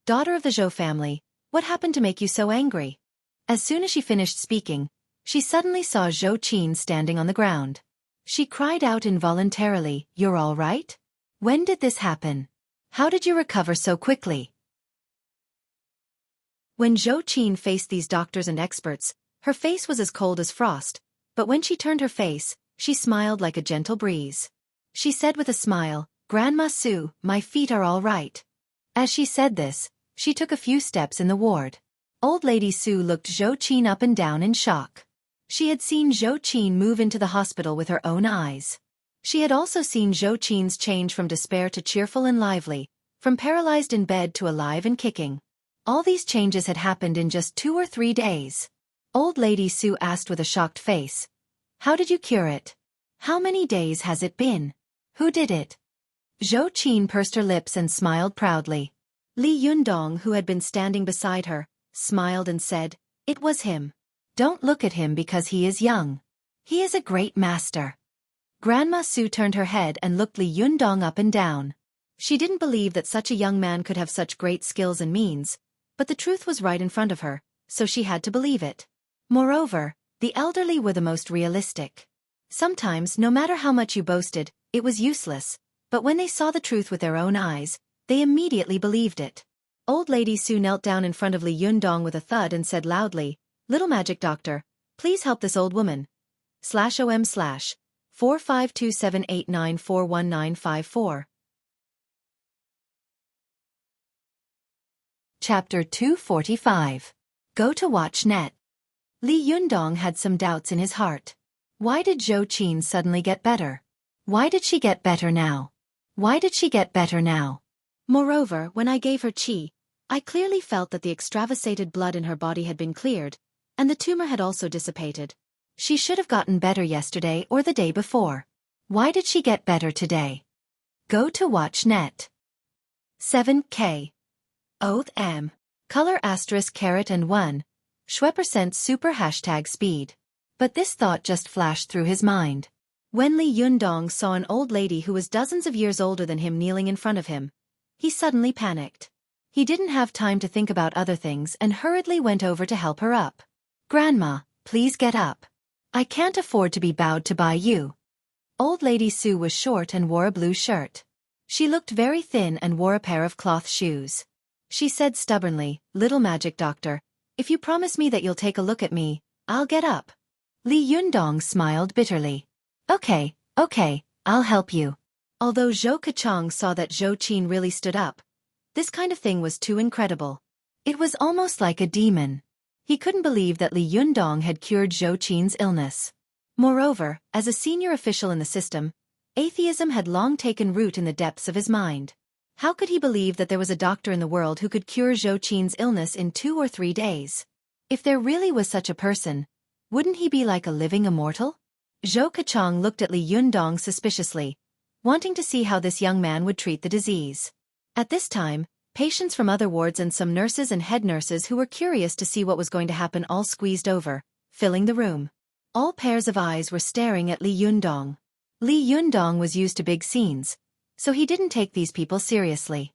Daughter of the Zhou family, what happened to make you so angry? As soon as she finished speaking, she suddenly saw Zhou Qin standing on the ground. She cried out involuntarily, You're all right? When did this happen? How did you recover so quickly? When Zhou Qin faced these doctors and experts, her face was as cold as frost, but when she turned her face, she smiled like a gentle breeze. She said with a smile, Grandma Su, my feet are all right. As she said this, she took a few steps in the ward. Old Lady Su looked Zhou Qin up and down in shock. She had seen Zhou Qin move into the hospital with her own eyes. She had also seen Zhou Qin's change from despair to cheerful and lively, from paralyzed in bed to alive and kicking. All these changes had happened in just 2 or 3 days. Old Lady Su asked with a shocked face, How did you cure it? How many days has it been? Who did it? Zhou Qin pursed her lips and smiled proudly. Li Yundong, who had been standing beside her, smiled and said, It was him. Don't look at him because he is young. He is a great master. Grandma Su turned her head and looked Li Yundong up and down. She didn't believe that such a young man could have such great skills and means, but the truth was right in front of her, so she had to believe it. Moreover, the elderly were the most realistic. Sometimes, no matter how much you boasted, it was useless, but when they saw the truth with their own eyes, they immediately believed it. Old Lady Su knelt down in front of Li Yundong with a thud and said loudly, Little magic doctor, please help this old woman. /OM/45278941954. Chapter 245. Go to watch net. Li Yundong had some doubts in his heart. Why did Zhou Qin suddenly get better? Why did she get better now? Why did she get better now? Moreover, when I gave her qi, I clearly felt that the extravasated blood in her body had been cleared, and the tumor had also dissipated. She should have gotten better yesterday or the day before. Why did she get better today? Go to watch net. 7K. Oath M. Color *caret and 1. Xueqi super #speed. But this thought just flashed through his mind. When Li Yundong saw an old lady who was dozens of years older than him kneeling in front of him, he suddenly panicked. He didn't have time to think about other things and hurriedly went over to help her up. Grandma, please get up. I can't afford to be bowed to by you. Old Lady Su was short and wore a blue shirt. She looked very thin and wore a pair of cloth shoes. She said stubbornly, Little magic doctor, if you promise me that you'll take a look at me, I'll get up. Li Yundong smiled bitterly. Okay, I'll help you. Although Zhou Keqiang saw that Zhou Qin really stood up, this kind of thing was too incredible. It was almost like a demon. He couldn't believe that Li Yundong had cured Zhou Qin's illness. Moreover, as a senior official in the system, atheism had long taken root in the depths of his mind. How could he believe that there was a doctor in the world who could cure Zhou Qin's illness in 2 or 3 days? If there really was such a person, wouldn't he be like a living immortal? Zhou Keqiang looked at Li Yundong suspiciously, wanting to see how this young man would treat the disease. At this time, patients from other wards and some nurses and head nurses who were curious to see what was going to happen all squeezed over, filling the room. All pairs of eyes were staring at Li Yundong. Li Yundong was used to big scenes, so he didn't take these people seriously.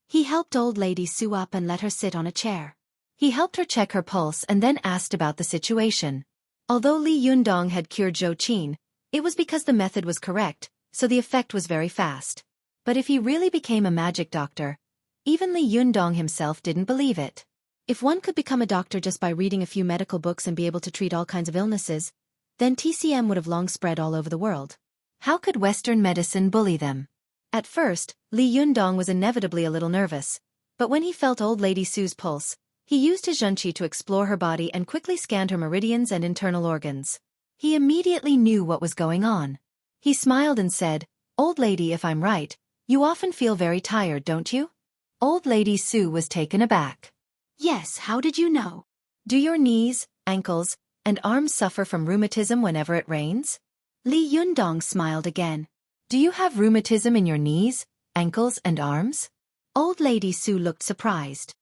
He helped old Lady Su up and let her sit on a chair. He helped her check her pulse and then asked about the situation. Although Li Yundong had cured Xueqi, it was because the method was correct, so the effect was very fast. But if he really became a magic doctor, even Li Yundong himself didn't believe it. If one could become a doctor just by reading a few medical books and be able to treat all kinds of illnesses, then TCM would have long spread all over the world. How could Western medicine bully them? At first, Li Yundong was inevitably a little nervous, but when he felt old lady Su's pulse, he used his Xueqi to explore her body and quickly scanned her meridians and internal organs. He immediately knew what was going on. He smiled and said, "Old lady, if I'm right, you often feel very tired, don't you?" Old lady Su was taken aback. "Yes, how did you know? Do your knees, ankles, and arms suffer from rheumatism whenever it rains?" Li Yundong smiled again. "Do you have rheumatism in your knees, ankles, and arms?" Old lady Su looked surprised.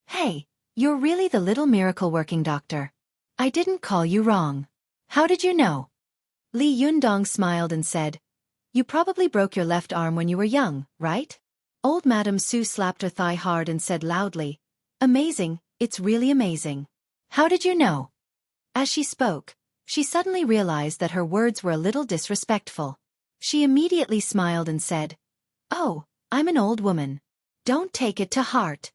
"Hey, you're really the little miracle-working doctor. I didn't call you wrong. How did you know?" Li Yundong smiled and said, "You probably broke your left arm when you were young, right?" Old Madame Su slapped her thigh hard and said loudly, "Amazing, it's really amazing. How did you know?" As she spoke, she suddenly realized that her words were a little disrespectful. She immediately smiled and said, "Oh, I'm an old woman. Don't take it to heart."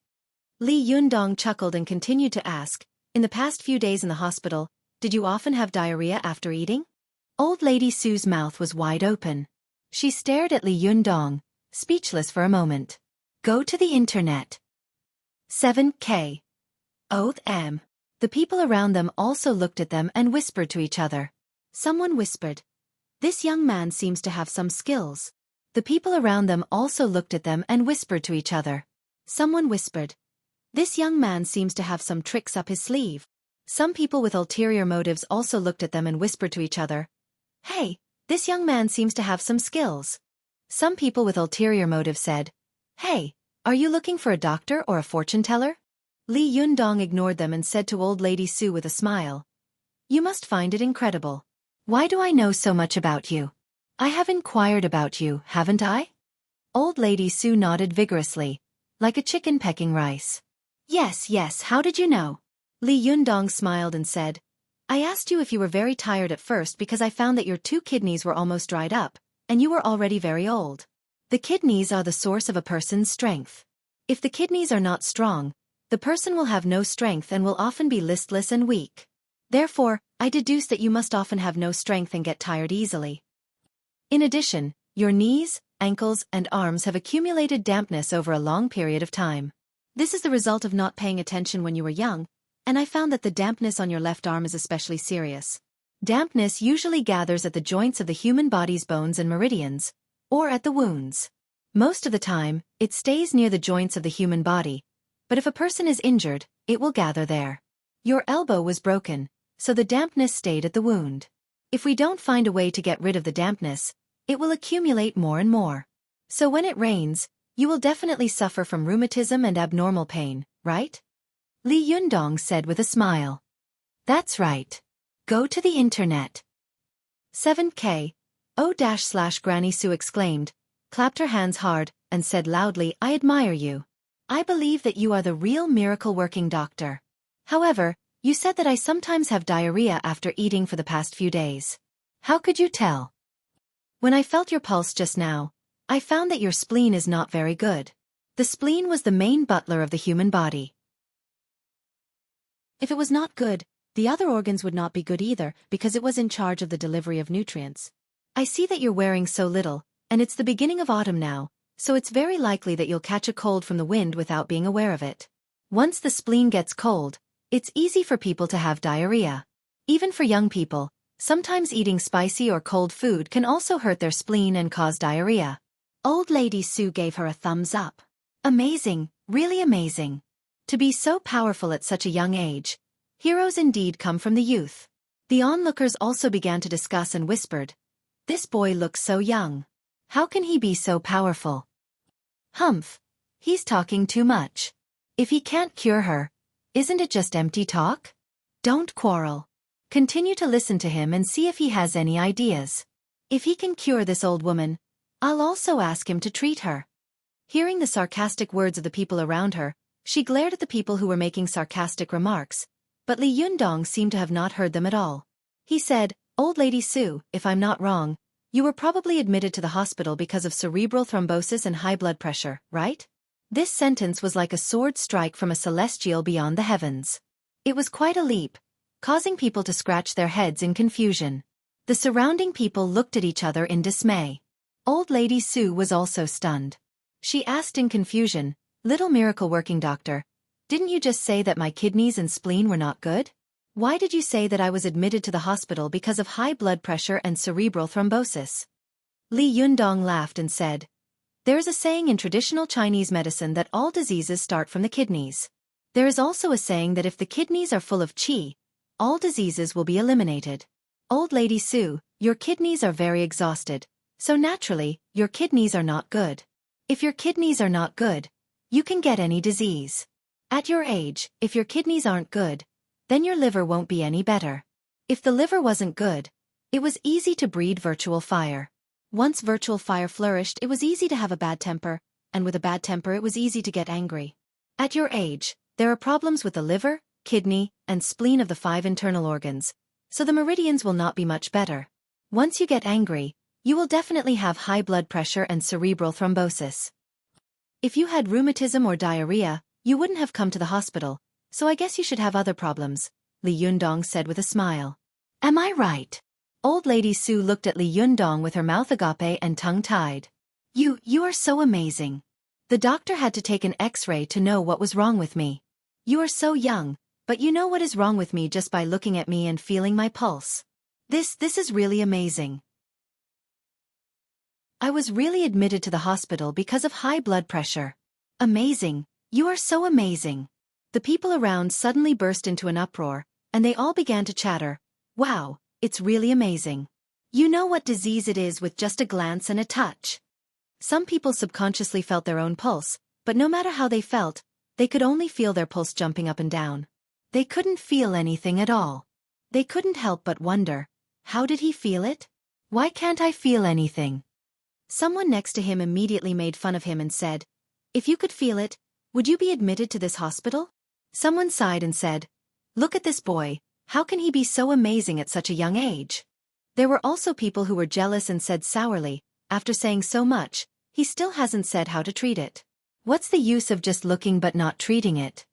Li Yundong chuckled and continued to ask, "In the past few days in the hospital, did you often have diarrhea after eating?" Old lady Su's mouth was wide open. She stared at Li Yundong, speechless for a moment. Go to the internet. 7K. Oath M. The people around them also looked at them and whispered to each other. Someone whispered, "This young man seems to have some skills." The people around them also looked at them and whispered to each other. Someone whispered, "This young man seems to have some tricks up his sleeve." Some people with ulterior motives also looked at them and whispered to each other, "Hey, this young man seems to have some skills." Some people with ulterior motives said, "Hey, are you looking for a doctor or a fortune teller?" Li Yundong ignored them and said to old lady Su with a smile, "You must find it incredible. Why do I know so much about you? I have inquired about you, haven't I?" Old lady Su nodded vigorously, like a chicken pecking rice. "Yes, yes, how did you know?" Li Yundong smiled and said, "I asked you if you were very tired at first because I found that your 2 kidneys were almost dried up, and you were already very old. The kidneys are the source of a person's strength. If the kidneys are not strong, the person will have no strength and will often be listless and weak. Therefore, I deduce that you must often have no strength and get tired easily. In addition, your knees, ankles, and arms have accumulated dampness over a long period of time. This is the result of not paying attention when you were young, and I found that the dampness on your left arm is especially serious. Dampness usually gathers at the joints of the human body's bones and meridians, or at the wounds. Most of the time, it stays near the joints of the human body, but if a person is injured, it will gather there. Your elbow was broken, so the dampness stayed at the wound. If we don't find a way to get rid of the dampness, it will accumulate more and more. So when it rains, you will definitely suffer from rheumatism and abnormal pain, right?" Li Yundong said with a smile. "That's right. Go to the internet." 7K. O-Granny Su exclaimed, clapped her hands hard, and said loudly, "I admire you. I believe that you are the real miracle-working doctor. However, you said that I sometimes have diarrhea after eating for the past few days. How could you tell?" "When I felt your pulse just now, I found that your spleen is not very good." The spleen was the main butler of the human body. If it was not good, the other organs would not be good either, because it was in charge of the delivery of nutrients. I see that you're wearing so little, and it's the beginning of autumn now, so it's very likely that you'll catch a cold from the wind without being aware of it. Once the spleen gets cold, it's easy for people to have diarrhea. Even for young people, sometimes eating spicy or cold food can also hurt their spleen and cause diarrhea. Old lady Su gave her a thumbs up. Amazing, really amazing. To be so powerful at such a young age. Heroes indeed come from the youth. The onlookers also began to discuss and whispered, "This boy looks so young. How can he be so powerful? Humph. He's talking too much. If he can't cure her, isn't it just empty talk? Don't quarrel. Continue to listen to him and see if he has any ideas. If he can cure this old woman, I'll also ask him to treat her." Hearing the sarcastic words of the people around her, she glared at the people who were making sarcastic remarks, But Li Yundong seemed to have not heard them at all. He said, "Old Lady Su, if I'm not wrong, you were probably admitted to the hospital because of cerebral thrombosis and high blood pressure, right?" This sentence was like a sword strike from a celestial beyond the heavens. It was quite a leap, causing people to scratch their heads in confusion. The surrounding people looked at each other in dismay. Old Lady Su was also stunned. She asked in confusion, "Little miracle-working doctor, didn't you just say that my kidneys and spleen were not good? Why did you say that I was admitted to the hospital because of high blood pressure and cerebral thrombosis?" Li Yundong laughed and said, "There is a saying in traditional Chinese medicine that all diseases start from the kidneys. There is also a saying that if the kidneys are full of qi, all diseases will be eliminated. Old Lady Su, your kidneys are very exhausted, so naturally, your kidneys are not good. If your kidneys are not good, you can get any disease. At your age, if your kidneys aren't good, then your liver won't be any better. If the liver wasn't good, it was easy to breed virtual fire. Once virtual fire flourished, it was easy to have a bad temper, and with a bad temper it was easy to get angry. At your age, there are problems with the liver, kidney, and spleen of the 5 internal organs, so the meridians will not be much better. Once you get angry, you will definitely have high blood pressure and cerebral thrombosis. If you had rheumatism or diarrhea, you wouldn't have come to the hospital, so I guess you should have other problems," Li Yundong said with a smile. "Am I right?" Old Lady Su looked at Li Yundong with her mouth agape and tongue-tied. You are so amazing. The doctor had to take an X-ray to know what was wrong with me. You are so young, but you know what is wrong with me just by looking at me and feeling my pulse. This is really amazing. I was really admitted to the hospital because of high blood pressure. Amazing, you are so amazing." The people around suddenly burst into an uproar, and they all began to chatter, "Wow, it's really amazing. You know what disease it is with just a glance and a touch." Some people subconsciously felt their own pulse, but no matter how they felt, they could only feel their pulse jumping up and down. They couldn't feel anything at all. They couldn't help but wonder, how did he feel it? Why can't I feel anything? Someone next to him immediately made fun of him and said, "If you could feel it, would you be admitted to this hospital?" Someone sighed and said, "Look at this boy, how can he be so amazing at such a young age?" There were also people who were jealous and said sourly, "After saying so much, he still hasn't said how to treat it. What's the use of just looking but not treating it?"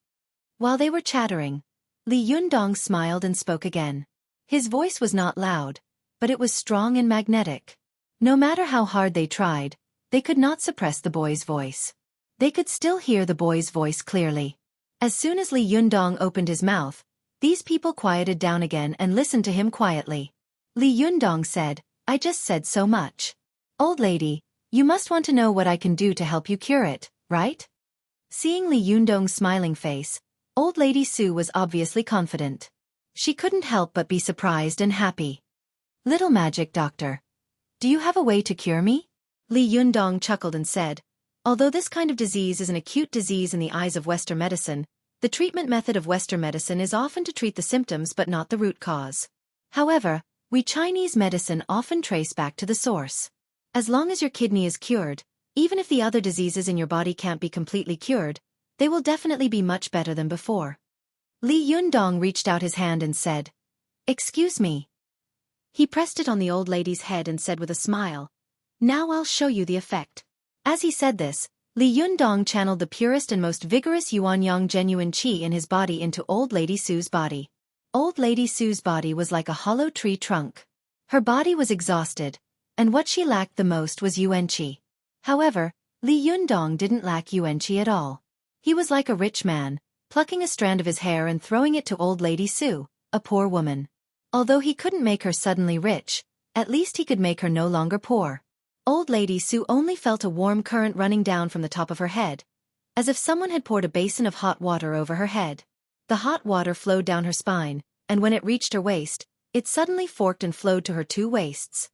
While they were chattering, Li Yundong smiled and spoke again. His voice was not loud, but it was strong and magnetic. No matter how hard they tried, they could not suppress the boy's voice. They could still hear the boy's voice clearly. As soon as Li Yundong opened his mouth, these people quieted down again and listened to him quietly. Li Yundong said, "I just said so much. Old lady, you must want to know what I can do to help you cure it, right?" Seeing Li Yundong's smiling face, Old Lady Su was obviously confident. She couldn't help but be surprised and happy. "Little magic doctor, do you have a way to cure me?" Li Yundong chuckled and said, "Although this kind of disease is an acute disease in the eyes of Western medicine, the treatment method of Western medicine is often to treat the symptoms but not the root cause. However, we Chinese medicine often trace back to the source. As long as your kidney is cured, even if the other diseases in your body can't be completely cured, they will definitely be much better than before." Li Yundong reached out his hand and said, "Excuse me." He pressed it on the old lady's head and said with a smile, "Now I'll show you the effect." As he said this, Li Yundong channeled the purest and most vigorous Yuanyang genuine qi in his body into Old Lady Su's body. Old Lady Su's body was like a hollow tree trunk. Her body was exhausted, and what she lacked the most was yuan qi. However, Li Yundong didn't lack yuan qi at all. He was like a rich man, plucking a strand of his hair and throwing it to Old Lady Su, a poor woman. Although he couldn't make her suddenly rich, at least he could make her no longer poor. Old Lady Su only felt a warm current running down from the top of her head, as if someone had poured a basin of hot water over her head. The hot water flowed down her spine, and when it reached her waist, it suddenly forked and flowed to her 2 waists.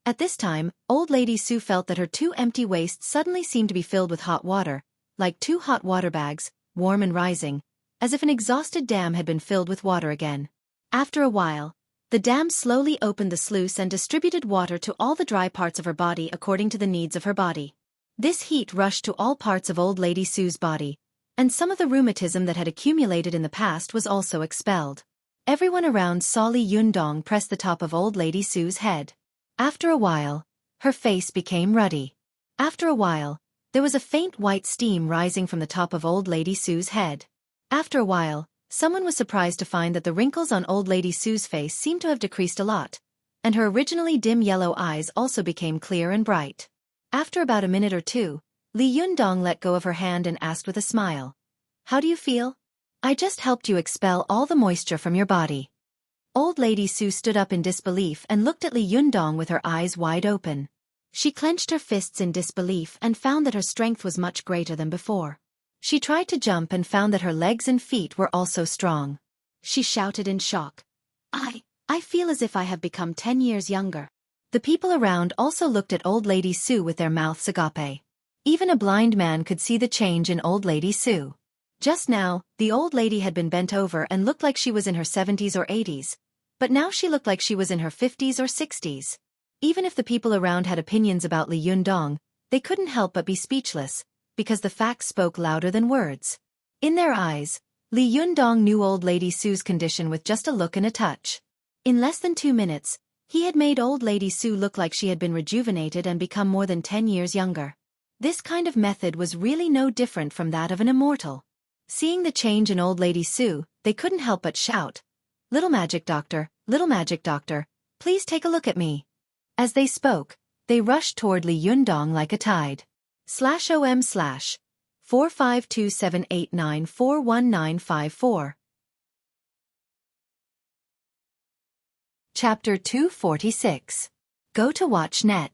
At this time, Old Lady Su felt that her 2 empty waists suddenly seemed to be filled with hot water, like 2 hot water bags, warm and rising, as if an exhausted dam had been filled with water again. After a while, the dam slowly opened the sluice and distributed water to all the dry parts of her body according to the needs of her body. This heat rushed to all parts of Old Lady Su's body, And some of the rheumatism that had accumulated in the past was also expelled. Everyone around saw Li Yundong press the top of Old Lady Sue's head. After a while, her face became ruddy. After a while, there was a faint white steam rising from the top of Old Lady Sue's head. After a while, someone was surprised to find that the wrinkles on Old Lady Sue's face seemed to have decreased a lot, and her originally dim yellow eyes also became clear and bright. After about a minute or two, Li Yundong let go of her hand and asked with a smile, "How do you feel?" "I just helped you expel all the moisture from your body." Old Lady Sue stood up in disbelief and looked at Li Yundong with her eyes wide open. She clenched her fists in disbelief and found that her strength was much greater than before. She tried to jump and found that her legs and feet were also strong. She shouted in shock, I feel as if I have become 10 years younger." The people around also looked at Old Lady Sue with their mouths agape. Even a blind man could see the change in Old Lady Sue. Just now, the old lady had been bent over and looked like she was in her 70s or 80s, but now she looked like she was in her 50s or 60s. Even if the people around had opinions about Li Yundong, they couldn't help but be speechless, because the facts spoke louder than words. In their eyes, Li Yundong knew Old Lady Sue's condition with just a look and a touch. In less than 2 minutes, he had made Old Lady Sue look like she had been rejuvenated and become more than 10 years younger. This kind of method was really no different from that of an immortal. Seeing the change in Old Lady Sue, they couldn't help but shout, little magic doctor, please take a look at me." As they spoke, they rushed toward Li Yundong like a tide. /OM/45278941954 Chapter 246. Go to watch net.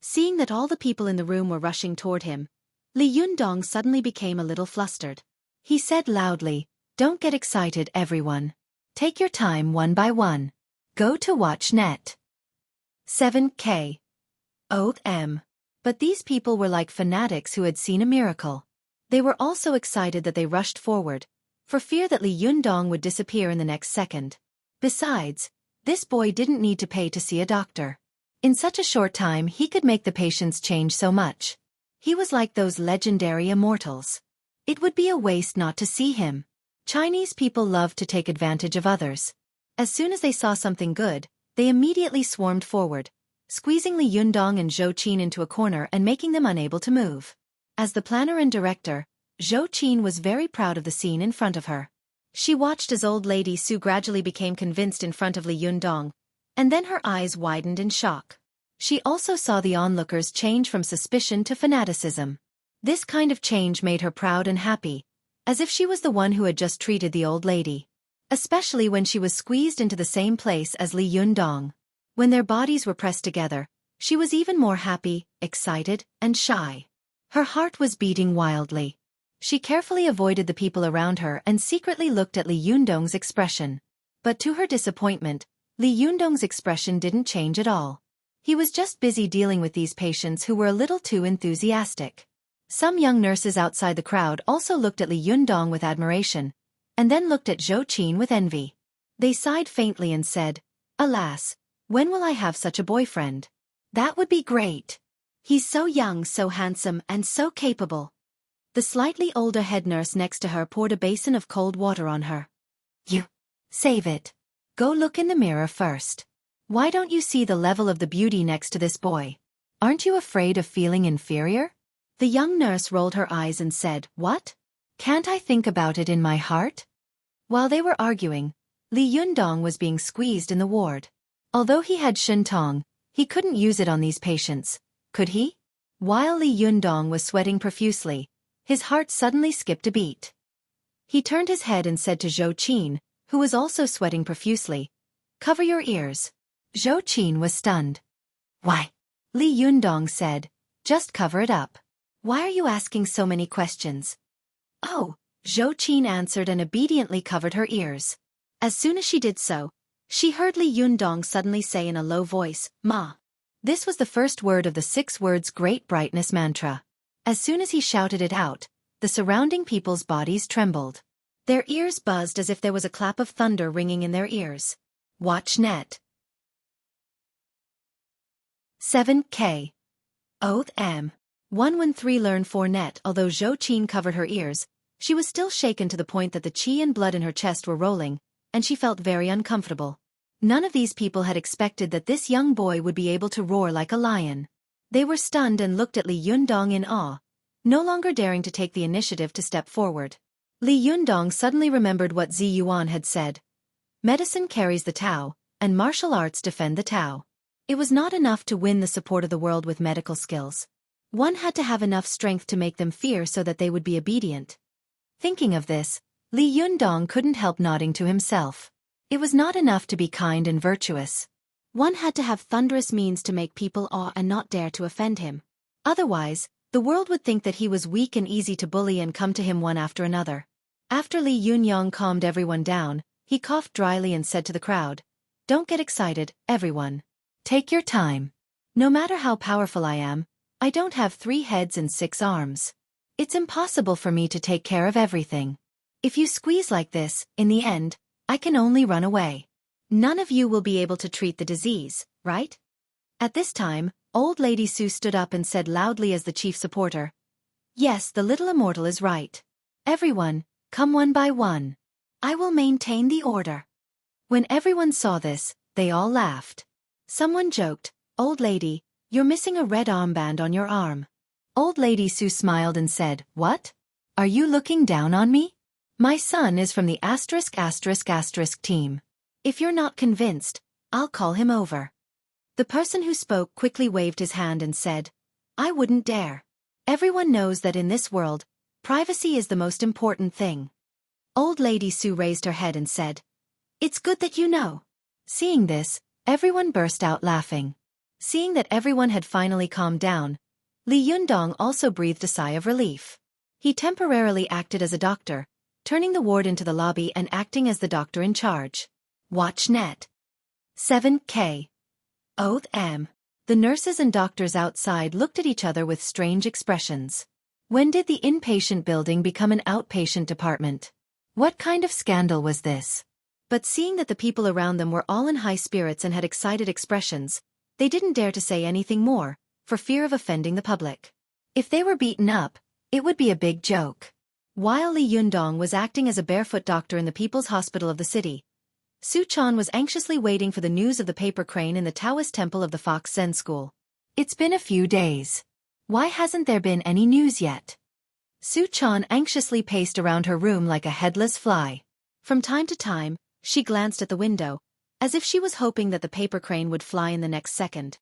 Seeing that all the people in the room were rushing toward him, Li Yundong suddenly became a little flustered. He said loudly, "Don't get excited, everyone. Take your time one by one. Go to watch net. 7K. OM. But these people were like fanatics who had seen a miracle. They were all so excited that they rushed forward, for fear that Li Yundong would disappear in the next second. Besides, this boy didn't need to pay to see a doctor. In such a short time he could make the patients change so much. He was like those legendary immortals. It would be a waste not to see him. Chinese people love to take advantage of others. As soon as they saw something good, they immediately swarmed forward, squeezing Li Yundong and Xueqi into a corner and making them unable to move. As the planner and director, Xueqi was very proud of the scene in front of her. She watched as Old Lady Sue gradually became convinced in front of Li Yundong, and then her eyes widened in shock. She also saw the onlookers change from suspicion to fanaticism. This kind of change made her proud and happy, as if she was the one who had just treated the old lady. Especially when she was squeezed into the same place as Li Yundong. When their bodies were pressed together, she was even more happy, excited, and shy. Her heart was beating wildly. She carefully avoided the people around her and secretly looked at Li Yundong's expression. But to her disappointment, Li Yundong's expression didn't change at all. He was just busy dealing with these patients who were a little too enthusiastic. Some young nurses outside the crowd also looked at Li Yundong with admiration, and then looked at Xueqi with envy. They sighed faintly and said, "Alas, when will I have such a boyfriend? That would be great. He's so young, so handsome, and so capable." The slightly older head nurse next to her poured a basin of cold water on her. "You. Save it. Go look in the mirror first. Why don't you see the level of the beauty next to this boy? Aren't you afraid of feeling inferior?" The young nurse rolled her eyes and said, "What? Can't I think about it in my heart?" While they were arguing, Li Yundong was being squeezed in the ward. Although he had Shentong, he couldn't use it on these patients, could he? While Li Yundong was sweating profusely, his heart suddenly skipped a beat. He turned his head and said to Xueqi, who was also sweating profusely, "Cover your ears." Xueqi was stunned. "Why?" Li Yundong said, "Just cover it up. Why are you asking so many questions?" "Oh," Xueqi answered and obediently covered her ears. As soon as she did so, she heard Li Yundong suddenly say in a low voice, "Ma." This was the first word of the 6 words Great Brightness mantra. As soon as he shouted it out, the surrounding people's bodies trembled. Their ears buzzed as if there was a clap of thunder ringing in their ears. Watch net. 7K. OM. 113 Learn 4 net. Although Xueqi covered her ears, She was still shaken to the point that the chi and blood in her chest were rolling, and she felt very uncomfortable. None of these people had expected that this young boy would be able to roar like a lion. They were stunned and looked at Li Yundong in awe, no longer daring to take the initiative to step forward. Li Yundong suddenly remembered what Zi Yuan had said. Medicine carries the Tao, and martial arts defend the Tao. It was not enough to win the support of the world with medical skills. One had to have enough strength to make them fear so that they would be obedient. Thinking of this, Li Yundong couldn't help nodding to himself. It was not enough to be kind and virtuous. One had to have thunderous means to make people awe and not dare to offend him. Otherwise, the world would think that he was weak and easy to bully and come to him one after another. After Li Yunyong calmed everyone down, he coughed dryly and said to the crowd, "Don't get excited, everyone. Take your time. No matter how powerful I am, I don't have 3 heads and 6 arms. It's impossible for me to take care of everything. If you squeeze like this, in the end, I can only run away. None of you will be able to treat the disease, right?" At this time, Old Lady Su stood up and said loudly as the chief supporter, "Yes, the little immortal is right. Everyone, come one by one. I will maintain the order." When everyone saw this, they all laughed. Someone joked, "Old lady, you're missing a red armband on your arm." Old Lady Su smiled and said, "What? Are you looking down on me? My son is from the **** team. If you're not convinced, I'll call him over." The person who spoke quickly waved his hand and said, "I wouldn't dare. Everyone knows that in this world, privacy is the most important thing." Old Lady Su raised her head and said, "It's good that you know." Seeing this, everyone burst out laughing. Seeing that everyone had finally calmed down, Li Yundong also breathed a sigh of relief. He temporarily acted as a doctor, turning the ward into the lobby and acting as the doctor in charge. Watch net. 7K. Oath M. The nurses and doctors outside looked at each other with strange expressions. When did the inpatient building become an outpatient department? What kind of scandal was this? But seeing that the people around them were all in high spirits and had excited expressions, they didn't dare to say anything more, for fear of offending the public. If they were beaten up, it would be a big joke. While Li Yundong was acting as a barefoot doctor in the People's Hospital of the city, Su Chan was anxiously waiting for the news of the paper crane in the Taoist temple of the Fox Zen School. It's been a few days. Why hasn't there been any news yet? Su Chan anxiously paced around her room like a headless fly. From time to time, she glanced at the window, as if she was hoping that the paper crane would fly in the next second.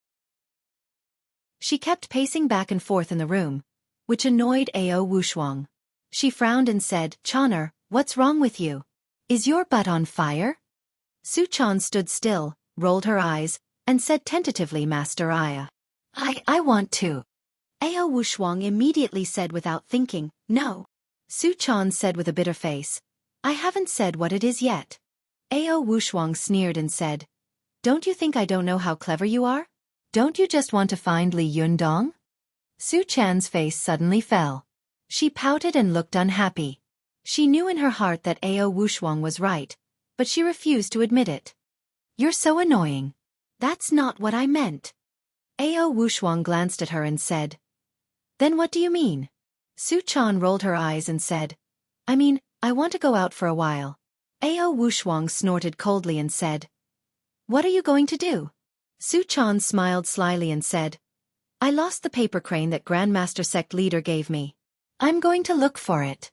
She kept pacing back and forth in the room, which annoyed Ao Wushuang. She frowned and said, "Chaner, what's wrong with you? Is your butt on fire?" Su Chan stood still, rolled her eyes, and said tentatively, "Master Aya. I want to." Ao Wushuang immediately said without thinking, "No." Su Chan said with a bitter face, "I haven't said what it is yet." Ao Wushuang sneered and said, "Don't you think I don't know how clever you are? Don't you just want to find Li Yundong?" Su Chan's face suddenly fell. She pouted and looked unhappy. She knew in her heart that Ao Wushuang was right, but she refused to admit it. "You're so annoying." "That's not what I meant." Ao Wushuang glanced at her and said, "Then what do you mean?" Su Chan rolled her eyes and said, I want to go out for a while." Ao Wushuang snorted coldly and said, "What are you going to do?" Su Chan smiled slyly and said, "I lost the paper crane that Grandmaster Sect Leader gave me. I'm going to look for it."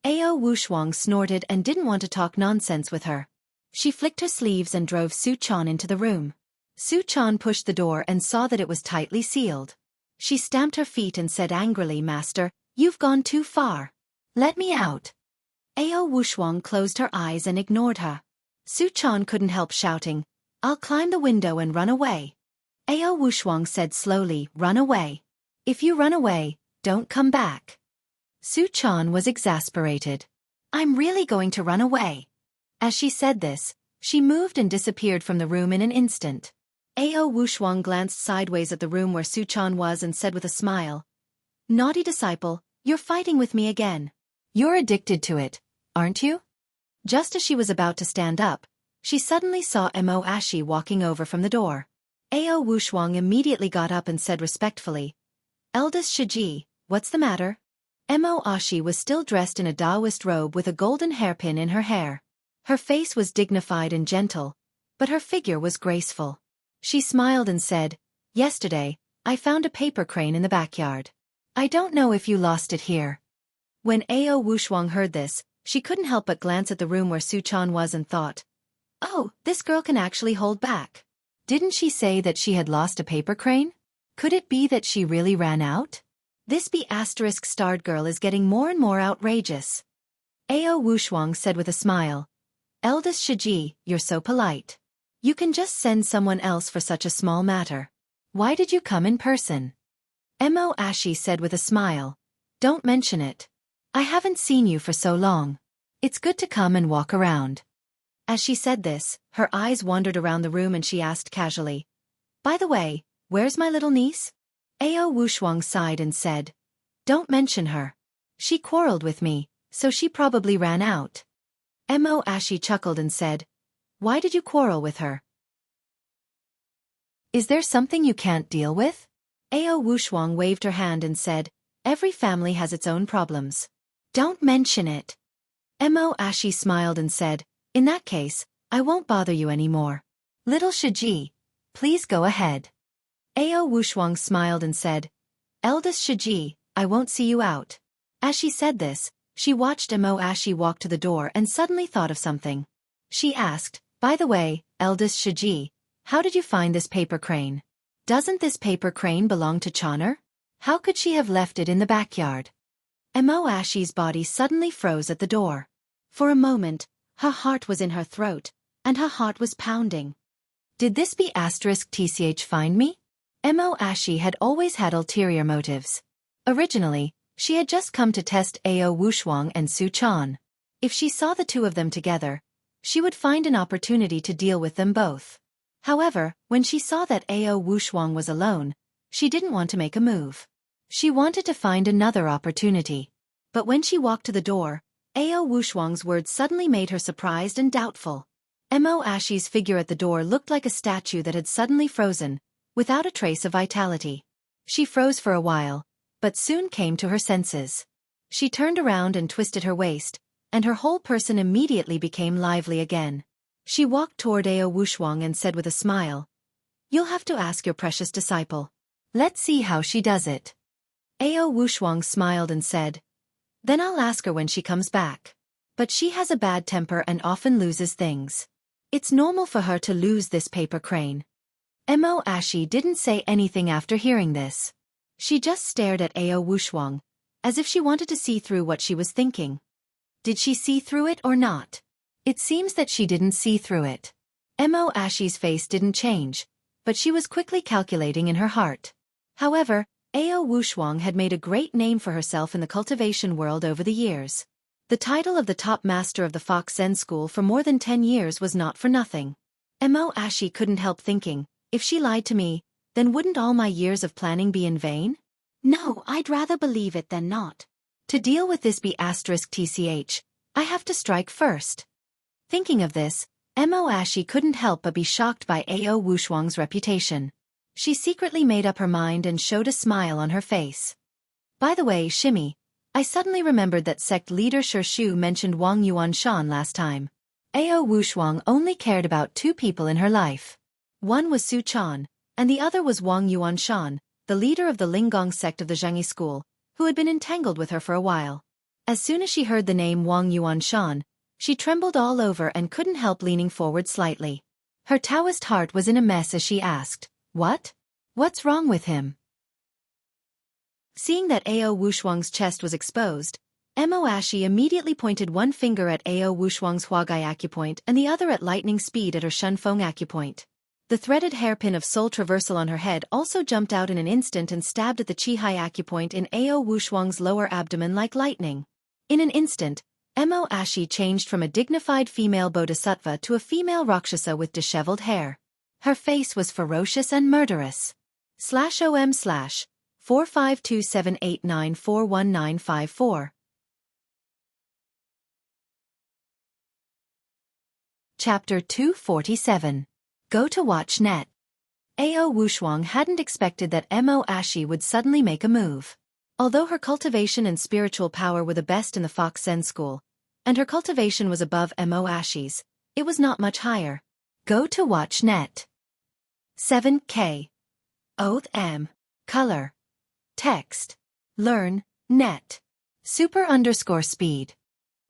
Ao Wushuang snorted and didn't want to talk nonsense with her. She flicked her sleeves and drove Su Chan into the room. Su Chan pushed the door and saw that it was tightly sealed. She stamped her feet and said angrily, "Master, you've gone too far. Let me out." Ao Wushuang closed her eyes and ignored her. Su Chan couldn't help shouting, "I'll climb the window and run away." Ao Wushuang said slowly, "Run away. If you run away, don't come back." Su Chan was exasperated. "I'm really going to run away." As she said this, she moved and disappeared from the room in an instant. Ao Wushuang glanced sideways at the room where Su Chan was and said with a smile, "Naughty disciple, you're fighting with me again. You're addicted to it, aren't you?" Just as she was about to stand up, she suddenly saw Mo Ashi walking over from the door. Ao Wushuang immediately got up and said respectfully, "Eldest Shiji, what's the matter?" Mo Ashi was still dressed in a Taoist robe with a golden hairpin in her hair. Her face was dignified and gentle, but her figure was graceful. She smiled and said, "Yesterday, I found a paper crane in the backyard. I don't know if you lost it here." When Ao Wushuang heard this, she couldn't help but glance at the room where Su-chan was and thought, "Oh, this girl can actually hold back. Didn't she say that she had lost a paper crane? Could it be that she really ran out? This B***starred girl is getting more and more outrageous." Ao Wushuang said with a smile, "Eldest Xueqi, you're so polite. You can just send someone else for such a small matter. Why did you come in person?" Mo Ashi said with a smile, "Don't mention it. I haven't seen you for so long. It's good to come and walk around." As she said this, her eyes wandered around the room and she asked casually, "By the way, where's my little niece?" Ao Wushuang sighed and said, "Don't mention her. She quarreled with me, so she probably ran out." Mo Ashi chuckled and said, "Why did you quarrel with her? Is there something you can't deal with?" Ao Wushuang waved her hand and said, "Every family has its own problems. Don't mention it." Mo Ashi smiled and said, "In that case, I won't bother you anymore. Little Xueqi, please go ahead." Ao Wushuang smiled and said, "Eldest Xueqi, I won't see you out." As she said this, she watched Mo Ashi walk to the door and suddenly thought of something. She asked, "By the way, eldest Xueqi, how did you find this paper crane? Doesn't this paper crane belong to Chonner? How could she have left it in the backyard?" Mo Ashi's body suddenly froze at the door. For a moment, her heart was in her throat, and her heart was pounding. Did this B***tch find me? Mo Ashi had always had ulterior motives. Originally, she had just come to test Ao Wushuang and Su-chan. If she saw the two of them together, she would find an opportunity to deal with them both. However, when she saw that Ao Wushuang was alone, she didn't want to make a move. She wanted to find another opportunity. But when she walked to the door, Ao Wushuang's words suddenly made her surprised and doubtful. Mo Ashi's figure at the door looked like a statue that had suddenly frozen, without a trace of vitality. She froze for a while, but soon came to her senses. She turned around and twisted her waist, and her whole person immediately became lively again. She walked toward Ao Wushuang and said with a smile, "You'll have to ask your precious disciple. Let's see how she does it." Ao Wushuang smiled and said, "Then I'll ask her when she comes back. But she has a bad temper and often loses things. It's normal for her to lose this paper crane." Mo Ashi didn't say anything after hearing this. She just stared at Ao Wushuang, as if she wanted to see through what she was thinking. Did she see through it or not? It seems that she didn't see through it. Mo Ashi's face didn't change, but she was quickly calculating in her heart. However, Ao Wushuang had made a great name for herself in the cultivation world over the years. The title of the top master of the Fox Zen School for more than 10 years was not for nothing. Mo Ashi couldn't help thinking, if she lied to me, then wouldn't all my years of planning be in vain? No, I'd rather believe it than not. To deal with this B***tch, I have to strike first. Thinking of this, Mo Ashi couldn't help but be shocked by Ao Wushuang's reputation. She secretly made up her mind and showed a smile on her face. "By the way, Shimmy, I suddenly remembered that sect leader Shu mentioned Wang Yuanshan last time. Ao Wushuang only cared about 2 people in her life. One was Su-chan, and the other was Wang Yuanshan, the leader of the Linggong sect of the Zhengyi school, who had been entangled with her for a while. As soon as she heard the name Wang Yuanshan, she trembled all over and couldn't help leaning forward slightly. Her Taoist heart was in a mess as she asked, "What? What's wrong with him?" Seeing that Ao Wushuang's chest was exposed, Mo Ashi immediately pointed one finger at Ao Wushuang's Huagai acupoint and the other at lightning speed at her Shunfeng acupoint. The threaded hairpin of soul traversal on her head also jumped out in an instant and stabbed at the Qihai acupoint in Ao Wushuang's lower abdomen like lightning. In an instant, Mo Ashi changed from a dignified female bodhisattva to a female rakshasa with disheveled hair. Her face was ferocious and murderous. /OM/45278941954 Chapter 247. Go to watch net. Ao Wushuang hadn't expected that Mo Ashi would suddenly make a move. Although her cultivation and spiritual power were the best in the Fox Zen school, and her cultivation was above Mo Ashi's, it was not much higher. Go to watch net. 7K. Oath M. Color. Text. Learn, net. Super_speed.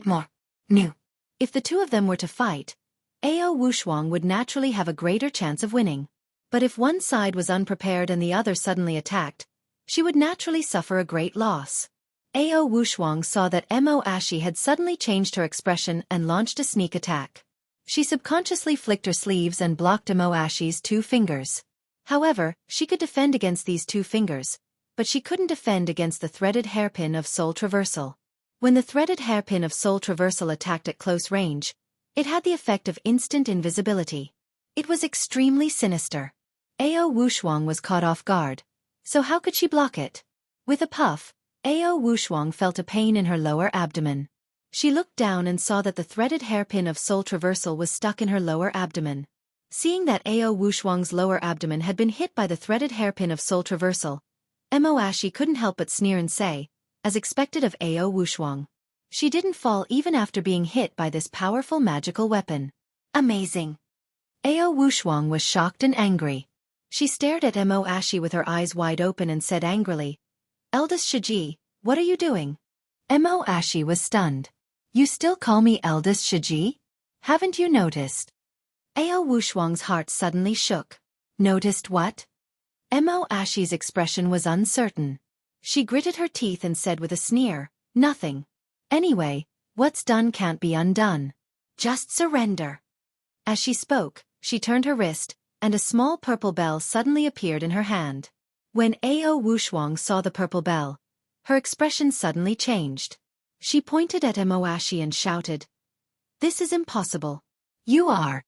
More. New. If the two of them were to fight, Ao Wushuang would naturally have a greater chance of winning. But if one side was unprepared and the other suddenly attacked, she would naturally suffer a great loss. Ao Wushuang saw that Mo Ashi had suddenly changed her expression and launched a sneak attack. She subconsciously flicked her sleeves and blocked Mo Ashi's 2 fingers. However, she could defend against these 2 fingers, but she couldn't defend against the threaded hairpin of soul traversal. When the threaded hairpin of soul traversal attacked at close range, it had the effect of instant invisibility. It was extremely sinister. Ao Wushuang was caught off guard, so how could she block it? With a puff, Ao Wushuang felt a pain in her lower abdomen. She looked down and saw that the threaded hairpin of soul traversal was stuck in her lower abdomen. Seeing that Ao Wushuang's lower abdomen had been hit by the threaded hairpin of soul traversal, Mo Ashi couldn't help but sneer and say, as expected of Ao Wushuang, she didn't fall even after being hit by this powerful magical weapon. Amazing. Ao Wushuang was shocked and angry. She stared at Mo Ashi with her eyes wide open and said angrily, Eldest Xueqi, what are you doing? Mo Ashi was stunned. You still call me Eldest Xueqi? Haven't you noticed? Ao Wushuang's heart suddenly shook. Noticed what? Mo Ashi's expression was uncertain. She gritted her teeth and said with a sneer, nothing. Anyway, what's done can't be undone. Just surrender. As she spoke, she turned her wrist, and a small purple bell suddenly appeared in her hand. When Ao Wushuang saw the purple bell, her expression suddenly changed. She pointed at Mo Ashi and shouted, This is impossible. You are.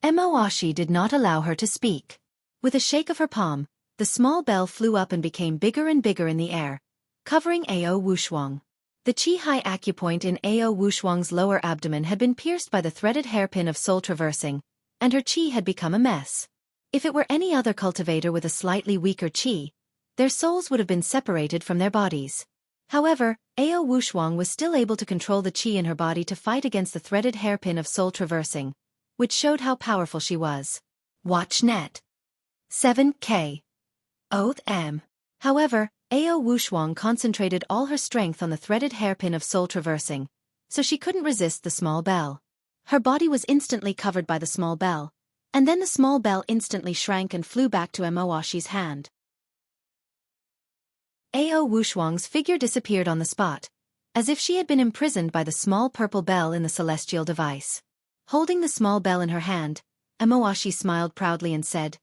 Mo Ashi did not allow her to speak. With a shake of her palm, the small bell flew up and became bigger and bigger in the air, covering Ao Wushuang. The Qi-Hai acupoint in Ao Wushuang's lower abdomen had been pierced by the threaded hairpin of soul traversing, and her qi had become a mess. If it were any other cultivator with a slightly weaker qi, their souls would have been separated from their bodies. However, Ao Wushuang was still able to control the qi in her body to fight against the threaded hairpin of soul traversing, which showed how powerful she was. Watch net. 7K. Oath M. However, Ao Wushuang concentrated all her strength on the threaded hairpin of soul traversing, so she couldn't resist the small bell. Her body was instantly covered by the small bell, and then the small bell instantly shrank and flew back to Mo Ashi's hand. Ao Wushuang's figure disappeared on the spot, as if she had been imprisoned by the small purple bell in the celestial device. Holding the small bell in her hand, Mo Ashi smiled proudly and said,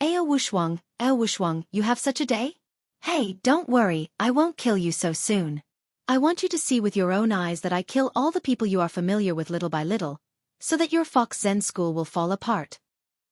Ao Wushuang, you have such a day? Hey, don't worry, I won't kill you so soon. I want you to see with your own eyes that I kill all the people you are familiar with little by little, so that your Fox Zen school will fall apart.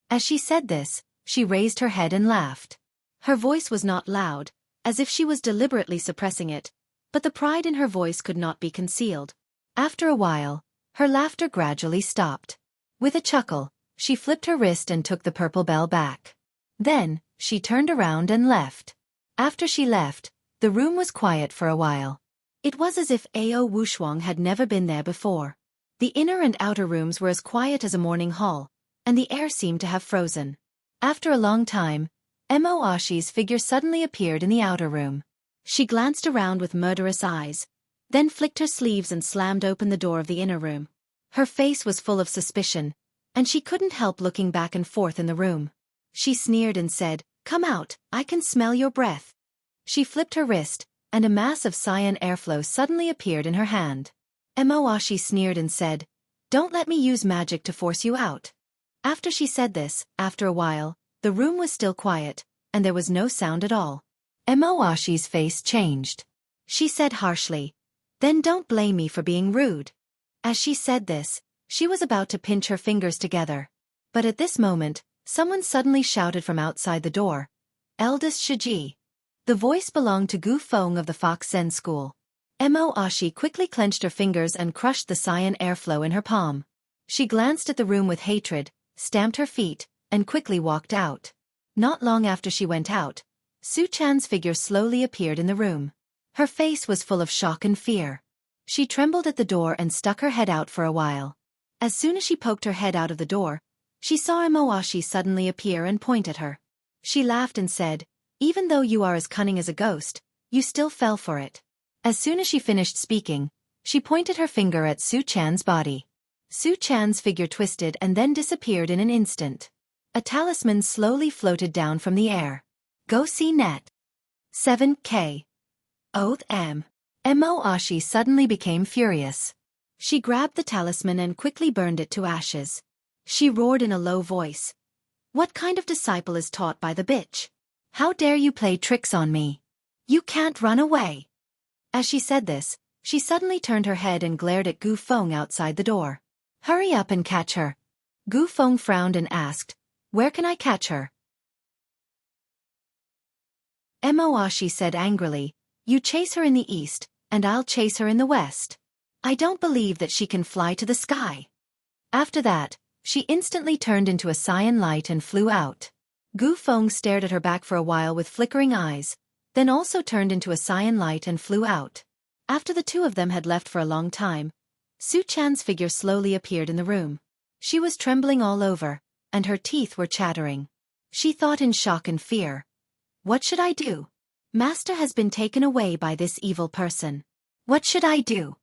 As she said this, she raised her head and laughed. Her voice was not loud, as if she was deliberately suppressing it, but the pride in her voice could not be concealed. After a while, her laughter gradually stopped. With a chuckle, she flipped her wrist and took the purple bell back. Then, she turned around and left. After she left, the room was quiet for a while. It was as if Ao Wushuang had never been there before. The inner and outer rooms were as quiet as a morning hall, and the air seemed to have frozen. After a long time, Mo Ashi's figure suddenly appeared in the outer room. She glanced around with murderous eyes, then flicked her sleeves and slammed open the door of the inner room. Her face was full of suspicion, and she couldn't help looking back and forth in the room. She sneered and said, Come out, I can smell your breath. She flipped her wrist, and a mass of cyan airflow suddenly appeared in her hand. Mo Ashi sneered and said, Don't let me use magic to force you out. After she said this, after a while, the room was still quiet, and there was no sound at all. Mo Ashi's face changed. She said harshly, Then don't blame me for being rude. As she said this, she was about to pinch her fingers together. But at this moment, someone suddenly shouted from outside the door, Eldest Xueqi. The voice belonged to Gu Feng of the Fox Zen school. Mo Ashi quickly clenched her fingers and crushed the cyan airflow in her palm. She glanced at the room with hatred, stamped her feet, and quickly walked out. Not long after she went out, Su Chan's figure slowly appeared in the room. Her face was full of shock and fear. She trembled at the door and stuck her head out for a while. As soon as she poked her head out of the door, she saw Emoashi suddenly appear and point at her. She laughed and said, "Even though you are as cunning as a ghost, you still fell for it." As soon as she finished speaking, she pointed her finger at Su-chan's body. Su-chan's figure twisted and then disappeared in an instant. A talisman slowly floated down from the air. Go see net. 7K. Oath M. Emoashi suddenly became furious. She grabbed the talisman and quickly burned it to ashes. She roared in a low voice. "What kind of disciple is taught by the bitch? How dare you play tricks on me? You can't run away." As she said this, she suddenly turned her head and glared at Gu Feng outside the door. "Hurry up and catch her." Gu Feng frowned and asked, "Where can I catch her?" Emoashi said angrily, "You chase her in the east, and I'll chase her in the west. I don't believe that she can fly to the sky." After that, she instantly turned into a cyan light and flew out. Gu Feng stared at her back for a while with flickering eyes, then also turned into a cyan light and flew out. After the two of them had left for a long time, Su-chan's figure slowly appeared in the room. She was trembling all over, and her teeth were chattering. She thought in shock and fear. "What should I do? Master has been taken away by this evil person. What should I do?"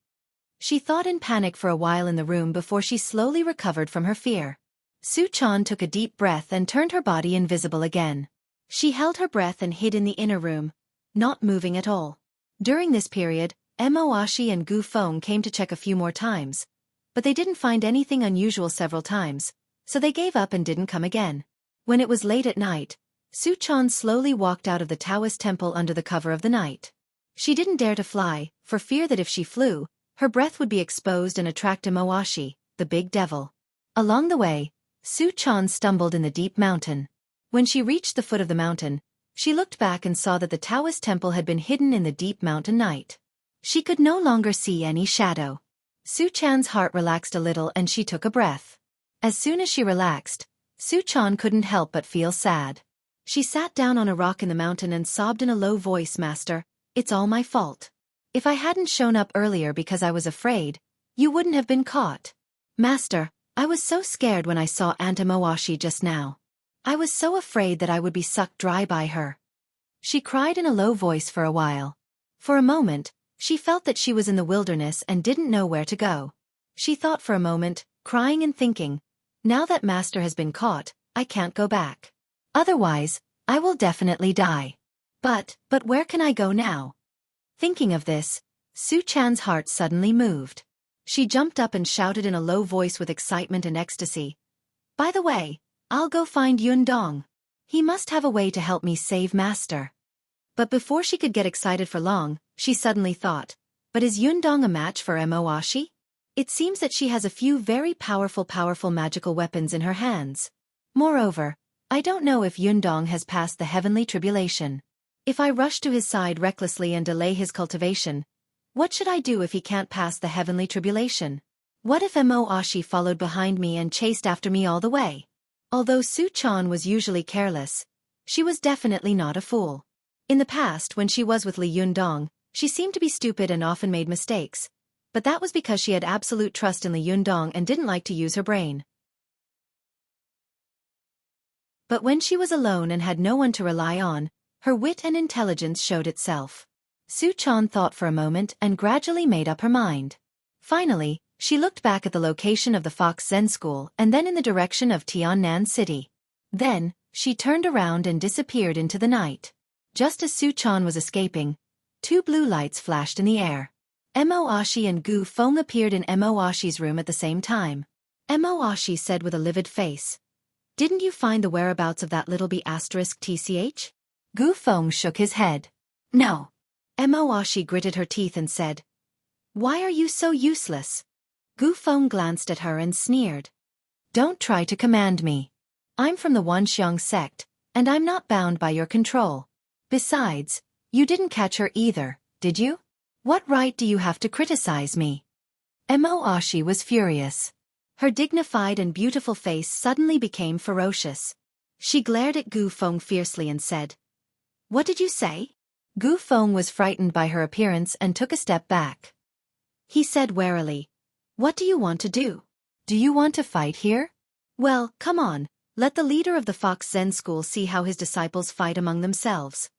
She thought in panic for a while in the room before she slowly recovered from her fear. Su-chan took a deep breath and turned her body invisible again. She held her breath and hid in the inner room, not moving at all. During this period, Emoashi and Gu Feng came to check a few more times, but they didn't find anything unusual several times, so they gave up and didn't come again. When it was late at night, Su-chan slowly walked out of the Taoist temple under the cover of the night. She didn't dare to fly, for fear that if she flew, her breath would be exposed and attract Emoashi, the big devil. Along the way, Su-chan stumbled in the deep mountain. When she reached the foot of the mountain, she looked back and saw that the Taoist temple had been hidden in the deep mountain night. She could no longer see any shadow. Su-chan's heart relaxed a little and she took a breath. As soon as she relaxed, Su-chan couldn't help but feel sad. She sat down on a rock in the mountain and sobbed in a low voice, "Master, it's all my fault. If I hadn't shown up earlier because I was afraid, you wouldn't have been caught. Master, I was so scared when I saw Aunt Emoashi just now. I was so afraid that I would be sucked dry by her." She cried in a low voice for a while. For a moment, she felt that she was in the wilderness and didn't know where to go. She thought for a moment, crying and thinking, "Now that Master has been caught, I can't go back. Otherwise, I will definitely die. But where can I go now?" Thinking of this, Su-chan's heart suddenly moved. She jumped up and shouted in a low voice with excitement and ecstasy, "By the way, I'll go find Yun Dong. He must have a way to help me save Master." But before she could get excited for long, she suddenly thought, "But is Yun Dong a match for Emoashi? It seems that she has a few very powerful magical weapons in her hands. Moreover, I don't know if Yun Dong has passed the heavenly tribulation. If I rush to his side recklessly and delay his cultivation, what should I do if he can't pass the heavenly tribulation? What if Emoashi followed behind me and chased after me all the way?" Although Su-chan was usually careless, she was definitely not a fool. In the past, when she was with Li Yun Dong, she seemed to be stupid and often made mistakes, but that was because she had absolute trust in Li Yun Dong and didn't like to use her brain. But when she was alone and had no one to rely on, her wit and intelligence showed itself. Su-chan thought for a moment and gradually made up her mind. Finally, she looked back at the location of the Fox Zen School and then in the direction of Tiannan City. Then, she turned around and disappeared into the night. Just as Su-chan was escaping, two blue lights flashed in the air. Emoashi and Gu Feng appeared in Emoashi's room at the same time. Emoashi said with a livid face, "Didn't you find the whereabouts of that little B***tch? Gu Feng shook his head. "No." Emoashi gritted her teeth and said, "Why are you so useless?" Gu Feng glanced at her and sneered. "Don't try to command me. I'm from the Wanxiang sect, and I'm not bound by your control. Besides, you didn't catch her either, did you? What right do you have to criticize me?" Emoashi was furious. Her dignified and beautiful face suddenly became ferocious. She glared at Gu Feng fiercely and said, "What did you say?" Gu Feng was frightened by her appearance and took a step back. He said warily, "What do you want to do? Do you want to fight here? Well, come on, let the leader of the Fox Zen school see how his disciples fight among themselves."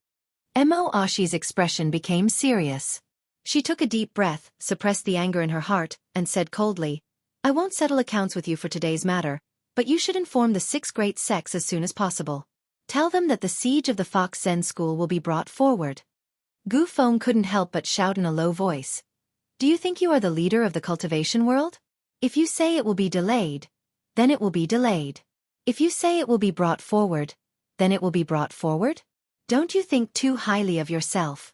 Mo Ashi's expression became serious. She took a deep breath, suppressed the anger in her heart, and said coldly, "I won't settle accounts with you for today's matter, but you should inform the 6 great sects as soon as possible. Tell them that the siege of the Fox Zen school will be brought forward." Gu Feng couldn't help but shout in a low voice, "Do you think you are the leader of the cultivation world? If you say it will be delayed, then it will be delayed. If you say it will be brought forward, then it will be brought forward? Don't you think too highly of yourself?"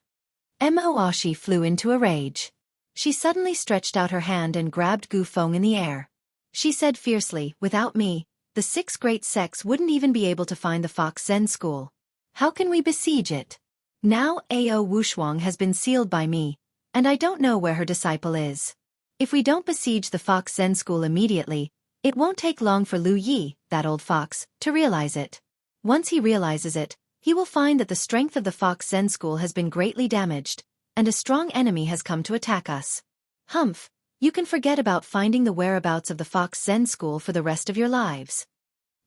Mo Ashi flew into a rage. She suddenly stretched out her hand and grabbed Gu Feng in the air. She said fiercely, "Without me, the 6 great sects wouldn't even be able to find the Fox Zen school. How can we besiege it? Now Ao Wushuang has been sealed by me, and I don't know where her disciple is. If we don't besiege the Fox Zen school immediately, it won't take long for Lu Yi, that old fox, to realize it. Once he realizes it, he will find that the strength of the Fox Zen school has been greatly damaged, and a strong enemy has come to attack us. Humph, you can forget about finding the whereabouts of the Fox Zen school for the rest of your lives."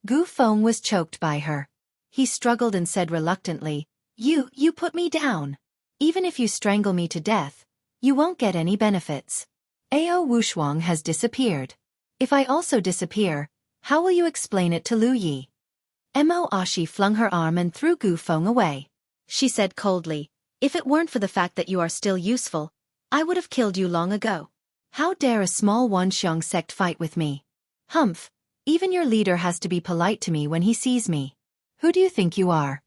Gu Feng was choked by her. He struggled and said reluctantly, You put me down. Even if you strangle me to death, you won't get any benefits. Ao Wushuang has disappeared. If I also disappear, how will you explain it to Lu Yi?" Mo Ashi flung her arm and threw Gu Feng away. She said coldly, "If it weren't for the fact that you are still useful, I would have killed you long ago. How dare a small Wanxiang sect fight with me? Humph, even your leader has to be polite to me when he sees me. Who do you think you are?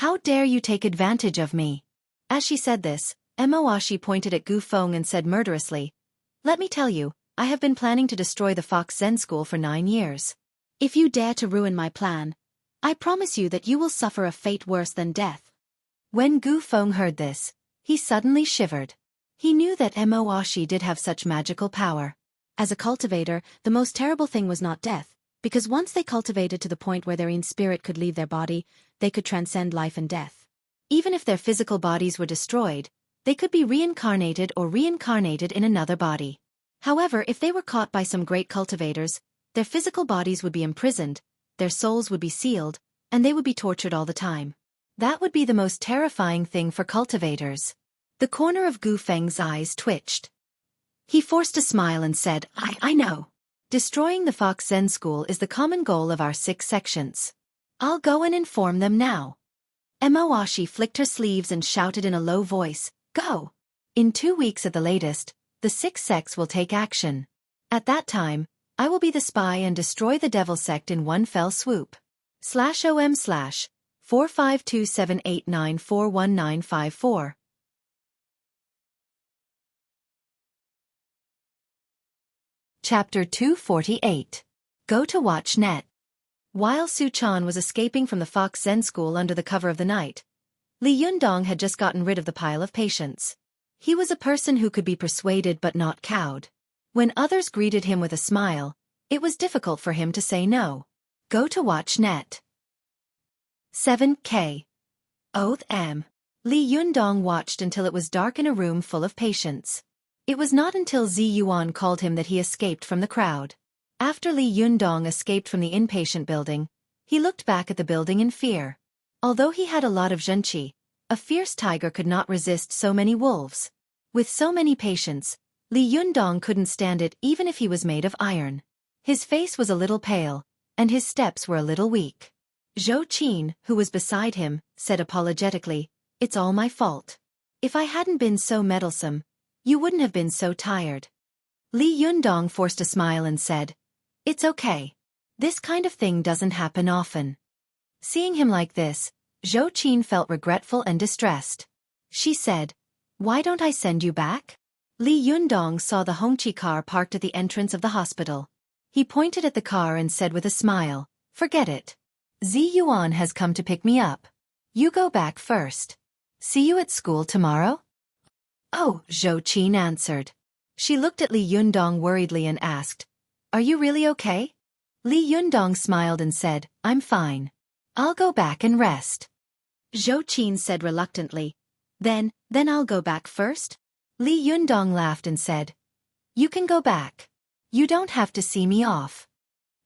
How dare you take advantage of me?" As she said this, Mo Ashi pointed at Gu Feng and said murderously, "Let me tell you, I have been planning to destroy the Fox Zen school for 9 years. If you dare to ruin my plan, I promise you that you will suffer a fate worse than death." When Gu Feng heard this, he suddenly shivered. He knew that Mo Ashi did have such magical power. As a cultivator, the most terrible thing was not death, because once they cultivated to the point where their own spirit could leave their body, they could transcend life and death. Even if their physical bodies were destroyed, they could be reincarnated in another body. However, if they were caught by some great cultivators, their physical bodies would be imprisoned, their souls would be sealed, and they would be tortured all the time. That would be the most terrifying thing for cultivators. The corner of Gu Feng's eyes twitched. He forced a smile and said, I know. Destroying the Fox Zen school is the common goal of our 6 sections. I'll go and inform them now." Mo Ashi flicked her sleeves and shouted in a low voice, "Go! In 2 weeks at the latest, the 6 sects will take action. At that time, I will be the spy and destroy the devil sect in one fell swoop. /om/45278941954. Chapter 248. Go to Watch Net. While Su Chan was escaping from the Fox Zen school under the cover of the night, Li Yundong had just gotten rid of the pile of patients. He was a person who could be persuaded but not cowed. When others greeted him with a smile, it was difficult for him to say no. Go to Watch Net. 7K. Oath M. Li Yundong watched until it was dark in a room full of patients. It was not until Zi Yuan called him that he escaped from the crowd. After Li Yundong escaped from the inpatient building, he looked back at the building in fear. Although he had a lot of zhenqi, a fierce tiger could not resist so many wolves. With so many patients, Li Yundong couldn't stand it even if he was made of iron. His face was a little pale, and his steps were a little weak. Zhou Qin, who was beside him, said apologetically, "It's all my fault. If I hadn't been so meddlesome, you wouldn't have been so tired." Li Yundong forced a smile and said, "It's okay. This kind of thing doesn't happen often." Seeing him like this, Zhou Qin felt regretful and distressed. She said, "Why don't I send you back?" Li Yundong saw the Hongqi car parked at the entrance of the hospital. He pointed at the car and said with a smile, "Forget it. Zi Yuan has come to pick me up. You go back first. See you at school tomorrow?" "Oh," Zhou Qin answered. She looked at Li Yundong worriedly and asked, "Are you really okay?" Li Yundong smiled and said, "I'm fine. I'll go back and rest." Zhou Qin said reluctantly. Then I'll go back first? Li Yundong laughed and said, "You can go back. You don't have to see me off."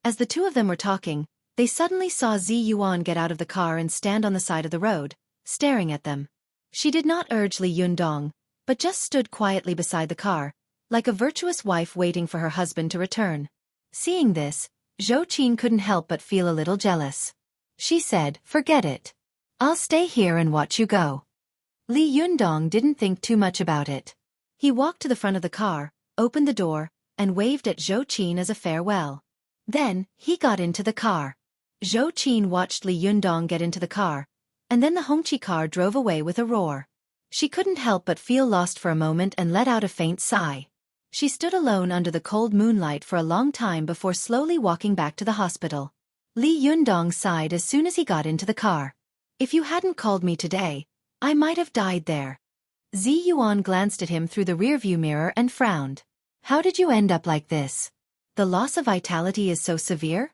As the two of them were talking, they suddenly saw Zi Yuan get out of the car and stand on the side of the road, staring at them. She did not urge Li Yundong, but just stood quietly beside the car, like a virtuous wife waiting for her husband to return. Seeing this, Zhou Qin couldn't help but feel a little jealous. She said, "Forget it. I'll stay here and watch you go." Li Yundong didn't think too much about it. He walked to the front of the car, opened the door, and waved at Zhou Qin as a farewell. Then, he got into the car. Zhou Qin watched Li Yundong get into the car, and then the Hongqi car drove away with a roar. She couldn't help but feel lost for a moment and let out a faint sigh. She stood alone under the cold moonlight for a long time before slowly walking back to the hospital. Li Yundong sighed as soon as he got into the car. "If you hadn't called me today, I might have died there." Zi Yuan glanced at him through the rearview mirror and frowned. "How did you end up like this? The loss of vitality is so severe?"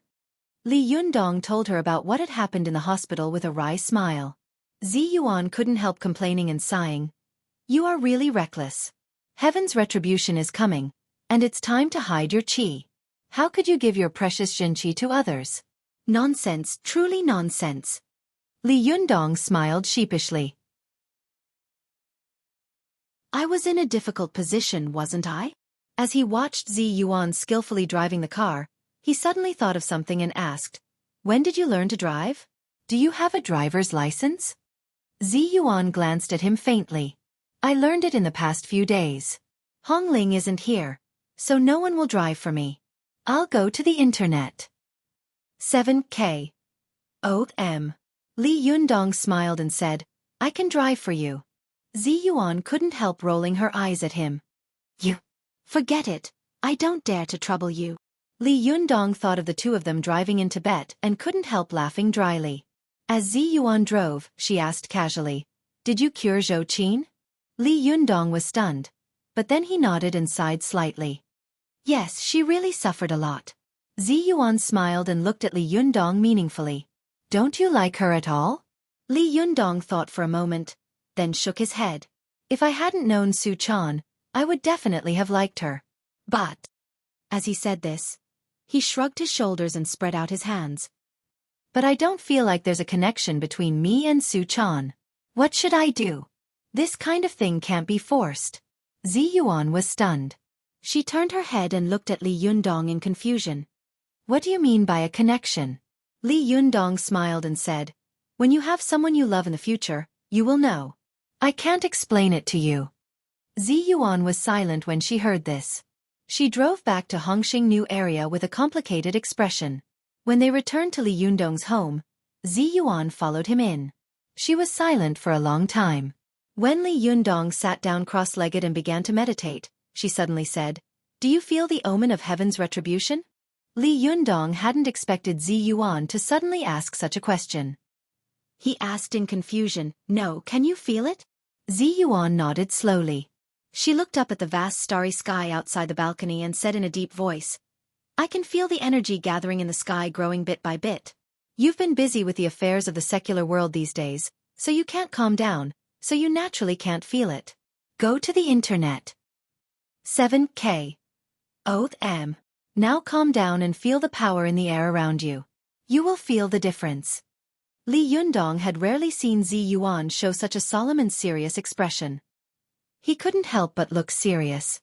Li Yundong told her about what had happened in the hospital with a wry smile. Zi Yuan couldn't help complaining and sighing. "You are really reckless. Heaven's retribution is coming, and it's time to hide your qi. How could you give your precious Zhenqi to others?" "Nonsense, truly nonsense." Li Yundong smiled sheepishly. "I was in a difficult position, wasn't I?" As he watched Zi Yuan skillfully driving the car, he suddenly thought of something and asked, "When did you learn to drive? Do you have a driver's license?" Zi Yuan glanced at him faintly. "I learned it in the past few days. Hongling isn't here, so no one will drive for me. I'll go to the internet." 7K. M. Li Yundong smiled and said, "I can drive for you." Zi Yuan couldn't help rolling her eyes at him. "You. Forget it. I don't dare to trouble you." Li Yundong thought of the two of them driving in Tibet and couldn't help laughing dryly. As Zi Yuan drove, she asked casually, "Did you cure Zhou Qin?" Li Yundong was stunned, but then he nodded and sighed slightly. "Yes, she really suffered a lot." Zi Yuan smiled and looked at Li Yundong meaningfully. "Don't you like her at all?" Li Yundong thought for a moment, then shook his head. "If I hadn't known Su Chan, I would definitely have liked her. But..." As he said this, he shrugged his shoulders and spread out his hands. "But I don't feel like there's a connection between me and Su Chan. What should I do? This kind of thing can't be forced." Zi Yuan was stunned. She turned her head and looked at Li Yundong in confusion. "What do you mean by a connection?" Li Yundong smiled and said, "When you have someone you love in the future, you will know. I can't explain it to you." Zi Yuan was silent when she heard this. She drove back to Hongxing New area with a complicated expression. When they returned to Li Yundong's home, Zi Yuan followed him in. She was silent for a long time. When Li Yundong sat down cross-legged and began to meditate, she suddenly said, "Do you feel the omen of heaven's retribution?" Li Yundong hadn't expected Zi Yuan to suddenly ask such a question. He asked in confusion, "No, can you feel it?" Zi Yuan nodded slowly. She looked up at the vast starry sky outside the balcony and said in a deep voice, "I can feel the energy gathering in the sky growing bit by bit. You've been busy with the affairs of the secular world these days, so you can't calm down, so you naturally can't feel it. Go to the internet." 7K. M. Now calm down and feel the power in the air around you. You will feel the difference. Li Yundong had rarely seen Zi Yuan show such a solemn and serious expression. He couldn't help but look serious.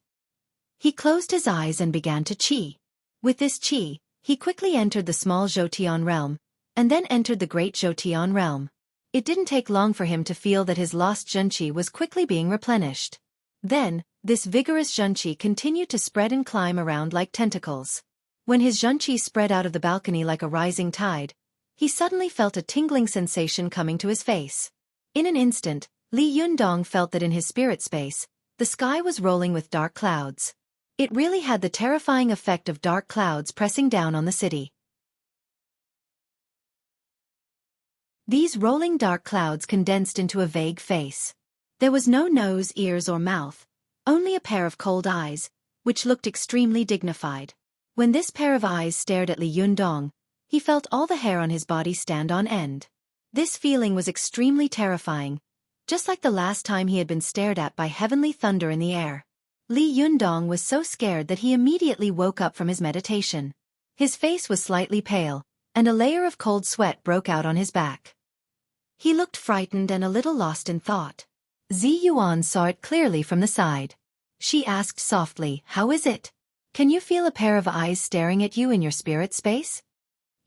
He closed his eyes and began to qi. With this qi, he quickly entered the small Zhoutian realm, and then entered the great Zhoutian realm. It didn't take long for him to feel that his lost Zhenqi was quickly being replenished. Then, this vigorous Zhenqi continued to spread and climb around like tentacles. When his Zhenqi spread out of the balcony like a rising tide, he suddenly felt a tingling sensation coming to his face. In an instant, Li Yundong felt that in his spirit space, the sky was rolling with dark clouds. It really had the terrifying effect of dark clouds pressing down on the city. These rolling dark clouds condensed into a vague face. There was no nose, ears, or mouth, only a pair of cold eyes, which looked extremely dignified. When this pair of eyes stared at Li Yundong, he felt all the hair on his body stand on end. This feeling was extremely terrifying, just like the last time he had been stared at by heavenly thunder in the air. Li Yundong was so scared that he immediately woke up from his meditation. His face was slightly pale, and a layer of cold sweat broke out on his back. He looked frightened and a little lost in thought. Zi Yuan saw it clearly from the side. She asked softly, "How is it? Can you feel a pair of eyes staring at you in your spirit space?"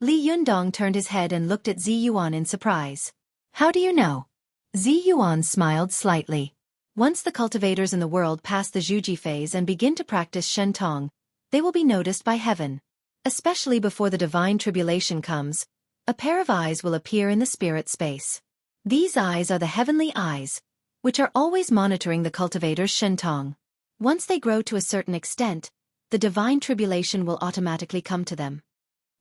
Li Yundong turned his head and looked at Zi Yuan in surprise. "How do you know?" Zi Yuan smiled slightly. Once the cultivators in the world pass the Xueqi phase and begin to practice Shentong, they will be noticed by heaven. Especially before the divine tribulation comes, a pair of eyes will appear in the spirit space. These eyes are the heavenly eyes, which are always monitoring the cultivators' Shentong. Once they grow to a certain extent, the divine tribulation will automatically come to them.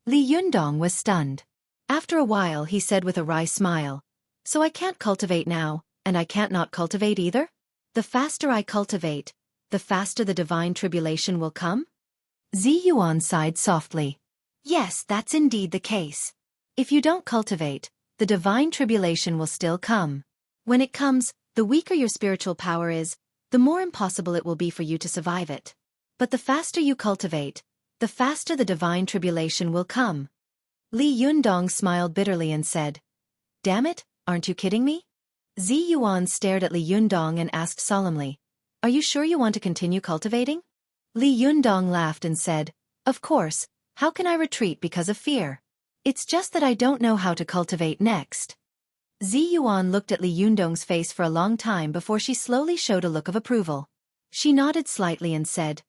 Li Yundong was stunned. After a while he said with a wry smile, "So I can't cultivate now, and I can't not cultivate either? The faster I cultivate, the faster the divine tribulation will come?" Zi Yuan sighed softly. "Yes, that's indeed the case. If you don't cultivate, the divine tribulation will still come. When it comes, the weaker your spiritual power is, the more impossible it will be for you to survive it. But the faster you cultivate, the faster the divine tribulation will come." Li Yundong smiled bitterly and said, "Damn it, aren't you kidding me?" Zi Yuan stared at Li Yundong and asked solemnly, "Are you sure you want to continue cultivating?" Li Yundong laughed and said, "Of course, how can I retreat because of fear? It's just that I don't know how to cultivate next." Zi Yuan looked at Li Yundong's face for a long time before she slowly showed a look of approval. She nodded slightly and said,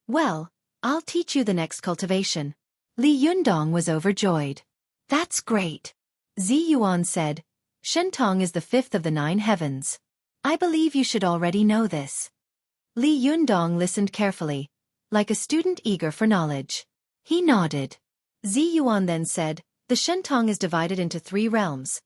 "Well, I'll teach you the next cultivation." Li Yundong was overjoyed. "That's great." Zi Yuan said, "Shentong is the fifth of the 9 heavens. I believe you should already know this." Li Yundong listened carefully, like a student eager for knowledge. He nodded. Zi Yuan then said, "The Shentong is divided into 3 realms.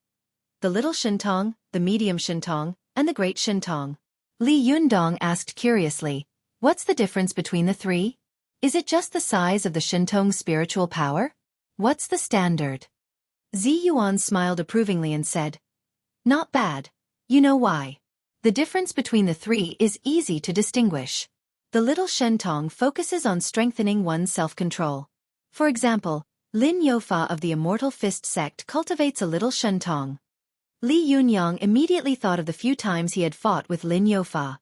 The little Shentong, the medium Shentong, and the great Shentong." Li Yundong asked curiously, "What's the difference between the 3? Is it just the size of the Shentong's spiritual power? What's the standard?" Zi Yuan smiled approvingly and said, "Not bad. You know why? The difference between the 3 is easy to distinguish. The little Shentong focuses on strengthening one's self-control. For example, Lin Youfa of the Immortal Fist sect cultivates a little Shentong." Li Yunyang immediately thought of the few times he had fought with Lin Youfa.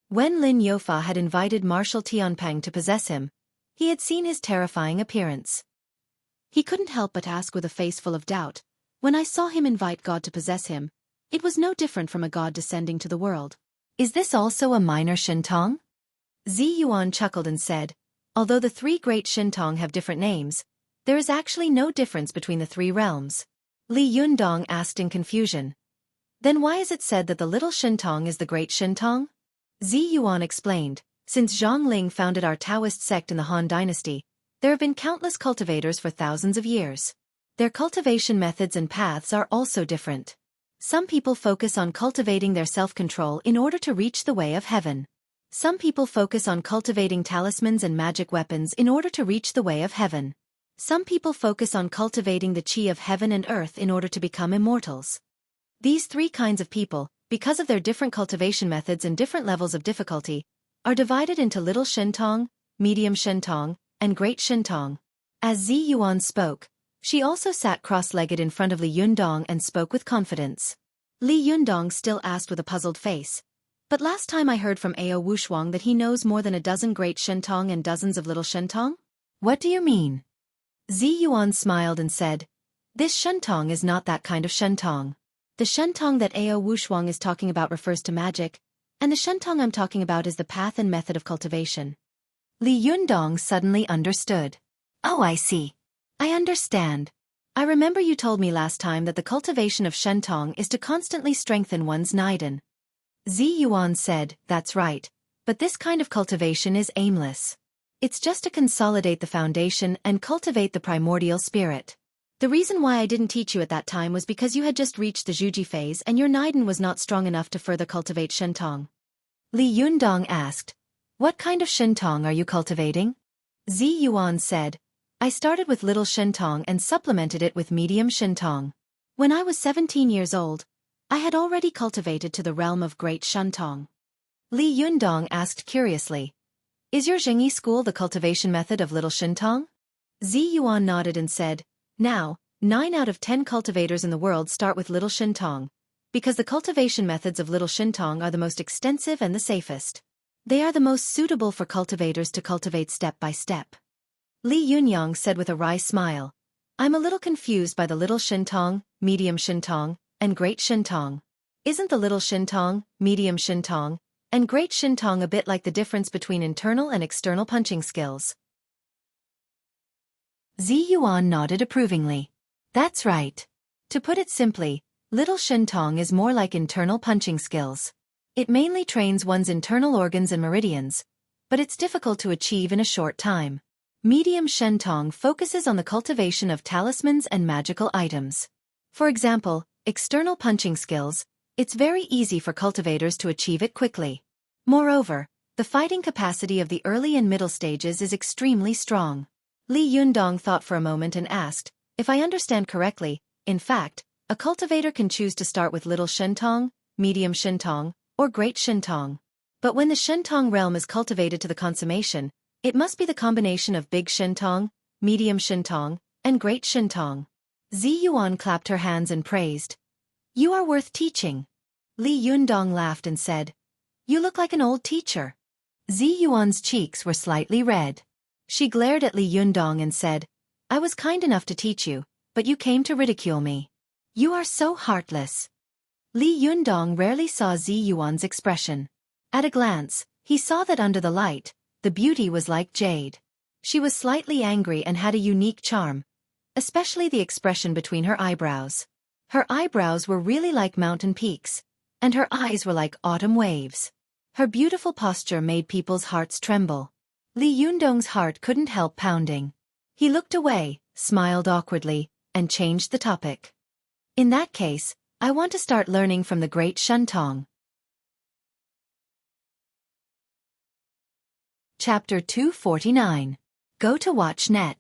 When Lin Youfa had invited Marshal Tianpeng to possess him, he had seen his terrifying appearance. He couldn't help but ask with a face full of doubt, "When I saw him invite God to possess him, it was no different from a god descending to the world. Is this also a minor Shentong?" Zi Yuan chuckled and said, "Although the 3 great Shentong have different names, there is actually no difference between the 3 realms." Li Yundong asked in confusion, "Then why is it said that the little Shentong is the great Shentong?" Zi Yuan explained, "Since Zhang Ling founded our Taoist sect in the Han Dynasty, there have been countless cultivators for thousands of years. Their cultivation methods and paths are also different. Some people focus on cultivating their self-control in order to reach the way of heaven. Some people focus on cultivating talismans and magic weapons in order to reach the way of heaven. Some people focus on cultivating the chi of heaven and earth in order to become immortals. These 3 kinds of people, because of their different cultivation methods and different levels of difficulty, are divided into little Shentong, medium Shentong, and great Shentong." As Zi Yuan spoke, she also sat cross-legged in front of Li Yundong and spoke with confidence. Li Yundong still asked with a puzzled face, "But last time I heard from Ao Wushuang that he knows more than a dozen great Shentong and dozens of little Shentong? What do you mean?" Zi Yuan smiled and said, "This Shentong is not that kind of Shentong. The Shentong that Ao Wushuang is talking about refers to magic, and the Shentong I'm talking about is the path and method of cultivation." Li Yundong suddenly understood. "Oh, I see. I understand. I remember you told me last time that the cultivation of Shentong is to constantly strengthen one's Naiden." Zi Yuan said, "That's right, but this kind of cultivation is aimless. It's just to consolidate the foundation and cultivate the primordial spirit. The reason why I didn't teach you at that time was because you had just reached the Xueqi phase and your Naiden was not strong enough to further cultivate Shentong." Li Yundong asked, "What kind of Shentong are you cultivating?" Zi Yuan said, I started with little shentong and supplemented it with medium shentong. When I was 17 years old, I had already cultivated to the realm of great shentong. Li Yundong asked curiously, "Is your Xueqi school the cultivation method of little shentong?" Zi Yuan nodded and said, "Now, 9 out of 10 cultivators in the world start with little shentong, because the cultivation methods of little shentong are the most extensive and the safest. They are the most suitable for cultivators to cultivate step by step." Li Yunyang said with a wry smile, "I'm a little confused by the little shentong, medium shentong, and great shentong. Isn't the little shentong, medium shentong, and great shentong a bit like the difference between internal and external punching skills?" Zi Yuan nodded approvingly. "That's right. To put it simply, little shentong is more like internal punching skills. It mainly trains one's internal organs and meridians, but it's difficult to achieve in a short time. Medium shentong focuses on the cultivation of talismans and magical items. For example, external punching skills, it's very easy for cultivators to achieve it quickly. Moreover, the fighting capacity of the early and middle stages is extremely strong." Li Yundong thought for a moment and asked, "If I understand correctly, in fact, a cultivator can choose to start with little shentong, medium shentong, or great shentong. But when the shentong realm is cultivated to the consummation, it must be the combination of big shentong, medium shentong, and great shentong." Zi Yuan clapped her hands and praised, "You are worth teaching." Li Yundong laughed and said, "You look like an old teacher." Zi Yuan's cheeks were slightly red. She glared at Li Yundong and said, "I was kind enough to teach you, but you came to ridicule me. You are so heartless." Li Yundong rarely saw Zi Yuan's expression. At a glance, he saw that under the light, the beauty was like jade. She was slightly angry and had a unique charm, especially the expression between her eyebrows. Her eyebrows were really like mountain peaks, and her eyes were like autumn waves. Her beautiful posture made people's hearts tremble. Li Yundong's heart couldn't help pounding. He looked away, smiled awkwardly, and changed the topic. "In that case, I want to start learning from the great shentong." Chapter 249. Go to watch net.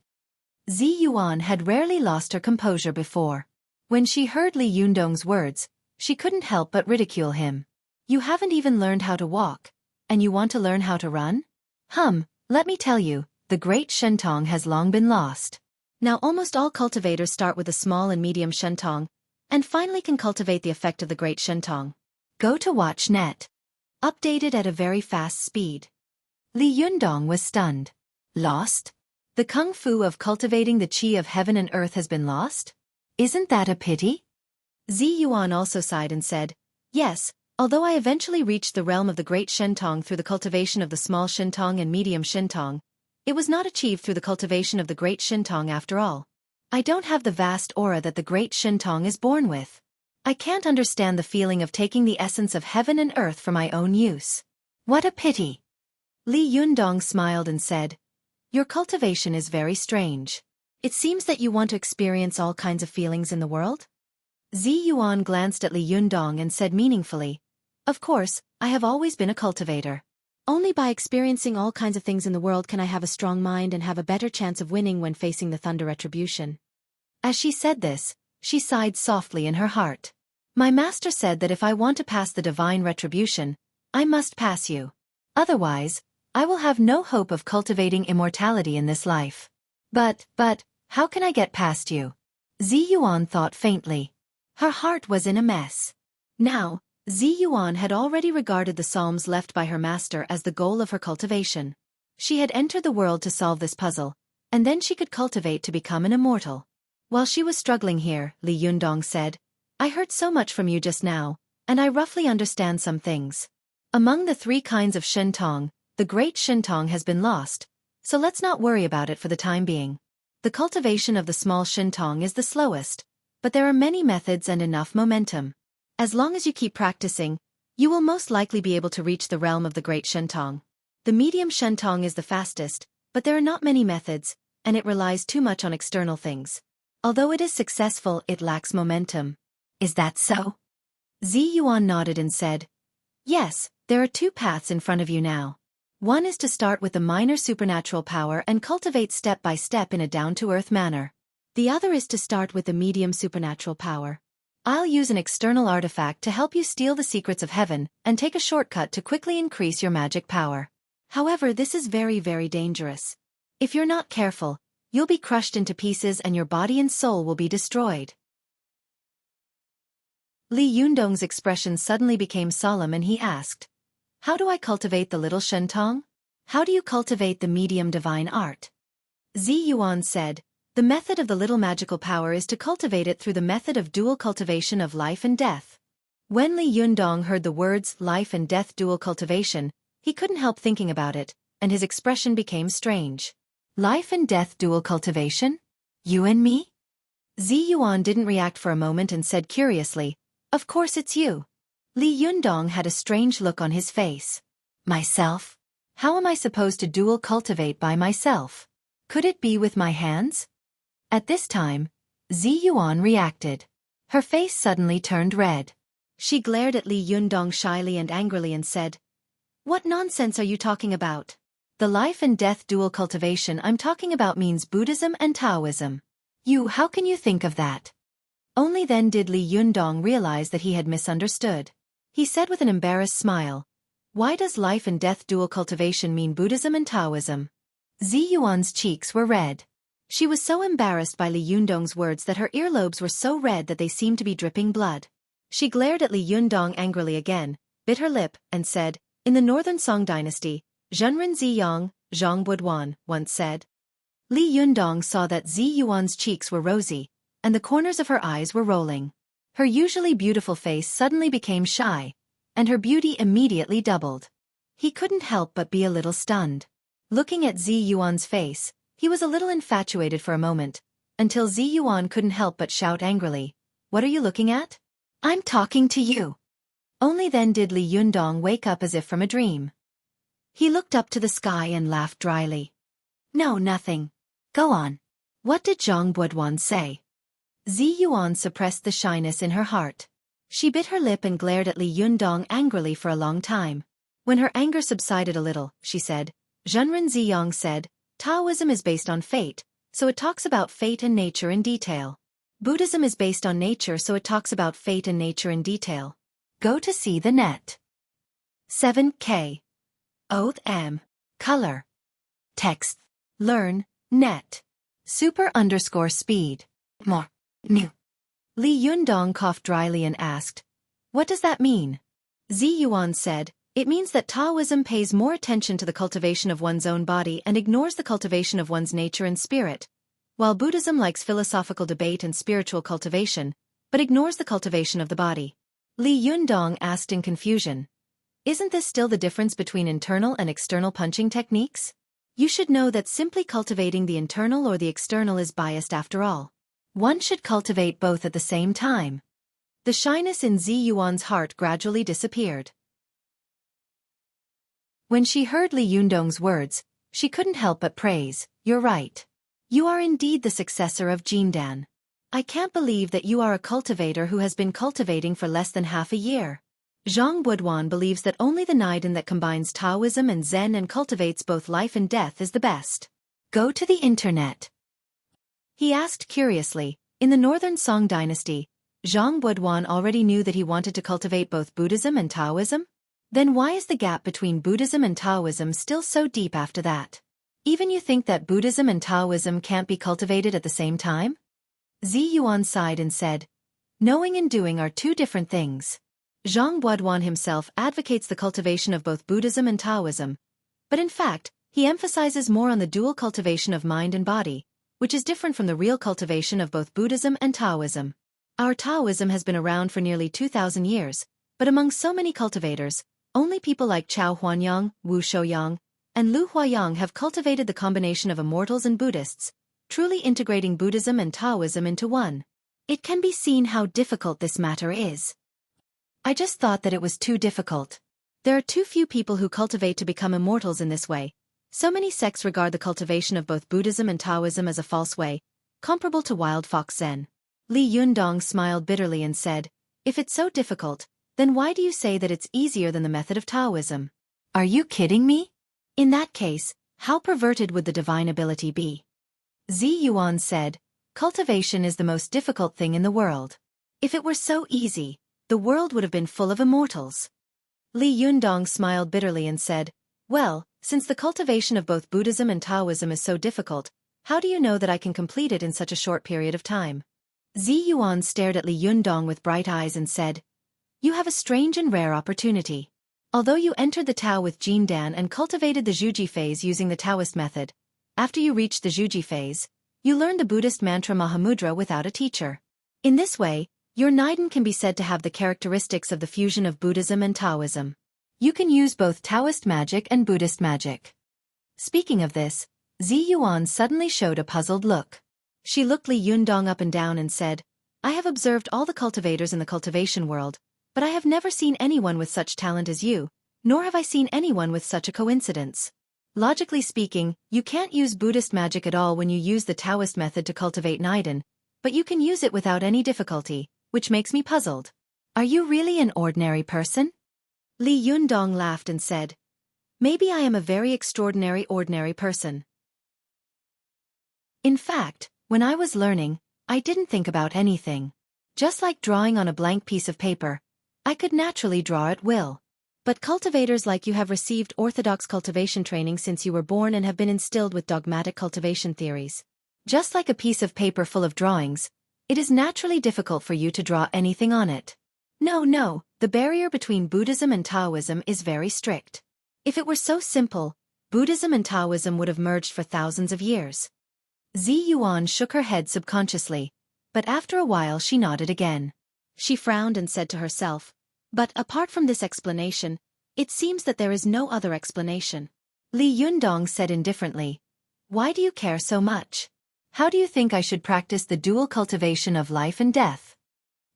Zi Yuan had rarely lost her composure before. When she heard Li Yundong's words, she couldn't help but ridicule him. "You haven't even learned how to walk, and you want to learn how to run? Let me tell you, the great shentong has long been lost. Now almost all cultivators start with a small and medium shentong, and finally can cultivate the effect of the great shentong. Go to watch net. Updated at a very fast speed." Li Yundong was stunned. "Lost? The kung fu of cultivating the qi of heaven and earth has been lost? Isn't that a pity?" Zi Yuan also sighed and said, "Yes, although I eventually reached the realm of the great shentong through the cultivation of the small shentong and medium shentong, it was not achieved through the cultivation of the great shentong after all. I don't have the vast aura that the great shentong is born with. I can't understand the feeling of taking the essence of heaven and earth for my own use. What a pity." Li Yundong smiled and said, "Your cultivation is very strange. It seems that you want to experience all kinds of feelings in the world?" Zi Yuan glanced at Li Yundong and said meaningfully, "Of course, I have always been a cultivator. Only by experiencing all kinds of things in the world can I have a strong mind and have a better chance of winning when facing the thunder retribution." As she said this, she sighed softly in her heart. "My master said that if I want to pass the divine retribution, I must pass you. Otherwise, I will have no hope of cultivating immortality in this life. But, how can I get past you?" Zi Yuan thought faintly. Her heart was in a mess. Now, Zi Yuan had already regarded the psalms left by her master as the goal of her cultivation. She had entered the world to solve this puzzle, and then she could cultivate to become an immortal. While she was struggling here, Li Yundong said, "I heard so much from you just now, and I roughly understand some things. Among the 3 kinds of shentong, the great shentong has been lost, so let's not worry about it for the time being. The cultivation of the small shentong is the slowest, but there are many methods and enough momentum. As long as you keep practicing, you will most likely be able to reach the realm of the great shentong. The medium shentong is the fastest, but there are not many methods, and it relies too much on external things. Although it is successful, it lacks momentum." "Is that so?" Zi Yuan nodded and said, "Yes, there are 2 paths in front of you now. One is to start with the minor supernatural power and cultivate step by step in a down-to-earth manner. The other is to start with the medium supernatural power. I'll use an external artifact to help you steal the secrets of heaven and take a shortcut to quickly increase your magic power. However, this is very, very dangerous. If you're not careful, you'll be crushed into pieces and your body and soul will be destroyed. Li Yundong's expression suddenly became solemn and he asked, "How do I cultivate the little shentong? How do you cultivate the medium divine art?" Zi Yuan said, "The method of the little magical power is to cultivate it through the method of dual cultivation of life and death." When Li Yundong heard the words life and death dual cultivation, he couldn't help thinking about it, and his expression became strange. Life and death dual cultivation? You and me? Zi Yuan didn't react for a moment and said curiously, "Of course it's you." Li Yundong had a strange look on his face. "Myself? How am I supposed to dual cultivate by myself? Could it be with my hands?" At this time, Zi Yuan reacted. Her face suddenly turned red. She glared at Li Yundong shyly and angrily and said, "What nonsense are you talking about? The life and death dual cultivation I'm talking about means Buddhism and Taoism. How can you think of that?" Only then did Li Yundong realize that he had misunderstood. He said with an embarrassed smile, "Why does life and death dual cultivation mean Buddhism and Taoism?" Zi Yuan's cheeks were red. She was so embarrassed by Li Yundong's words that her earlobes were so red that they seemed to be dripping blood. She glared at Li Yundong angrily again, bit her lip, and said, "In the Northern Song dynasty, Zhenren Ziyang, Zhang Buduan, once said." Li Yundong saw that Zi Yuan's cheeks were rosy, and the corners of her eyes were rolling. Her usually beautiful face suddenly became shy, and her beauty immediately doubled. He couldn't help but be a little stunned. Looking at Zi Yuan's face, he was a little infatuated for a moment, until Zi Yuan couldn't help but shout angrily, "What are you looking at?" "I'm talking to you." Only then did Li Yundong wake up as if from a dream. He looked up to the sky and laughed dryly. "No, nothing. Go on. What did Zhang Buduan say?" Zi Yuan suppressed the shyness in her heart. She bit her lip and glared at Li Yundong angrily for a long time. When her anger subsided a little, she said, "Zhenren Ziyang said, Taoism is based on fate, so it talks about fate and nature in detail. Buddhism is based on nature, so it talks about fate and nature in detail. Go to see the net." 7K. Oath M. Color. Text. Learn, net. Super_speed. More. New. Li Yundong coughed dryly and asked, "What does that mean?" Zi Yuan said, "It means that Taoism pays more attention to the cultivation of one's own body and ignores the cultivation of one's nature and spirit, while Buddhism likes philosophical debate and spiritual cultivation, but ignores the cultivation of the body." Li Yundong asked in confusion, "Isn't this still the difference between internal and external punching techniques? You should know that simply cultivating the internal or the external is biased after all. One should cultivate both at the same time." The shyness in Zi Yuan's heart gradually disappeared. When she heard Li Yundong's words, she couldn't help but praise, "You're right. You are indeed the successor of Jindan. I can't believe that you are a cultivator who has been cultivating for less than half a year." Zhang Buduan believes that only the Naidan that combines Taoism and Zen and cultivates both life and death is the best. Go to the internet. He asked curiously, in the Northern Song dynasty, Zhang Buduan already knew that he wanted to cultivate both Buddhism and Taoism? Then why is the gap between Buddhism and Taoism still so deep after that? Even you think that Buddhism and Taoism can't be cultivated at the same time? Zi Yuan sighed and said, "Knowing and doing are two different things." Zhang Buduan himself advocates the cultivation of both Buddhism and Taoism, but in fact, he emphasizes more on the dual cultivation of mind and body, which is different from the real cultivation of both Buddhism and Taoism. Our Taoism has been around for nearly 2,000 years, but among so many cultivators, only people like Chao Huanyang, Wu Shouyang, and Lu Huayang have cultivated the combination of immortals and Buddhists, truly integrating Buddhism and Taoism into one. It can be seen how difficult this matter is. I just thought that it was too difficult. There are too few people who cultivate to become immortals in this way. So many sects regard the cultivation of both Buddhism and Taoism as a false way, comparable to wild fox Zen. Li Yundong smiled bitterly and said, "If it's so difficult, then why do you say that it's easier than the method of Taoism? Are you kidding me?" In that case, how perverted would the divine ability be? Zi Yuan said, cultivation is the most difficult thing in the world. If it were so easy, the world would have been full of immortals. Li Yundong smiled bitterly and said, well, since the cultivation of both Buddhism and Taoism is so difficult, how do you know that I can complete it in such a short period of time? Zi Yuan stared at Li Yundong with bright eyes and said, you have a strange and rare opportunity. Although you entered the Tao with Jin Dan and cultivated the Xueqi phase using the Taoist method, after you reached the Xueqi phase, you learned the Buddhist mantra Mahamudra without a teacher. In this way, your Niden can be said to have the characteristics of the fusion of Buddhism and Taoism. You can use both Taoist magic and Buddhist magic. Speaking of this, Zi Yuan suddenly showed a puzzled look. She looked Li Yundong up and down and said, I have observed all the cultivators in the cultivation world, but I have never seen anyone with such talent as you, nor have I seen anyone with such a coincidence. Logically speaking, you can't use Buddhist magic at all when you use the Taoist method to cultivate Niden, but you can use it without any difficulty, which makes me puzzled. Are you really an ordinary person? Li Yundong laughed and said, maybe I am a very extraordinary ordinary person. In fact, when I was learning, I didn't think about anything. Just like drawing on a blank piece of paper, I could naturally draw at will. But cultivators like you have received orthodox cultivation training since you were born and have been instilled with dogmatic cultivation theories. Just like a piece of paper full of drawings, it is naturally difficult for you to draw anything on it. No, the barrier between Buddhism and Taoism is very strict. If it were so simple, Buddhism and Taoism would have merged for thousands of years. Zi Yuan shook her head subconsciously, but after a while she nodded again. She frowned and said to herself, but apart from this explanation, it seems that there is no other explanation. Li Yundong said indifferently, why do you care so much? How do you think I should practice the dual cultivation of life and death?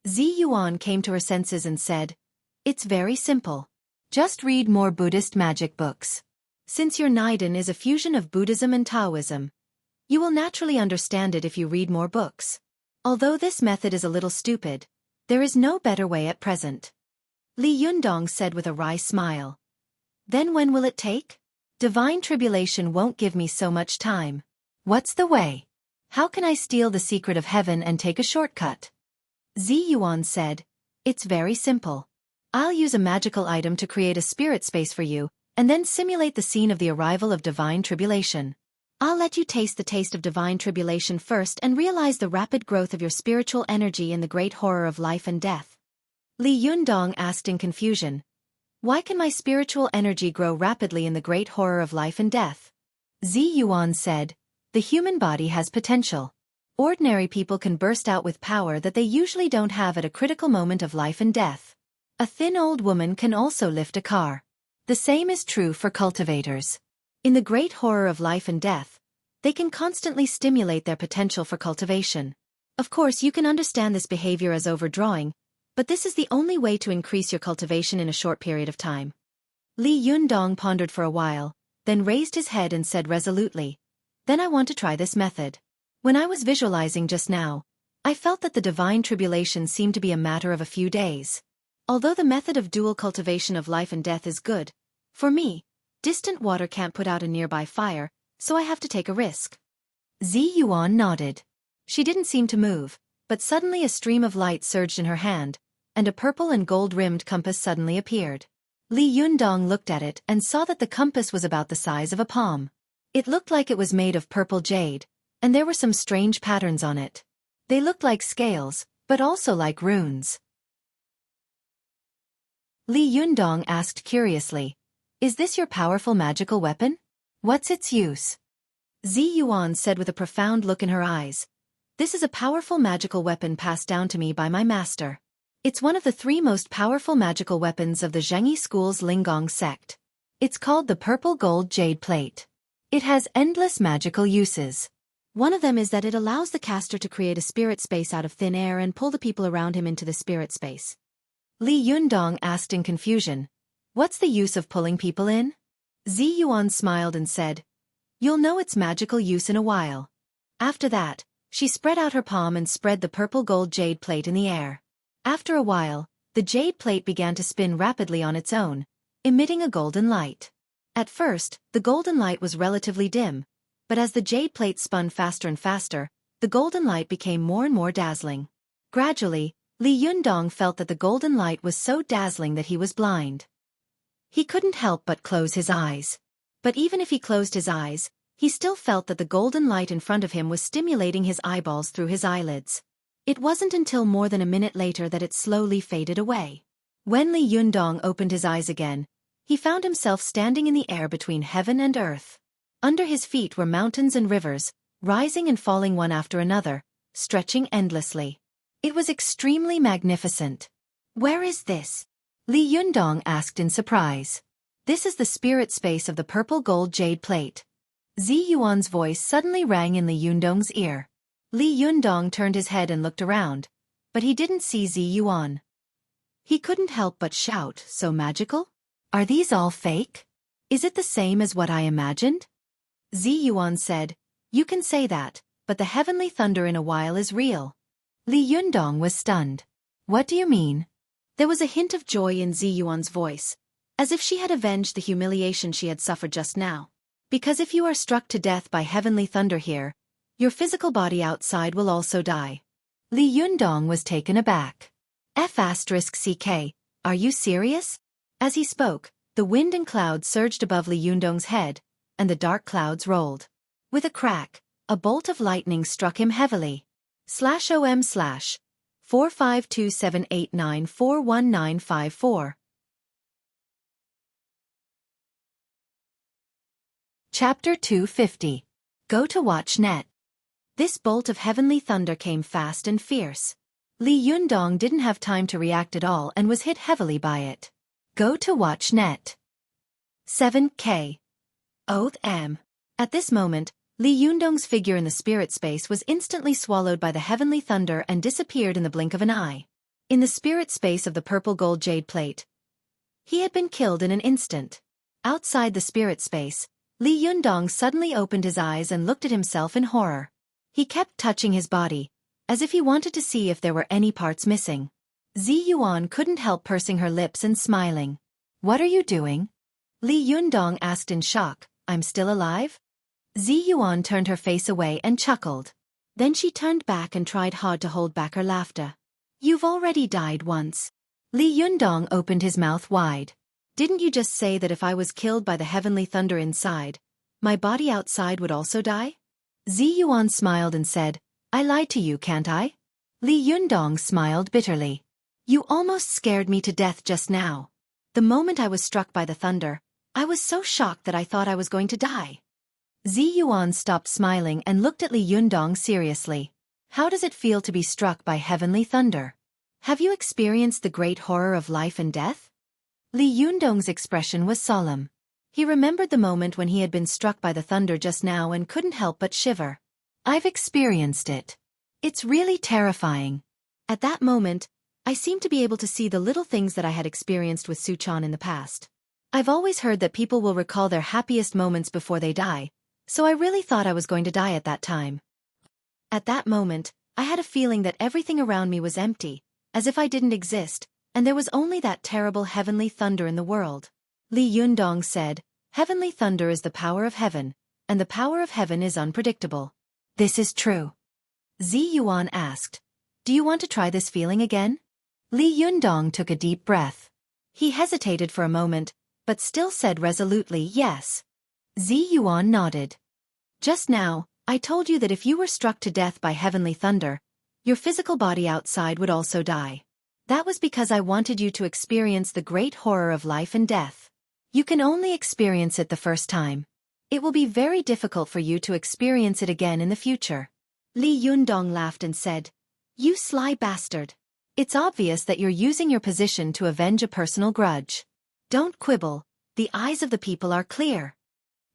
Zi Yuan came to her senses and said, it's very simple. Just read more Buddhist magic books. Since your Niden is a fusion of Buddhism and Taoism, you will naturally understand it if you read more books. Although this method is a little stupid, there is no better way at present. Li Yundong said with a wry smile. Then when will it take? Divine tribulation won't give me so much time. What's the way? How can I steal the secret of heaven and take a shortcut? Zi Yuan said, it's very simple. I'll use a magical item to create a spirit space for you, and then simulate the scene of the arrival of divine tribulation. I'll let you taste the taste of divine tribulation first and realize the rapid growth of your spiritual energy in the great horror of life and death. Li Yundong asked in confusion, why can my spiritual energy grow rapidly in the great horror of life and death? Zi Yuan said, the human body has potential. Ordinary people can burst out with power that they usually don't have at a critical moment of life and death. A thin old woman can also lift a car. The same is true for cultivators. In the great horror of life and death, they can constantly stimulate their potential for cultivation. Of course, you can understand this behavior as overdrawing, but this is the only way to increase your cultivation in a short period of time. Li Yundong pondered for a while, then raised his head and said resolutely, then I want to try this method. When I was visualizing just now, I felt that the divine tribulation seemed to be a matter of a few days. Although the method of dual cultivation of life and death is good, for me, distant water can't put out a nearby fire, so I have to take a risk. Zi Yuan nodded. She didn't seem to move, but suddenly a stream of light surged in her hand, and a purple and gold-rimmed compass suddenly appeared. Li Yundong looked at it and saw that the compass was about the size of a palm. It looked like it was made of purple jade, and there were some strange patterns on it. They looked like scales, but also like runes. Li Yundong asked curiously, is this your powerful magical weapon? What's its use? Zi Yuan said with a profound look in her eyes, this is a powerful magical weapon passed down to me by my master. It's one of the 3 most powerful magical weapons of the Zhengyi school's Linggong sect. It's called the Purple Gold Jade Plate. It has endless magical uses. One of them is that it allows the caster to create a spirit space out of thin air and pull the people around him into the spirit space. Li Yundong asked in confusion, what's the use of pulling people in? Zi Yuan smiled and said, you'll know its magical use in a while. After that, she spread out her palm and spread the purple gold jade plate in the air. After a while, the jade plate began to spin rapidly on its own, emitting a golden light. At first, the golden light was relatively dim, but as the jade plate spun faster and faster, the golden light became more and more dazzling. Gradually, Li Yundong felt that the golden light was so dazzling that he was blind. He couldn't help but close his eyes. But even if he closed his eyes, he still felt that the golden light in front of him was stimulating his eyeballs through his eyelids. It wasn't until more than a minute later that it slowly faded away. When Li Yundong opened his eyes again, he found himself standing in the air between heaven and earth. Under his feet were mountains and rivers, rising and falling one after another, stretching endlessly. It was extremely magnificent. "Where is this?" Li Yundong asked in surprise. "This is the spirit space of the purple gold jade plate." Zi Yuan's voice suddenly rang in Li Yundong's ear. Li Yundong turned his head and looked around, but he didn't see Zi Yuan. He couldn't help but shout, "So magical? Are these all fake? Is it the same as what I imagined?" Zi Yuan said, "You can say that, but the heavenly thunder in a while is real." Li Yundong was stunned. "What do you mean?" There was a hint of joy in Zi Yuan's voice, as if she had avenged the humiliation she had suffered just now. "Because if you are struck to death by heavenly thunder here, your physical body outside will also die." Li Yundong was taken aback. F***CK, are you serious? As he spoke, the wind and clouds surged above Li Yundong's head, and the dark clouds rolled. With a crack, a bolt of lightning struck him heavily. /OM/45278941954. Chapter 250. Go to watch net. This bolt of heavenly thunder came fast and fierce. Li Yundong didn't have time to react at all and was hit heavily by it. Go to watch net. 7K. Oath M. At this moment, Li Yundong's figure in the spirit space was instantly swallowed by the heavenly thunder and disappeared in the blink of an eye. In the spirit space of the purple gold jade plate, he had been killed in an instant. Outside the spirit space, Li Yundong suddenly opened his eyes and looked at himself in horror. He kept touching his body, as if he wanted to see if there were any parts missing. Zi Yuan couldn't help pursing her lips and smiling. "What are you doing?" Li Yundong asked in shock. "I'm still alive?" Zi Yuan turned her face away and chuckled. Then she turned back and tried hard to hold back her laughter. "You've already died once." Li Yundong opened his mouth wide. "Didn't you just say that if I was killed by the heavenly thunder inside, my body outside would also die?" Zi Yuan smiled and said, "I lied to you, can't I?" Li Yundong smiled bitterly. "You almost scared me to death just now. The moment I was struck by the thunder, I was so shocked that I thought I was going to die." Zi Yuan stopped smiling and looked at Li Yundong seriously. "How does it feel to be struck by heavenly thunder? Have you experienced the great horror of life and death?" Li Yundong's expression was solemn. He remembered the moment when he had been struck by the thunder just now and couldn't help but shiver. "I've experienced it. It's really terrifying. At that moment, I seemed to be able to see the little things that I had experienced with Suchan in the past. I've always heard that people will recall their happiest moments before they die, so I really thought I was going to die at that time. At that moment, I had a feeling that everything around me was empty, as if I didn't exist, and there was only that terrible heavenly thunder in the world." Li Yundong said, "Heavenly thunder is the power of heaven, and the power of heaven is unpredictable." "This is true." Zi Yuan asked, "Do you want to try this feeling again?" Li Yundong took a deep breath. He hesitated for a moment, but still said resolutely yes. Zi Yuan nodded. "Just now, I told you that if you were struck to death by heavenly thunder, your physical body outside would also die. That was because I wanted you to experience the great horror of life and death. You can only experience it the first time. It will be very difficult for you to experience it again in the future." Li Yundong laughed and said, "You sly bastard. It's obvious that you're using your position to avenge a personal grudge. Don't quibble, the eyes of the people are clear."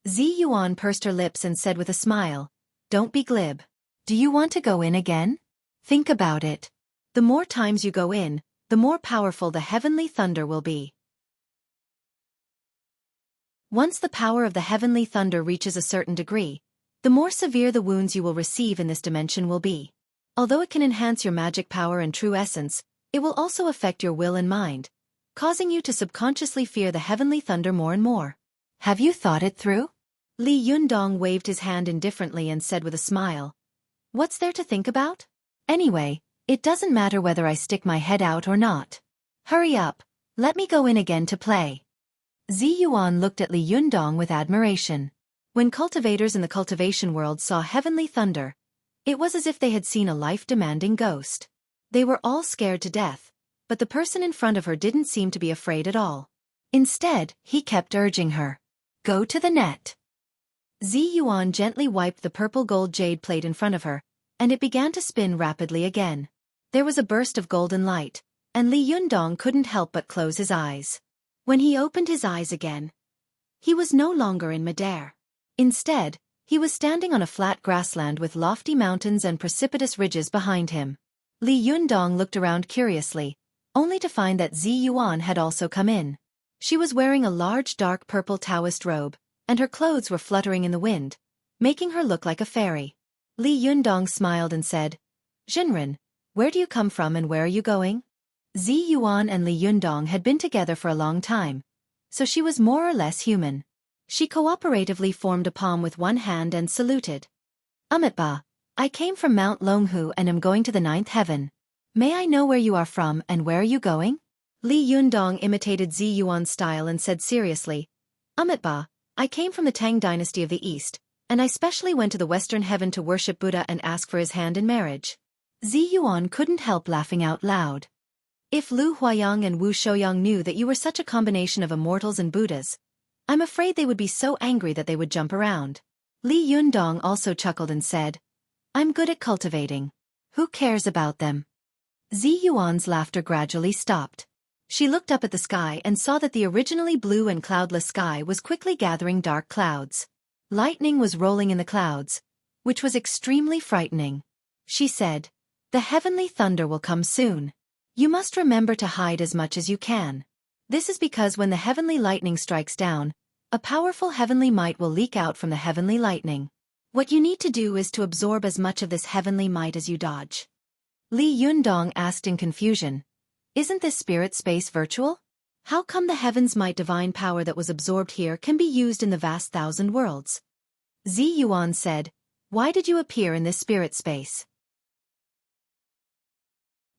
Zi Yuan pursed her lips and said with a smile, "Don't be glib. Do you want to go in again? Think about it. The more times you go in, the more powerful the heavenly thunder will be. Once the power of the heavenly thunder reaches a certain degree, the more severe the wounds you will receive in this dimension will be. Although it can enhance your magic power and true essence, it will also affect your will and mind, causing you to subconsciously fear the heavenly thunder more and more. Have you thought it through? Li Yundong waved his hand indifferently and said with a smile. What's there to think about? Anyway, it doesn't matter whether I stick my head out or not. Hurry up, let me go in again to play. Zi Yuan looked at Li Yundong with admiration. When cultivators in the cultivation world saw heavenly thunder, it was as if they had seen a life-demanding ghost. They were all scared to death, but the person in front of her didn't seem to be afraid at all. Instead, he kept urging her. Go to the net. Zi Yuan gently wiped the purple gold jade plate in front of her, and it began to spin rapidly again. There was a burst of golden light, and Li Yundong couldn't help but close his eyes. When he opened his eyes again, he was no longer in midair. Instead, he was standing on a flat grassland with lofty mountains and precipitous ridges behind him. Li Yundong looked around curiously, only to find that Zi Yuan had also come in. She was wearing a large dark purple Taoist robe, and her clothes were fluttering in the wind, making her look like a fairy. Li Yundong smiled and said, Jinren, where do you come from and where are you going? Zi Yuan and Li Yundong had been together for a long time, so she was more or less human. She cooperatively formed a palm with one hand and saluted. Amitba, I came from Mount Longhu and am going to the 9th heaven. May I know where you are from and where are you going? Li Yundong imitated Zi Yuan's style and said seriously, Amitba, I came from the Tang dynasty of the East, and I specially went to the Western heaven to worship Buddha and ask for his hand in marriage. Zi Yuan couldn't help laughing out loud. If Lu Huayang and Wu Shouyang knew that you were such a combination of immortals and Buddhas, I'm afraid they would be so angry that they would jump around. Li Yundong also chuckled and said, I'm good at cultivating. Who cares about them? Zi Yuan's laughter gradually stopped. She looked up at the sky and saw that the originally blue and cloudless sky was quickly gathering dark clouds. Lightning was rolling in the clouds, which was extremely frightening. She said, The heavenly thunder will come soon. You must remember to hide as much as you can. This is because when the heavenly lightning strikes down, a powerful heavenly might will leak out from the heavenly lightning. What you need to do is to absorb as much of this heavenly might as you dodge. Li Yundong asked in confusion, Isn't this spirit space virtual? How come the heaven's might divine power that was absorbed here can be used in the vast thousand worlds? Zi Yuan said, Why did you appear in this spirit space?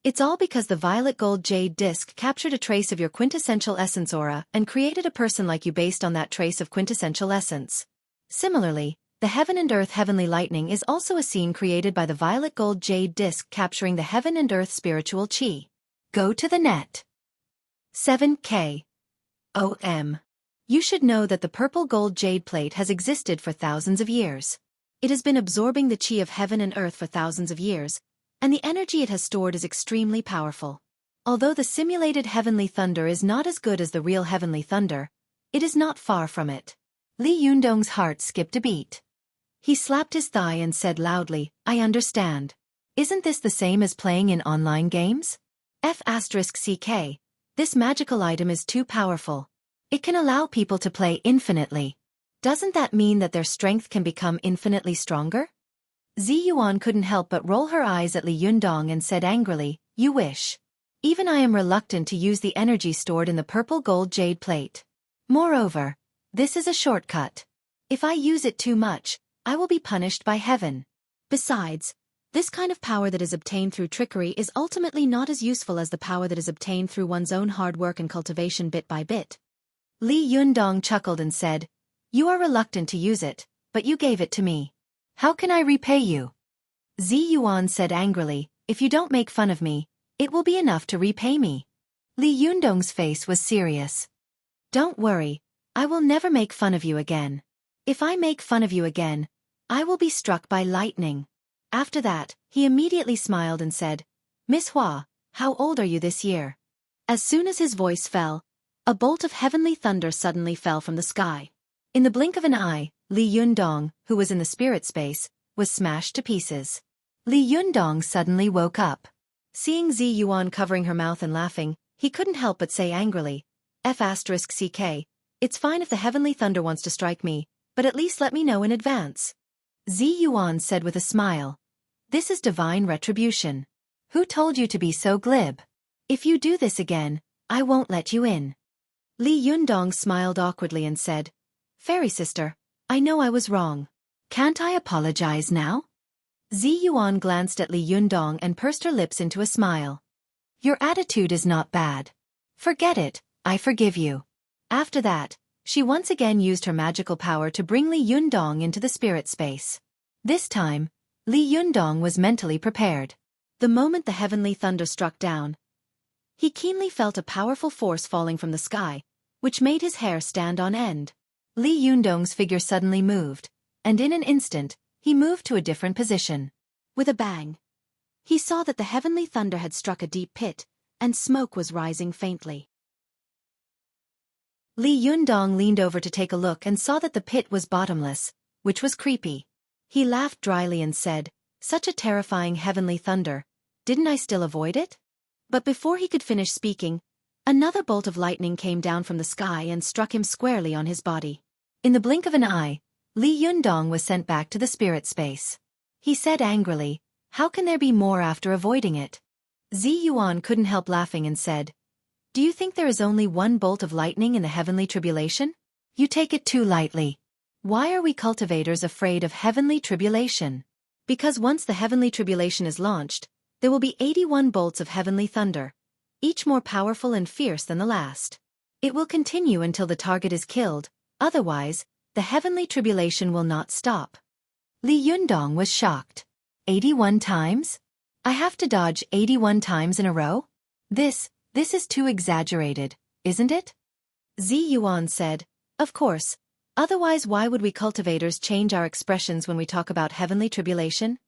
It's all because the violet gold jade disc captured a trace of your quintessential essence aura and created a person like you based on that trace of quintessential essence. Similarly, the heaven and earth heavenly lightning is also a scene created by the violet gold jade disc capturing the heaven and earth spiritual chi. Go to the net. 7K. OM. You should know that the purple gold jade plate has existed for thousands of years. It has been absorbing the chi of heaven and earth for thousands of years, and the energy it has stored is extremely powerful. Although the simulated heavenly thunder is not as good as the real heavenly thunder, it is not far from it. Li Yundong's heart skipped a beat. He slapped his thigh and said loudly, I understand. Isn't this the same as playing in online games? F***CK. This magical item is too powerful. It can allow people to play infinitely. Doesn't that mean that their strength can become infinitely stronger? Zi Yuan couldn't help but roll her eyes at Li Yundong and said angrily, You wish. Even I am reluctant to use the energy stored in the purple gold jade plate. Moreover, this is a shortcut. If I use it too much, I will be punished by heaven. Besides, this kind of power that is obtained through trickery is ultimately not as useful as the power that is obtained through one's own hard work and cultivation bit by bit. Li Yundong chuckled and said, You are reluctant to use it, but you gave it to me. How can I repay you? Zi Yuan said angrily, If you don't make fun of me, it will be enough to repay me. Li Yundong's face was serious. Don't worry, I will never make fun of you again. If I make fun of you again, I will be struck by lightning. After that, he immediately smiled and said, Miss Hua, how old are you this year? As soon as his voice fell, a bolt of heavenly thunder suddenly fell from the sky. In the blink of an eye, Li Yundong, who was in the spirit space, was smashed to pieces. Li Yundong suddenly woke up. Seeing Zi Yuan covering her mouth and laughing, he couldn't help but say angrily, F***CK, it's fine if the heavenly thunder wants to strike me, but at least let me know in advance. Zi Yuan said with a smile, This is divine retribution. Who told you to be so glib? If you do this again, I won't let you in. Li Yundong smiled awkwardly and said, Fairy sister, I know I was wrong. Can't I apologize now? Zi Yuan glanced at Li Yundong and pursed her lips into a smile. Your attitude is not bad. Forget it, I forgive you. After that, she once again used her magical power to bring Li Yundong into the spirit space. This time, Li Yundong was mentally prepared. The moment the heavenly thunder struck down, he keenly felt a powerful force falling from the sky, which made his hair stand on end. Li Yundong's figure suddenly moved, and in an instant, he moved to a different position. With a bang, he saw that the heavenly thunder had struck a deep pit, and smoke was rising faintly. Li Yundong leaned over to take a look and saw that the pit was bottomless, which was creepy. He laughed dryly and said, "Such a terrifying heavenly thunder, didn't I still avoid it?" But before he could finish speaking, another bolt of lightning came down from the sky and struck him squarely on his body. In the blink of an eye, Li Yundong was sent back to the spirit space. He said angrily, "How can there be more after avoiding it?" Zi Yuan couldn't help laughing and said, "Do you think there is only one bolt of lightning in the heavenly tribulation? You take it too lightly. Why are we cultivators afraid of heavenly tribulation? Because once the heavenly tribulation is launched, there will be 81 bolts of heavenly thunder, each more powerful and fierce than the last. It will continue until the target is killed, otherwise, the heavenly tribulation will not stop." Li Yundong was shocked. 81 times? I have to dodge 81 times in a row? This is too exaggerated, isn't it? Zi Yuan said, "Of course, otherwise why would we cultivators change our expressions when we talk about heavenly tribulation?"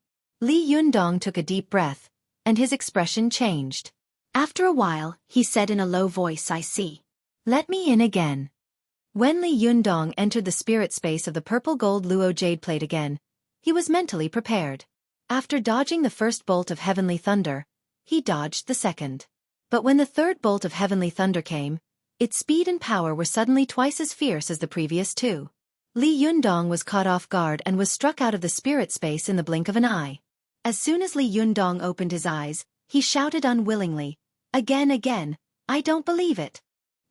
Li Yundong took a deep breath, and his expression changed. After a while, he said in a low voice, "I see. Let me in again." When Li Yundong entered the spirit space of the purple gold luo jade plate again, he was mentally prepared. After dodging the first bolt of heavenly thunder, he dodged the second. But when the third bolt of heavenly thunder came, its speed and power were suddenly twice as fierce as the previous two. Li Yundong was caught off guard and was struck out of the spirit space in the blink of an eye. As soon as Li Yundong opened his eyes, he shouted unwillingly, Again, I don't believe it."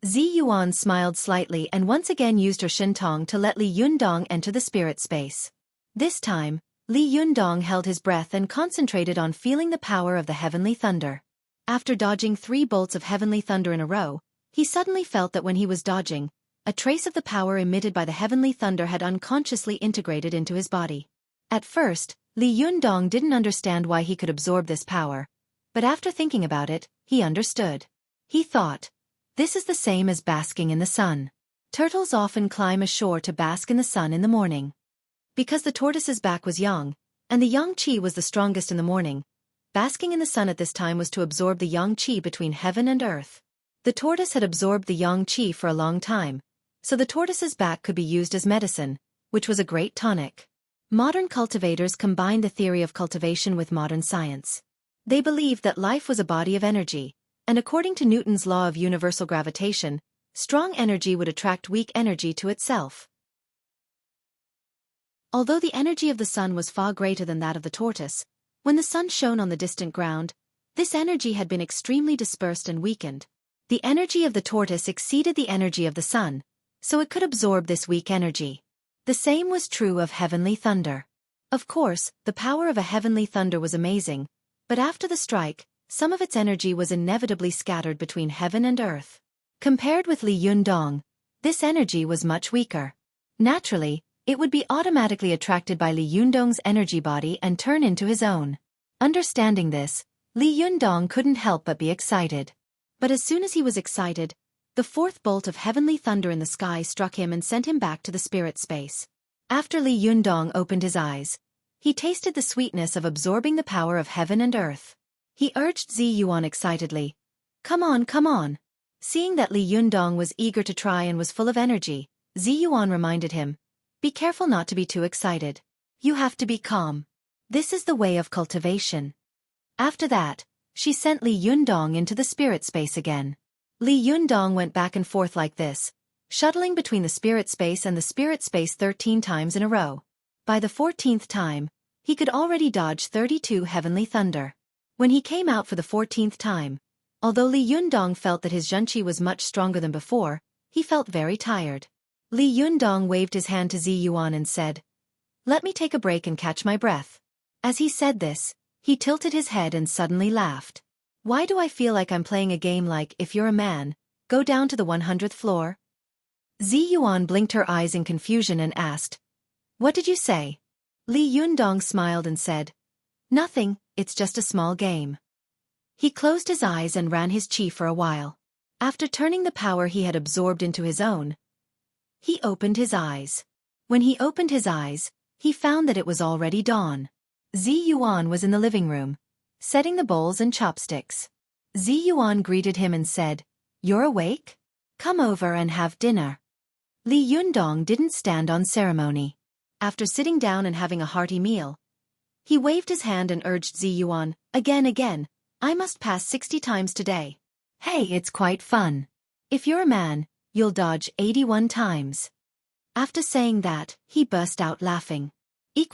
Zi Yuan smiled slightly and once again used her Shintong to let Li Yundong enter the spirit space. This time, Li Yundong held his breath and concentrated on feeling the power of the heavenly thunder. After dodging 3 bolts of heavenly thunder in a row, he suddenly felt that when he was dodging, a trace of the power emitted by the heavenly thunder had unconsciously integrated into his body. At first, Li Yundong didn't understand why he could absorb this power, but after thinking about it, he understood. He thought, "This is the same as basking in the sun. Turtles often climb ashore to bask in the sun in the morning." Because the tortoise's back was yang, and the yang qi was the strongest in the morning, basking in the sun at this time was to absorb the yang qi between heaven and earth. The tortoise had absorbed the yang qi for a long time, so the tortoise's back could be used as medicine, which was a great tonic. Modern cultivators combined the theory of cultivation with modern science. They believed that life was a body of energy, and according to Newton's law of universal gravitation, strong energy would attract weak energy to itself. Although the energy of the sun was far greater than that of the tortoise, when the sun shone on the distant ground, this energy had been extremely dispersed and weakened. The energy of the tortoise exceeded the energy of the sun, so it could absorb this weak energy. The same was true of heavenly thunder. Of course, the power of a heavenly thunder was amazing, but after the strike, some of its energy was inevitably scattered between heaven and earth. Compared with Li Yundong, this energy was much weaker. Naturally, it would be automatically attracted by Li Yundong's energy body and turn into his own. Understanding this, Li Yundong couldn't help but be excited. But as soon as he was excited, the fourth bolt of heavenly thunder in the sky struck him and sent him back to the spirit space. After Li Yundong opened his eyes, he tasted the sweetness of absorbing the power of heaven and earth. He urged Zi Yuan excitedly, Come on. Seeing that Li Yundong was eager to try and was full of energy, Zi Yuan reminded him, "Be careful not to be too excited. You have to be calm. This is the way of cultivation." After that, she sent Li Yundong into the spirit space again. Li Yundong went back and forth like this, shuttling between the spirit space and the spirit space 13 times in a row. By the 14th time, he could already dodge 32 heavenly thunder. When he came out for the 14th time, although Li Yundong felt that his Zhenqi was much stronger than before, he felt very tired. Li Yundong waved his hand to Zi Yuan and said, "Let me take a break and catch my breath." As he said this, he tilted his head and suddenly laughed. "Why do I feel like I'm playing a game like, if you're a man, go down to the 100th floor?" Zi Yuan blinked her eyes in confusion and asked, "What did you say?" Li Yundong smiled and said, "Nothing, it's just a small game." He closed his eyes and ran his chi for a while. After turning the power he had absorbed into his own, he opened his eyes. When he opened his eyes, he found that it was already dawn. Zi Yuan was in the living room, setting the bowls and chopsticks. Zi Yuan greeted him and said, "You're awake? Come over and have dinner." Li Yundong didn't stand on ceremony. After sitting down and having a hearty meal, he waved his hand and urged Zi Yuan, again, "I must pass 60 times today. Hey, it's quite fun. If you're a man, you'll dodge 81 times. After saying that, he burst out laughing. He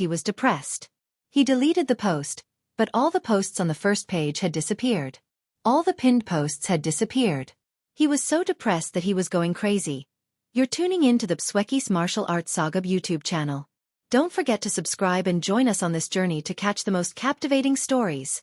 was depressed. He deleted the post, but all the posts on the first page had disappeared. All the pinned posts had disappeared. He was so depressed that he was going crazy. You're tuning in to the Xueqi's Martial Arts Saga YouTube channel. Don't forget to subscribe and join us on this journey to catch the most captivating stories.